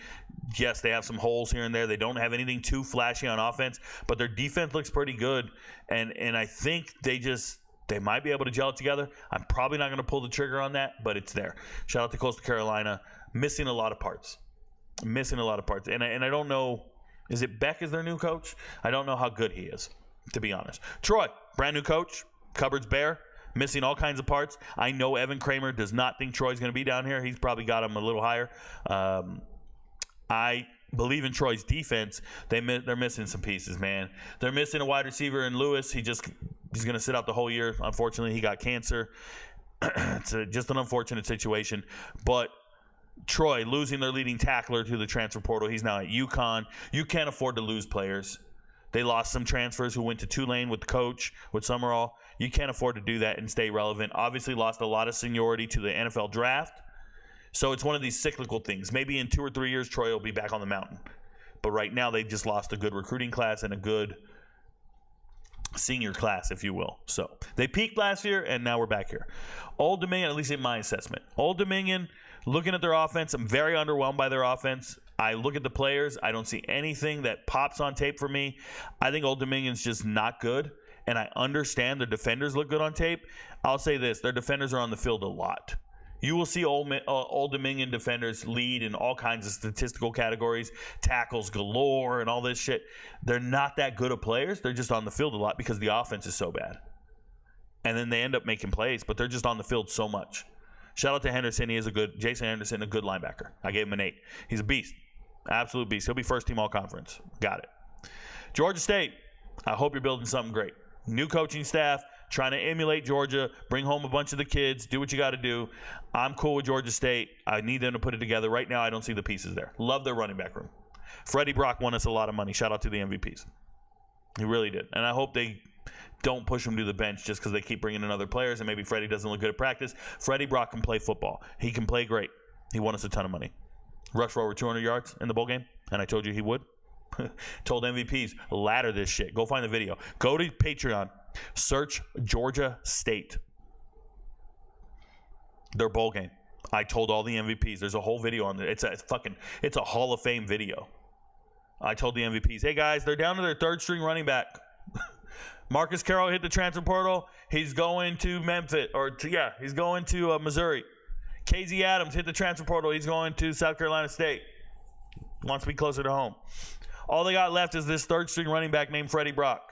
Yes, they have some holes here and there. They don't have anything too flashy on offense, but their defense looks pretty good, and I think they might be able to gel it together. I'm probably not going to pull the trigger on that, but it's there. Shout out to Coastal Carolina. Missing a lot of parts. And I don't know, is it Beck is their new coach? I don't know how good he is, to be honest. Troy, brand new coach, cupboard's bare, missing all kinds of parts. I know Evan Kramer does not think Troy's going to be down here. He's probably got him a little higher. I believe in Troy's defense. They're missing some pieces, man. They're missing a wide receiver in Lewis. He's going to sit out the whole year. Unfortunately, he got cancer. It's just an unfortunate situation. But Troy losing their leading tackler to the transfer portal. He's now at UConn. You can't afford to lose players. They lost some transfers who went to Tulane with the coach, with Summerall. You can't afford to do that and stay relevant. Obviously lost a lot of seniority to the NFL draft. So it's one of these cyclical things. Maybe in 2 or 3 years, Troy will be back on the mountain. But right now, they just lost a good recruiting class and a good senior class, if you will. So they peaked last year, and now we're back here. Old Dominion, at least in my assessment. Old Dominion, looking at their offense, I'm very underwhelmed by their offense. I look at the players. I don't see anything that pops on tape for me. I think Old Dominion's just not good, and I understand their defenders look good on tape. I'll say this. Their defenders are on the field a lot. You will see Old Dominion defenders lead in all kinds of statistical categories, tackles galore and all this shit. They're not that good of players. They're just on the field a lot because the offense is so bad. And then they end up making plays, but they're just on the field so much. Shout out to Henderson. He is Jason Henderson, a good linebacker. I gave him an 8. He's a beast. Absolute beast. He'll be first team all conference. Got it. Georgia State. I hope you're building something great. New coaching staff, trying to emulate Georgia, bring home a bunch of the kids, do what you got to do. I'm cool with Georgia State. I need them to put it together. Right now, I don't see the pieces there. Love their running back room. Freddie Brock won us a lot of money. Shout out to the MVPs. He really did. And I hope they don't push him to the bench just because they keep bringing in other players and maybe Freddie doesn't look good at practice. Freddie Brock can play football. He can play great. He won us a ton of money. Rush for over 200 yards in the bowl game. and I told you he would. Told MVPs, ladder this shit. Go find the video. Go to Patreon. Search Georgia State. Their bowl game. I told all the MVPs. There's a whole video on there. It's a Hall of Fame video. I told the MVPs, hey guys, they're down to their third string running back. Marcus Carroll hit the transfer portal. He's going to Memphis, he's going to Missouri. KZ Adams hit the transfer portal. He's going to South Carolina State. Wants to be closer to home. All they got left is this third string running back named Freddie Brock.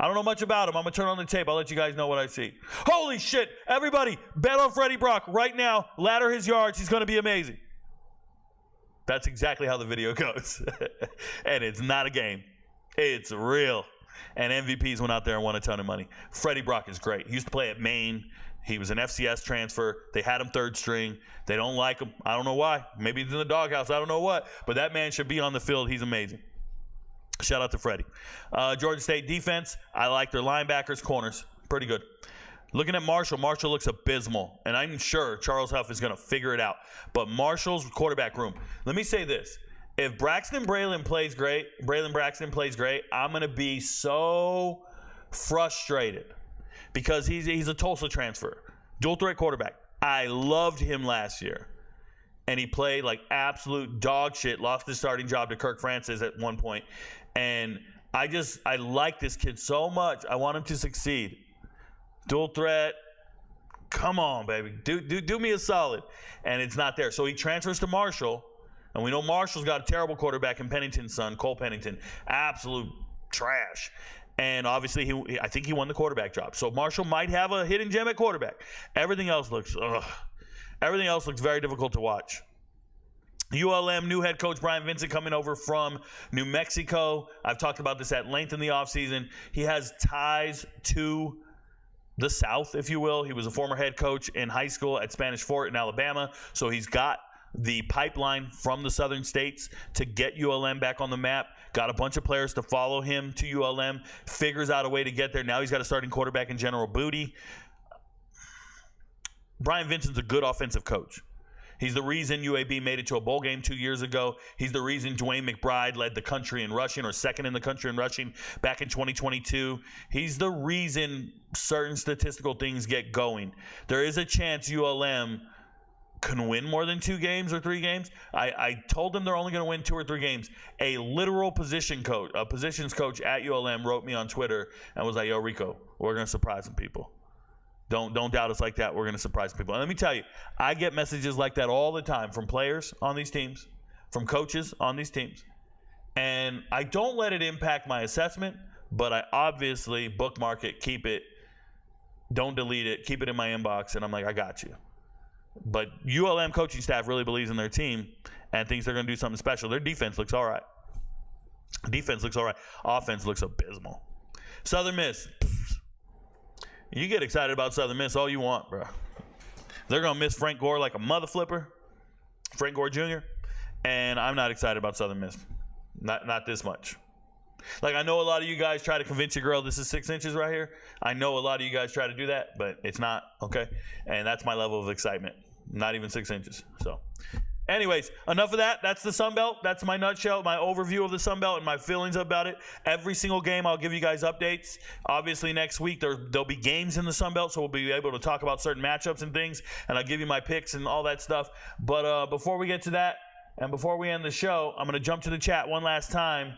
I don't know much about him. I'm going to turn on the tape. I'll let you guys know what I see. Holy shit. Everybody, bet on Freddie Brock right now. Ladder his yards. He's going to be amazing. That's exactly how the video goes. And it's not a game. It's real. And MVPs went out there and won a ton of money. Freddie Brock is great. He used to play at Maine. He was an FCS transfer. They had him third string. They don't like him. I don't know why. Maybe he's in the doghouse. I don't know what. But that man should be on the field. He's amazing. Shout out to Freddie. Georgia State defense, I like their linebackers, corners. Pretty good. Looking at Marshall looks abysmal. And I'm sure Charles Huff is going to figure it out. But Marshall's quarterback room. Let me say this. If Braylon Braxton plays great, I'm going to be so frustrated. Because he's a Tulsa transfer. Dual threat quarterback. I loved him last year. And he played like absolute dog shit. Lost his starting job to Kirk Francis at one point. And I like this kid so much. I want him to succeed. Dual threat. Come on, baby. Do me a solid. And it's not there. So he transfers to Marshall. And we know Marshall's got a terrible quarterback in Pennington's son, Cole Pennington. Absolute trash. And obviously, I think he won the quarterback job. So Marshall might have a hidden gem at quarterback. Everything else looks very difficult to watch. ULM new head coach Brian Vincent coming over from New Mexico. I've talked about this at length in the offseason. He has ties to the South, if you will. He was a former head coach in high school at Spanish Fort in Alabama. So he's got the pipeline from the southern states to get ULM back on the map. Got a bunch of players to follow him to ULM. Figures out a way to get there. Now he's got a starting quarterback in General Booty. Brian Vincent's a good offensive coach. He's the reason UAB made it to a bowl game 2 years ago. He's the reason Dwayne McBride led the country in rushing, or second in the country in rushing back in 2022. He's the reason certain statistical things get going. There is a chance ULM can win more than 2 games or 3 games. I told them they're only going to win 2 or 3 games. A literal positions coach at ULM wrote me on Twitter and was like, yo, Rico, we're going to surprise some people. Don't doubt us like that. We're going to surprise people. And let me tell you, I get messages like that all the time from players on these teams, from coaches on these teams. And I don't let it impact my assessment, but I obviously bookmark it, keep it, don't delete it, keep it in my inbox, and I'm like, I got you. But ULM coaching staff really believes in their team and thinks they're going to do something special. Their defense looks all right. Offense looks abysmal. Southern Miss. You get excited about Southern Miss all you want, bro. They're going to miss Frank Gore like a mother flipper. Frank Gore Jr. And I'm not excited about Southern Miss. Not this much. Like, I know a lot of you guys try to convince your girl this is 6 inches right here. I know a lot of you guys try to do that, but it's not, okay? And that's my level of excitement. Not even 6 inches. So, anyways, enough of that. That's the Sunbelt. That's my nutshell, my overview of the Sunbelt and my feelings about it. Every single game, I'll give you guys updates. Obviously, next week, there'll be games in the Sunbelt, so we'll be able to talk about certain matchups and things, and I'll give you my picks and all that stuff. But before we get to that, and before we end the show, I'm going to jump to the chat one last time.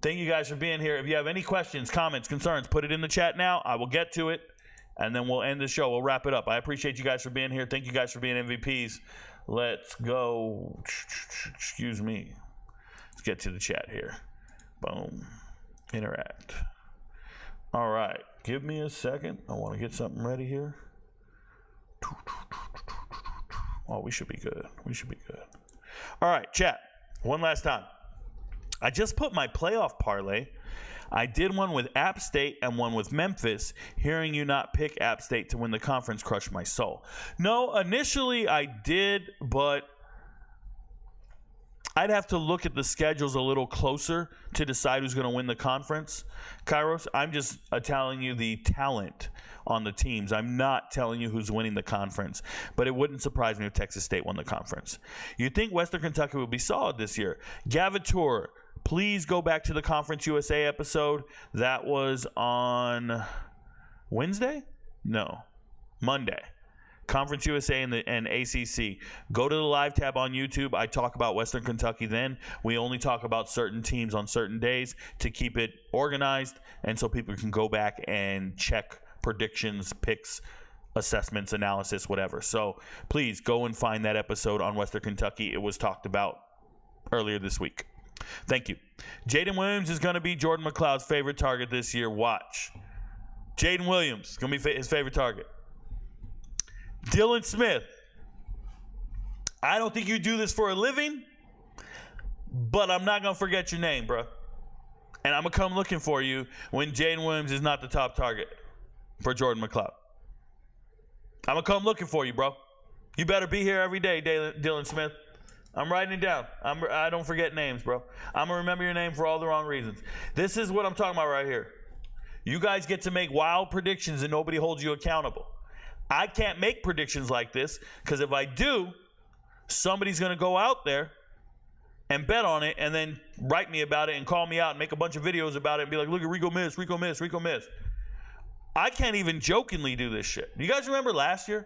Thank you guys for being here. If you have any questions, comments, concerns, put it in the chat now. I will get to it, and then we'll end the show. We'll wrap it up. I appreciate you guys for being here. Thank you guys for being MVPs. Let's go. Excuse me. Let's get to the chat here. Boom. Interact. All right. Give me a second. I want to get something ready here. Oh, we should be good. All right, chat. One last time. I just put my playoff parlay. I did one with App State and one with Memphis. Hearing you not pick App State to win the conference crushed my soul. No, initially I did, but I'd have to look at the schedules a little closer to decide who's going to win the conference. Kairos, I'm just telling you the talent on the teams. I'm not telling you who's winning the conference. But it wouldn't surprise me if Texas State won the conference. You'd think Western Kentucky would be solid this year. Gavatur, please go back to the Conference USA episode. That was on Wednesday? No, Monday. Conference USA and ACC. Go to the live tab on YouTube. I talk about Western Kentucky then. We only talk about certain teams on certain days to keep it organized and so people can go back and check predictions, picks, assessments, analysis, whatever. So please go and find that episode on Western Kentucky. It was talked about earlier this week. Thank you. Jaden Williams is going to be Jordan McLeod's favorite target this year. Watch. Jaden Williams is going to be his favorite target. Dylan Smith, I don't think you do this for a living, but I'm not going to forget your name, bro. And I'm going to come looking for you when Jaden Williams is not the top target for Jordan McLeod. I'm going to come looking for you, bro. You better be here every day, Dylan Smith. I'm writing it down. I don't forget names, bro. I'm going to remember your name for all the wrong reasons. This is what I'm talking about right here. You guys get to make wild predictions and nobody holds you accountable. I can't make predictions like this because if I do, somebody's going to go out there and bet on it and then write me about it and call me out and make a bunch of videos about it and be like, look at Rico miss, Rico miss, Rico miss. I can't even jokingly do this shit. You guys remember last year?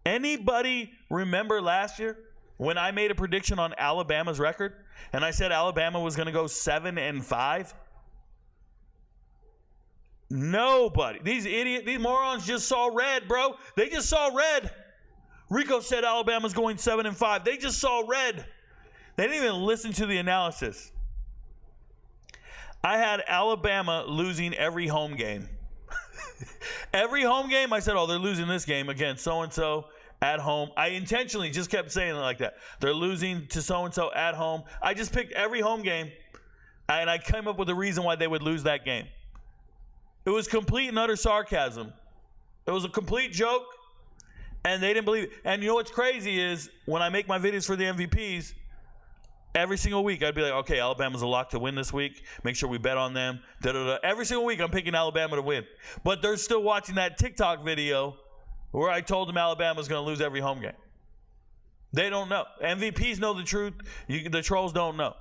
Anybody remember last year when I made a prediction on Alabama's record and I said Alabama was going to go 7-5? Nobody. These morons just saw red, bro. They just saw red. Rico said Alabama's going 7-5. They just saw red. They didn't even listen to the analysis. I had Alabama losing every home game. Every home game, I said, oh, they're losing this game against so-and-so at home. I intentionally just kept saying it like that. They're losing to so-and-so at home. I just picked every home game, and I came up with a reason why they would lose that game. It was complete and utter sarcasm. It was a complete joke, and they didn't believe it. And you know what's crazy is when I make my videos for the MVPs, every single week I'd be like, okay, Alabama's a lock to win this week. Make sure we bet on them. Da-da-da. Every single week I'm picking Alabama to win. But they're still watching that TikTok video where I told them Alabama's going to lose every home game. They don't know. MVPs know the truth. The trolls don't know.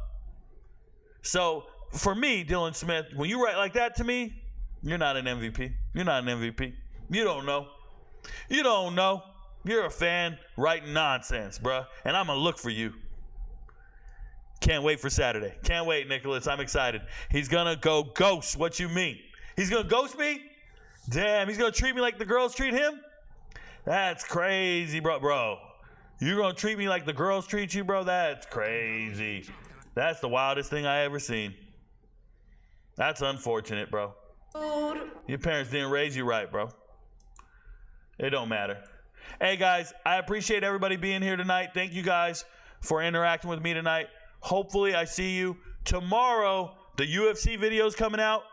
So for me, Dylan Smith, when you write like that to me, you're not an MVP. You're not an MVP. You don't know. You don't know. You're a fan writing nonsense, bruh. And I'm going to look for you. Can't wait for Saturday. Can't wait, Nicholas. I'm excited. He's going to go ghost. What you mean? He's going to ghost me? Damn, he's going to treat me like the girls treat him? That's crazy, bro. You're going to treat me like the girls treat you, bro? That's crazy. That's the wildest thing I ever seen. That's unfortunate, bro. Your parents didn't raise you right, bro. It don't matter. Hey, guys, I appreciate everybody being here tonight. Thank you guys for interacting with me tonight. Hopefully, I see you tomorrow. The UFC video is coming out.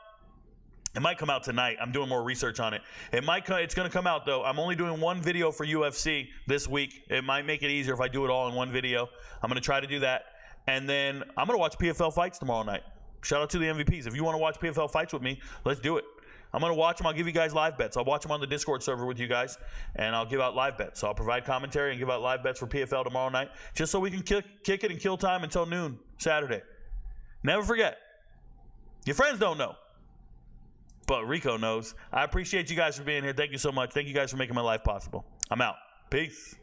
It might come out tonight. I'm doing more research on it. It's going to come out, though. I'm only doing one video for UFC this week. It might make it easier if I do it all in one video. I'm going to try to do that. And then I'm going to watch PFL fights tomorrow night. Shout out to the MVPs. If you want to watch PFL fights with me, let's do it. I'm going to watch them. I'll give you guys live bets. I'll watch them on the Discord server with you guys, and I'll give out live bets. So I'll provide commentary and give out live bets for PFL tomorrow night, just so we can kick it and kill time until noon Saturday. Never forget, your friends don't know, but Rico knows. I appreciate you guys for being here. Thank you so much. Thank you guys for making my life possible. I'm out. Peace.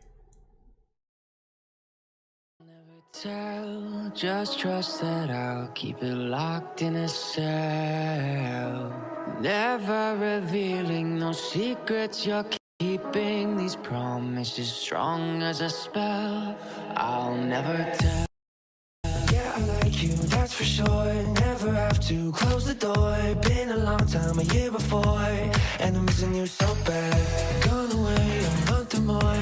Tell, just trust that I'll keep it locked in a cell. Never revealing no secrets you're keeping. These promises strong as a spell. I'll never tell. Yeah, I like you, that's for sure. Never have to close the door. Been a long time, a year before, and I'm missing you so bad. Gone away a month or more.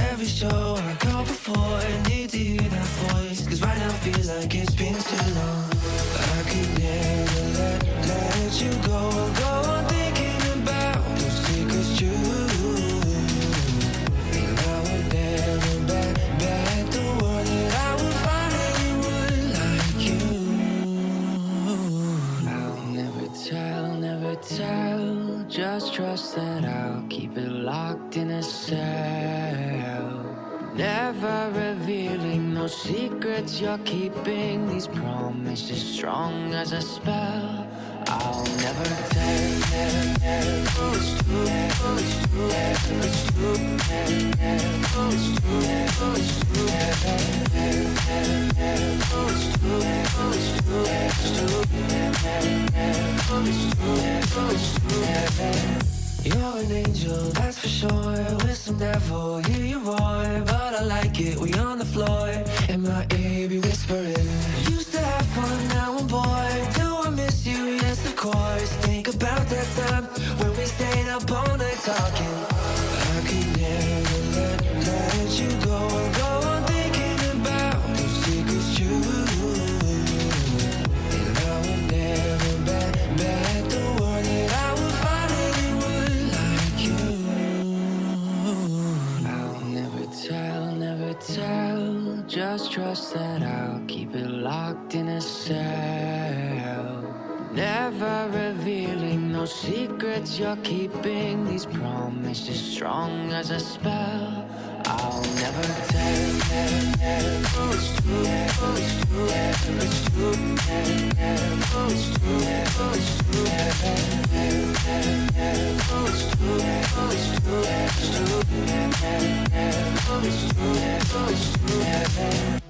Every show I go before, I need to hear that voice, cause right now feels like it's been too long. I could never let you go on thinking about those secrets true. And I would never bet the world that I would finally locked in a cell. Never revealing no secrets you're keeping. These promises strong as a spell. I'll never tell. It's true. It's true. It's true. It's true. It's true. It's true. It's true. It's true. You're an angel, that's for sure. With some devil, hear you roar. But I like it, we on the floor. In my ear, be whispering. Used to have fun, now I'm bored. Do I miss you? Yes, of course. Think about that time when we stayed up all night talking. I could never let you go. Go on thinking about the secrets true. And I will never bet the word that I will find anyone like you. I'll never tell. Just trust that I'll keep it locked in a cell. Never revealing no secrets you're keeping. These promises strong as a spell. I'll never tell. It's true. It's true. It's true. It's true. It's true. It's true. It's true. It's true. It's true. It's true.